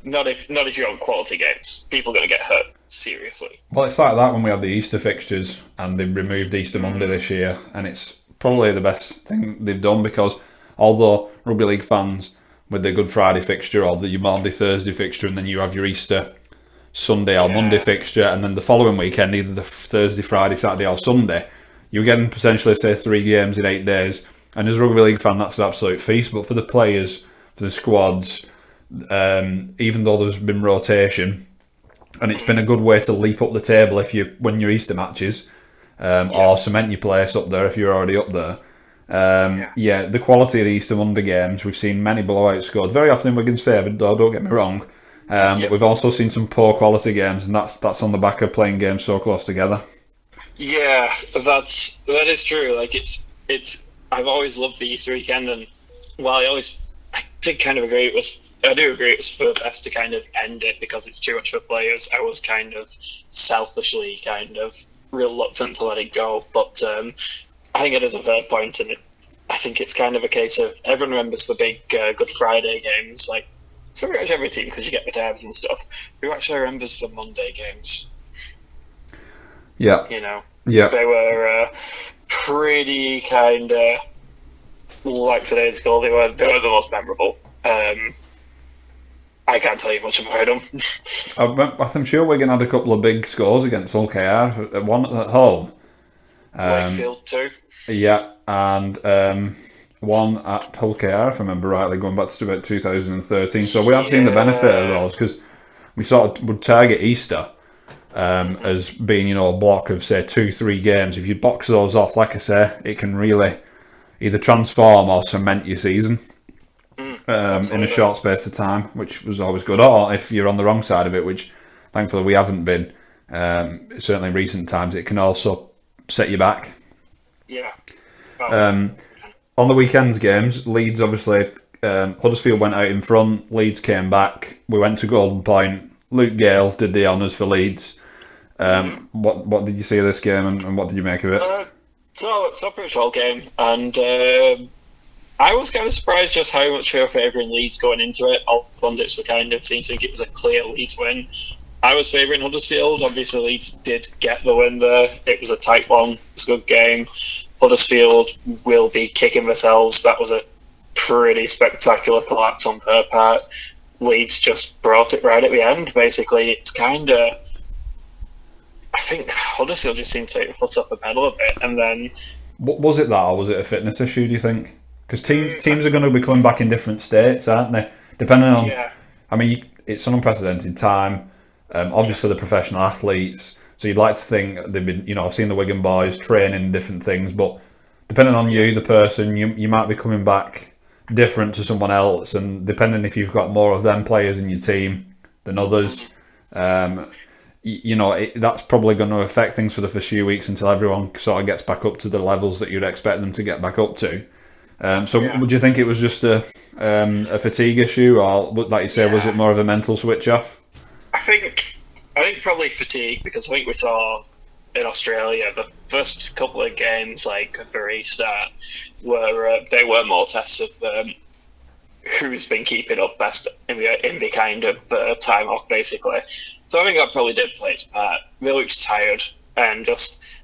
not if you're on quality games. People are going to get hurt seriously. Well, it's like that when we had the Easter fixtures and they removed Easter Monday this year, and it's probably the best thing they've done because although rugby league fans with their Good Friday fixture or your Monday Thursday fixture, and then you have your Easter Sunday or Monday fixture, and then the following weekend either the Thursday, Friday, Saturday or Sunday, you're getting potentially say 3 games in 8 days, and as a rugby league fan that's an absolute feast. But for the players, for the squads, even though there's been rotation, and it's been a good way to leap up the table if you win your Easter matches, or cement your place up there if you're already up there. The quality of the Easter Monday games, we've seen many blowouts scored. Very often Wigan's favoured, though, don't get me wrong. But we've also seen some poor quality games, and that's on the back of playing games so close together. Yeah, that is true. Like I've always loved the Easter weekend, and while I did kind of agree I do agree it's for the best to kind of end it because it's too much for players. I was kind of selfishly kind of reluctant to let it go, but I think it is a fair point, and I think it's kind of a case of everyone remembers the big Good Friday games, like so pretty much every team because you get the derbs and stuff. Who actually remembers the Monday games? Yeah, they were pretty kind of like today's goal. They were the most memorable. I can't tell you much about them. I'm sure Wigan had a couple of big scores against Hull KR. One at home. Wakefield too. Yeah, and one at Hull KR, if I remember rightly, going back to about 2013. So we have seen the benefit of those because we sort of would target Easter as being, a block of, say, 2-3 games. If you box those off, like I say, it can really either transform or cement your season. In a short space of time, which was always good. Or if you're on the wrong side of it, which thankfully we haven't been, certainly in recent times, it can also set you back. Yeah. On the weekend's games, Leeds obviously, Huddersfield went out in front, Leeds came back, we went to Golden Point, Luke Gale did the honours for Leeds. What did you see of this game and what did you make of it? So it's a pretty whole game, and I was kind of surprised just how much they were favouring Leeds going into it. All pundits were kind of seemed to think it was a clear Leeds win. I was favouring Huddersfield. Obviously, Leeds did get the win there. It was a tight one. It's a good game. Huddersfield will be kicking themselves. That was a pretty spectacular collapse on their part. Leeds just brought it right at the end. Basically, it's kind of... I think Huddersfield just seemed to take the foot off the pedal a bit, and then... Was it that, or was it a fitness issue, do you think? Because teams are going to be coming back in different states, aren't they? Depending on... Yeah. I mean, it's an unprecedented time. Obviously, the professional athletes. So you'd like to think they've been... I've seen the Wigan boys training different things, but depending on you, the person, you might be coming back different to someone else, and depending if you've got more of them players in your team than others, that's probably going to affect things for the first few weeks until everyone sort of gets back up to the levels that you'd expect them to get back up to. Would you think it was just a fatigue issue, or like you say, was it more of a mental switch off? I think probably fatigue, because I think we saw in Australia the first couple of games, like at the restart, were they were more tests of who's been keeping up best in the kind of time off, basically. So I think that probably did play its part. They looked tired, and just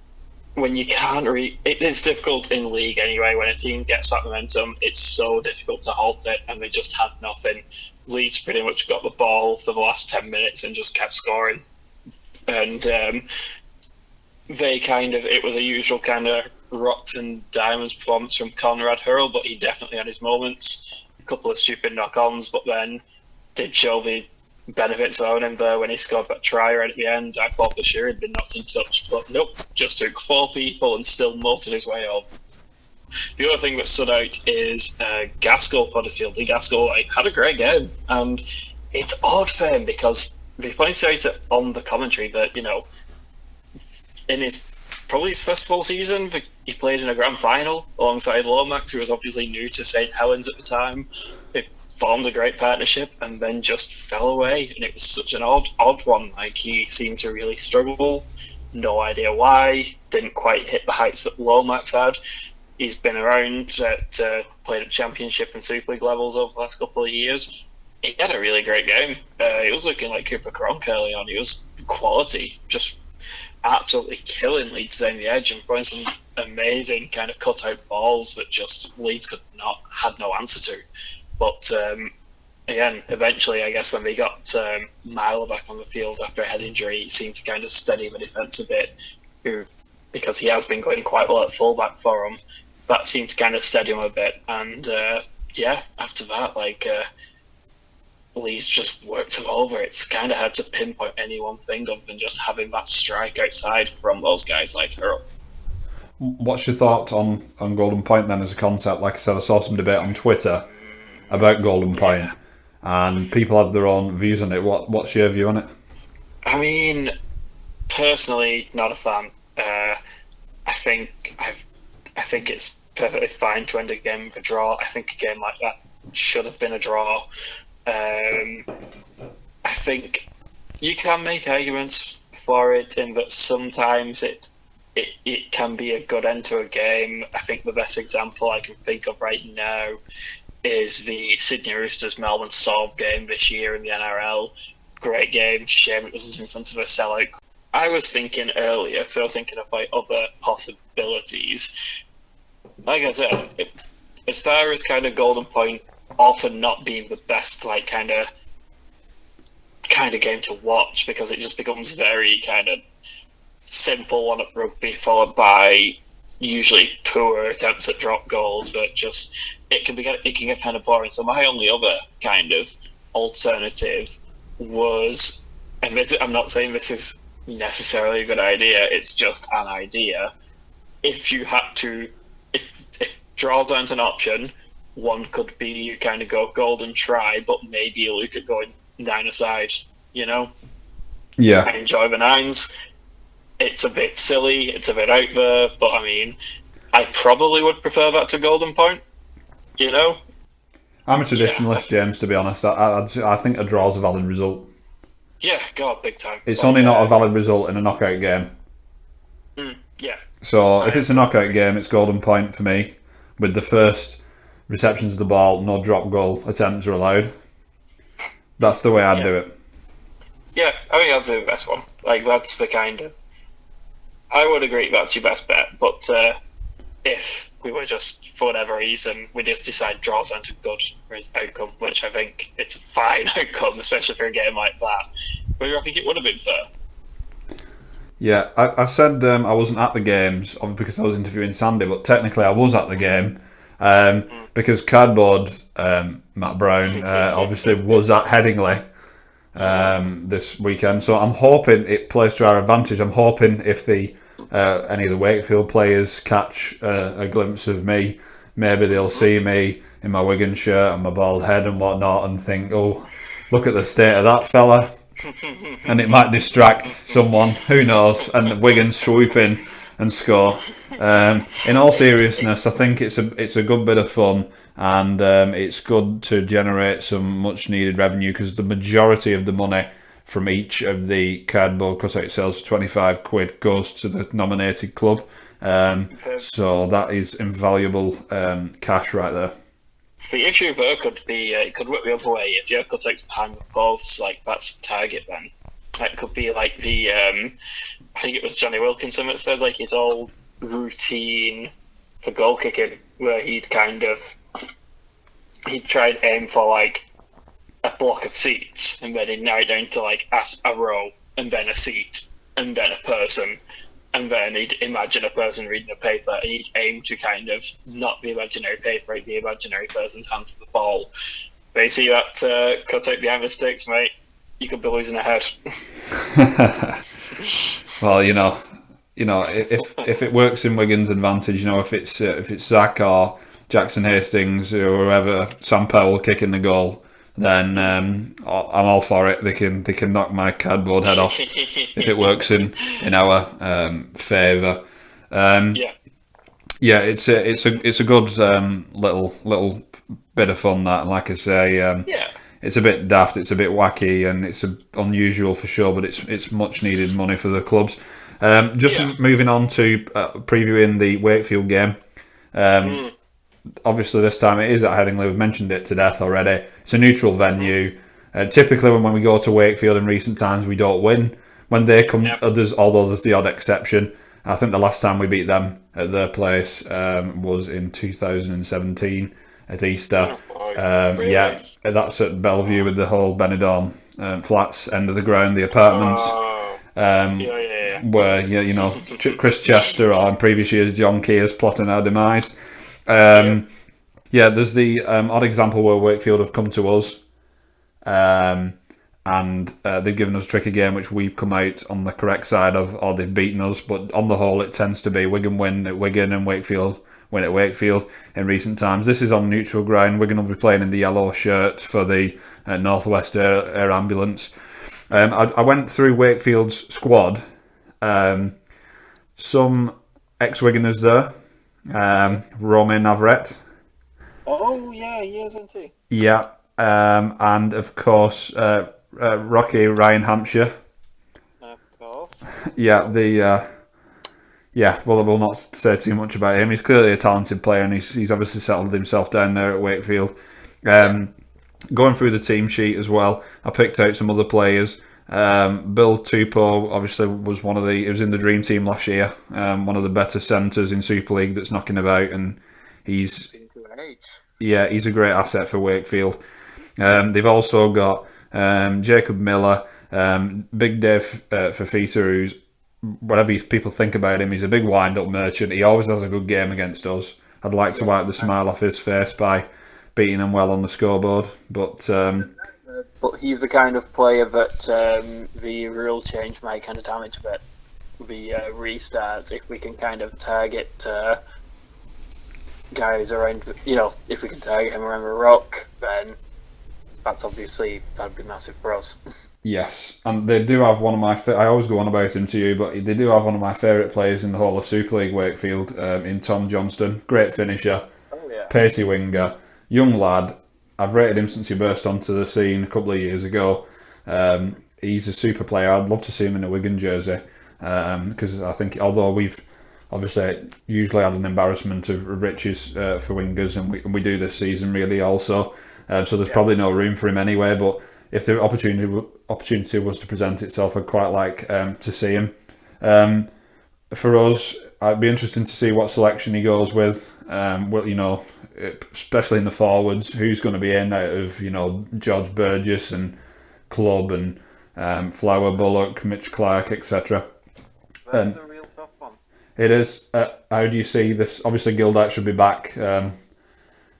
when you can't it is difficult in league anyway. When a team gets that momentum, it's so difficult to halt it, and they just had nothing. Leeds pretty much got the ball for the last 10 minutes and just kept scoring, and it was a usual kind of rocks and diamonds performance from Conrad Hurrell, but he definitely had his moments. A couple of stupid knock-ons, but then did show the benefits of him there when he scored that try right at the end. I thought for sure he'd been knocked in touch, but nope, just took 4 people and still motored his way up. The other thing that stood out is Gaskell for Huddersfield. Gaskell had a great game, and it's odd for him because they pointed out on the commentary that, in his first full season, he played in a grand final alongside Lomax, who was obviously new to St Helens at the time. They formed a great partnership and then just fell away, and it was such an odd one. Like, he seemed to really struggle, no idea why, didn't quite hit the heights that Lomax had. He's been around, played at Championship and Super League levels over the last couple of years. he had a really great game. He was looking like Cooper Cronk early on. He was quality, just absolutely killing Leeds down the edge and throwing some amazing kind of cut-out balls that just Leeds had no answer to. But again, eventually, I guess when they got Milo back on the field after a head injury, it seemed to kind of steady the defence a bit, because he has been going quite well at fullback for him. That seemed to kind of steady him a bit, and after that, Lee's just worked him over. It's kind of hard to pinpoint any one thing other than just having that strike outside from those guys like Hurl. What's your thought on Golden Point then as a concept? Like I said, I saw some debate on Twitter about Golden Point, and people have their own views on it. What's your view on it? I mean, personally, not a fan. I think it's perfectly fine to end a game with a draw. I think a game like that should have been a draw. I think you can make arguments for it in that sometimes it can be a good end to a game. I think the best example I can think of right now is the Sydney Roosters Melbourne Storm game this year in the NRL. Great game, shame it wasn't in front of a sellout. I was thinking earlier, because I was thinking about other possibilities. Like I said, as far as kind of Golden Point often not being the best kind of game to watch, because it just becomes very kind of simple one at rugby, followed by usually poor attempts at drop goals, but just it can get kind of boring. So my only other kind of alternative was, and I'm not saying this is necessarily a good idea, it's just an idea. If draws aren't an option, one could be you kind of go golden try, but maybe you look at going 9-a-side, Yeah. I enjoy the 9s. It's a bit silly, it's a bit out there, but I mean, I probably would prefer that to Golden Point, I'm a traditionalist, James, to be honest. I think a draw's a valid result. Yeah, God, big time. It's only not a valid result in a knockout game. Yeah. So if it's a knockout game, it's Golden Point for me. With the first receptions of the ball, no drop goal attempts are allowed. That's the way I'd do it. Yeah, I think that's the best one. That's the kind of... I would agree that's your best bet, but if we were just, for whatever reason, we just decide draws aren't a good outcome, which I think it's a fine outcome, especially for a game like that, but I think it would have been fair. Yeah, I said I wasn't at the games, obviously because I was interviewing Sandy, but technically I was at the game, because Cardboard, Matt Brown, obviously was at Headingley this weekend, so I'm hoping it plays to our advantage. I'm hoping if any of the Wakefield players catch a glimpse of me, maybe they'll see me in my Wigan shirt and my bald head and whatnot and think, oh, look at the state of that fella. And it might distract someone, who knows, and Wigan swoop in and score. In all seriousness, I think it's a good bit of fun, and it's good to generate some much needed revenue, because the majority of the money from each of the cardboard cutout sales for £25 goes to the nominated club. So that is invaluable cash right there. The issue there could be, it could work the other way. If your cutout's behind the posts, that's the target then. That could be I think it was Johnny Wilkinson that said his old routine for goal kicking, where he'd try and aim for a block of seats, and then he'd narrow it down to a row, and then a seat, and then a person, and then he'd imagine a person reading a paper, and he'd aim to kind of not the imaginary paper, the imaginary person's hand with the ball. But you see that cutout behind the sticks, mate, you could be losing a head. Well, if it works in Wigan's advantage, if it's Zach or Jackson Hastings or whoever, Sam Powell kicking the goal, then I'm all for it. They can knock my cardboard head off if it works in our favour. Yeah, it's a good little bit of fun, that, and like I say, it's a bit daft, it's a bit wacky, and it's unusual for sure, but it's much needed money for the clubs. Moving on to previewing the Wakefield game. obviously this time it is at Headingley. We've mentioned it to death already. It's a neutral venue. Typically, when we go to Wakefield in recent times, we don't win. When they come, although there's the odd exception. I think the last time we beat them at their place was in 2017 at Easter. Really? Yeah, that's at Bellevue with the whole Benidorm flats end of the ground, the apartments. Where Chris Chester or in previous years John Kears plotting our demise. There's the odd example where Wakefield have come to us. And they've given us a tricky game which we've come out on the correct side of, or they've beaten us, but on the whole it tends to be Wigan win at Wigan and Wakefield win at Wakefield in recent times. This is on neutral ground. Wigan will be playing in the yellow shirt for the Northwest Air Ambulance. I went through Wakefield's squad. Some ex-Wiganers there. Romain Navarrete. Oh yeah, he is, isn't he? Yeah. And of course, Rocky Ryan Hampshire. Of course. Yeah, well, I will not say too much about him. He's clearly a talented player, and he's obviously settled himself down there at Wakefield. Going through the team sheet as well, I picked out some other players. Bill Tupou obviously was he was in the dream team last year. One of the better centres in Super League that's knocking about, and he's a great asset for Wakefield. They've also got Jacob Miller, Big Dave Fafita, who's, whatever people think about him, he's a big wind-up merchant. He always has a good game against us. I'd like to wipe the smile off his face by beating him well on the scoreboard. But he's the kind of player that the rule change might kind of damage a bit. The restart, if we can kind of target guys around, if we can target him around the rock, then that'd be massive for us. Yes, and they do have one of my... I always go on about him to you, but they do have one of my favourite players in the whole of Super League Wakefield, in Tom Johnston. Great finisher, pacey winger, young lad. I've rated him since he burst onto the scene a couple of years ago. He's a super player. I'd love to see him in a Wigan jersey, because I think, although we've obviously usually had an embarrassment of riches for wingers, and we do this season really also, so there's probably no room for him anyway, but if the opportunity was to present itself, I'd quite like to see him. For us, I'd be interested to see what selection he goes with. Especially in the forwards, who's going to be in out of George Burgess and Clubb and Flower, Bullock, Mitch Clark, etc. That's a real tough one. It is. How do you see this? Obviously, Gildart should be back.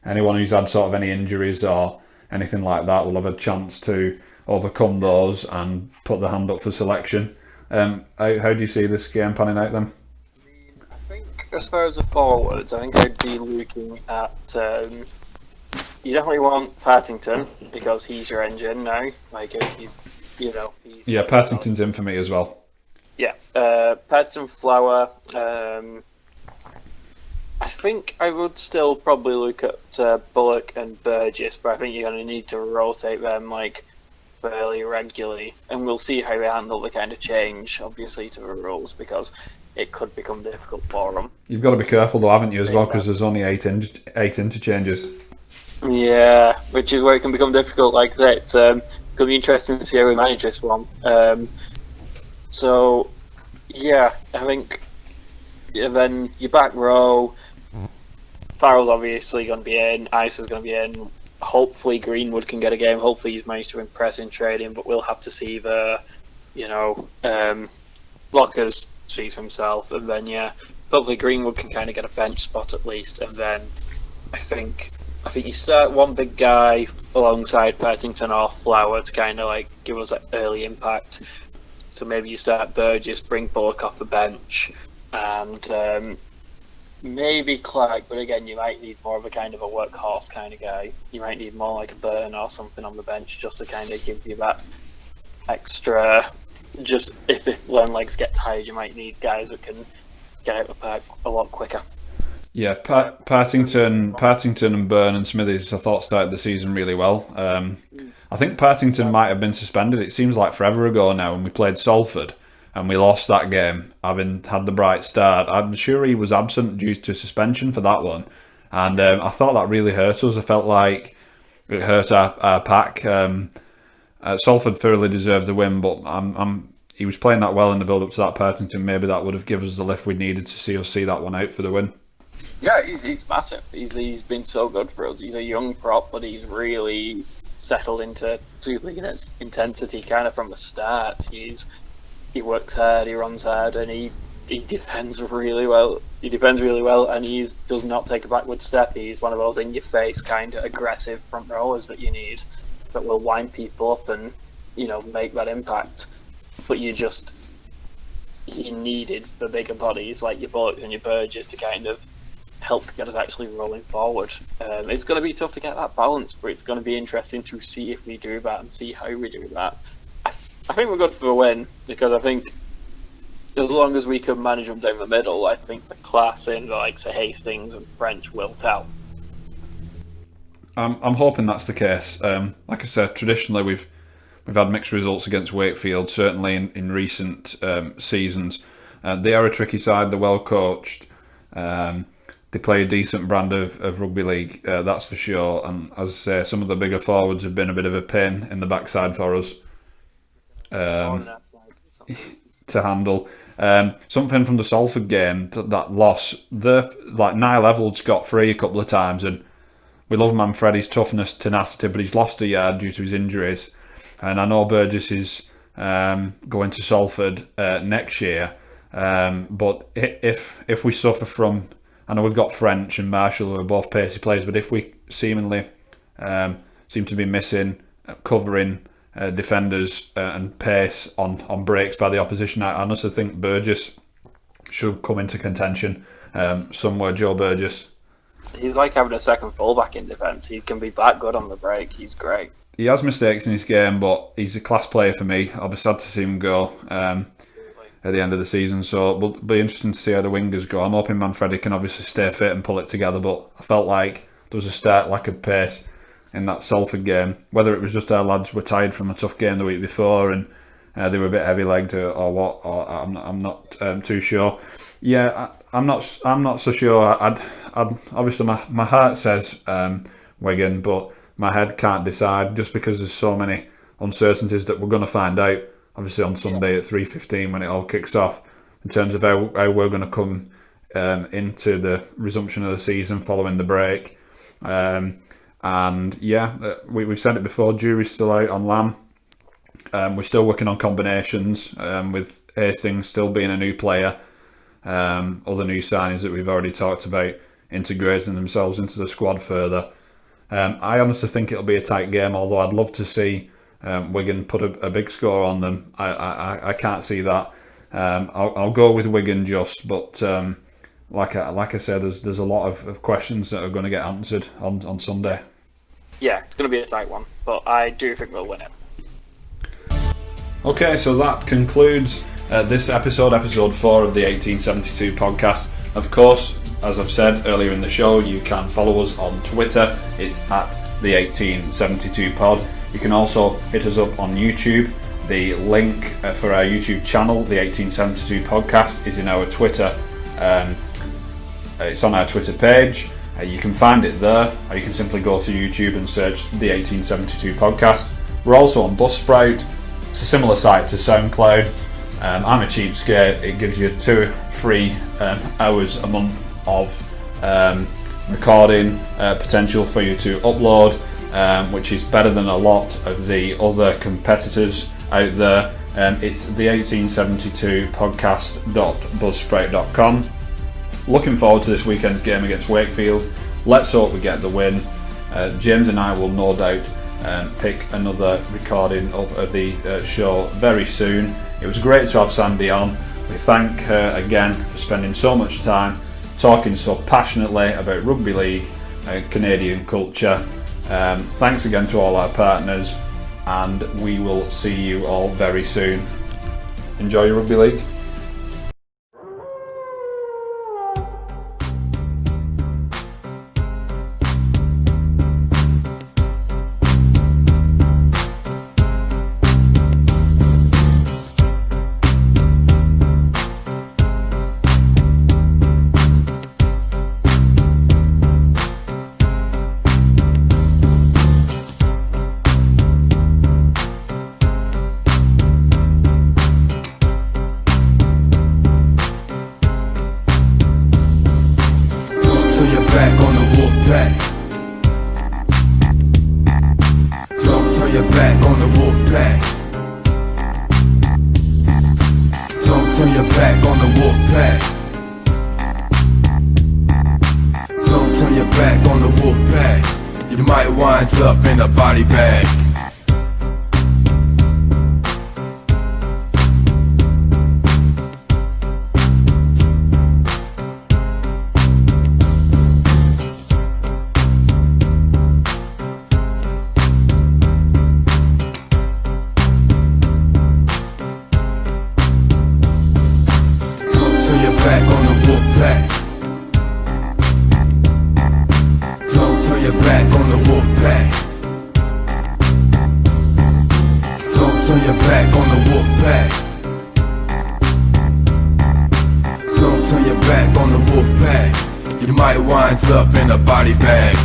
Anyone who's had sort of any injuries or anything like that will have a chance to overcome those and put their hand up for selection. How do you see this game panning out then? I think as far as the forwards, I think I'd be looking at... you definitely want Partington, because he's your engine now. He's... Yeah, Partington's in for me as well. Yeah, Partington, Flower... I think I would still probably look at Bullock and Burgess, but I think you're going to need to rotate them fairly regularly, and we'll see how they handle the kind of change, obviously, to the rules, because it could become difficult for them. You've got to be careful though, haven't you, as well, because there's only eight interchanges. Yeah, which is where it can become difficult. Like that, could be interesting to see how we manage this one. So, yeah, I think then your back row, Farrell's obviously going to be in, Ice is going to be in. Hopefully Greenwood can get a game. Hopefully he's managed to impress in trading, but we'll have to see the, Lockers speak for himself, and then hopefully Greenwood can kind of get a bench spot at least, and then I think you start one big guy alongside Partington or Flower to kind of give us that early impact. So maybe you start Burgess, bring Bullock off the bench, and maybe Clark, but again, you might need more of a kind of a workhorse kind of guy. You might need more like a Burn or something on the bench just to kind of give you that extra. Just if when legs get tired, you might need guys that can get out the park a lot quicker. Yeah, Partington and Burn and Smithies, I thought started the season really well. I think Partington might have been suspended. It seems like forever ago now when we played Salford. And we lost that game, having had the bright start. I'm sure he was absent due to suspension for that one. And I thought that really hurt us. I felt like it hurt our pack. Salford thoroughly deserved the win, but he was playing that well in the build-up to that Partington. Maybe that would have given us the lift we needed to see us see that one out for the win. Yeah, he's massive. He's been so good for us. He's a young prop, but he's really settled into Super League intensity kind of from the start. He works hard, he runs hard, and he defends really well. He defends really well, and he does not take a backward step. He's one of those in-your-face kind of aggressive front rowers that you need, that will wind people up and make that impact. But he needed the bigger bodies like your Bullocks and your Burgess to kind of help get us actually rolling forward. It's going to be tough to get that balance, but it's going to be interesting to see if we do that and see how we do that. I think we're good for a win, because I think as long as we can manage them down the middle, I think the class in the likes of Hastings and French will tell. I'm hoping that's the case. Like I said, traditionally we've had mixed results against Wakefield, certainly in recent seasons. They are a tricky side, they're well coached. They play a decent brand of rugby league, that's for sure. And as I say, some of the bigger forwards have been a bit of a pain in the backside for us to handle. Something from the Salford game, that loss, Niall Evalds got free a couple of times, and we love Manfredi's toughness, tenacity, but he's lost a yard due to his injuries. And I know Burgess is going to Salford next year, but if we suffer from, I know we've got French and Marshall who are both pacey players, but if we seemingly seem to be missing covering defenders and pace on breaks by the opposition, I honestly think Burgess should come into contention somewhere. Joe Burgess. He's like having a second fullback in defence. He can be that good on the break. He's great. He has mistakes in his game, but he's a class player for me. I'll be sad to see him go at the end of the season, so it'll be interesting to see how the wingers go. I'm hoping Manfredi can obviously stay fit and pull it together, but I felt like there was a stark lack of pace in that Salford game. Whether it was just our lads were tired from a tough game the week before and they were a bit heavy-legged or what, or I'm not too sure. Yeah, I'm not so sure. I'd obviously my heart says Wigan, but my head can't decide, just because there's so many uncertainties that we're going to find out obviously on Sunday at 3:15 when it all kicks off, in terms of how we're going to come into the resumption of the season following the break. And yeah, we've said it before, jury's still out on Lamb. We're still working on combinations, with Hastings still being a new player, other new signings that we've already talked about integrating themselves into the squad further. I honestly think it'll be a tight game, although I'd love to see Wigan put a big score on them. I can't see that. I'll go with Wigan just, but like I said, there's a lot of questions that are going to get answered on Sunday. Yeah, it's going to be a tight one, but I do think we'll win it. Okay, so that concludes this episode 4 of the 1872 podcast. Of course, as I've said earlier in the show, you can follow us on Twitter. It's at the 1872 pod. You can also hit us up on YouTube. The link for our YouTube channel, the 1872 podcast, is in our Twitter. It's on our Twitter page. You can find it there, or you can simply go to YouTube and search the 1872 podcast. We're also on Buzzsprout. It's a similar site to SoundCloud. I'm a cheapskate. It gives you 2 free hours a month of recording potential for you to upload, which is better than a lot of the other competitors out there. It's the 1872 podcast.buzzsprout.com. Looking forward to this weekend's game against Wakefield. Let's hope we get the win. James and I will no doubt pick another recording up of the show very soon. It was great to have Sandy on. We thank her again for spending so much time talking so passionately about rugby league, Canadian culture. Thanks again to all our partners, and we will see you all very soon. Enjoy your rugby league. your back on the Wolfpack. Don't turn your back on the Wolfpack. Don't turn your back on the Wolfpack. Don't turn your back on the Wolfpack. You might wind up in a body bag. Don't turn your back on the Wolfpack. Don't turn your back on the Wolfpack. Don't turn your back on the Wolfpack. Don't turn your back on the Wolfpack. You might wind up in a body bag.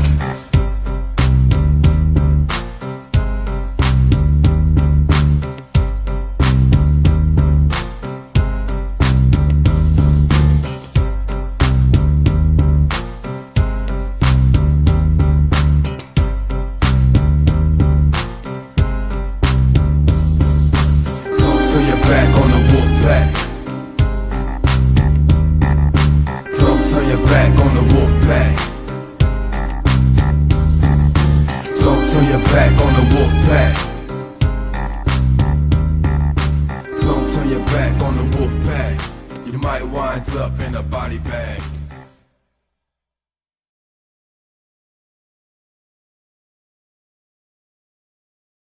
Don't turn your back on the Wolfpack. Don't turn your back on the Wolfpack. Don't turn your back on the Wolfpack. Don't turn your back on the Wolfpack. You might wind up in a body bag.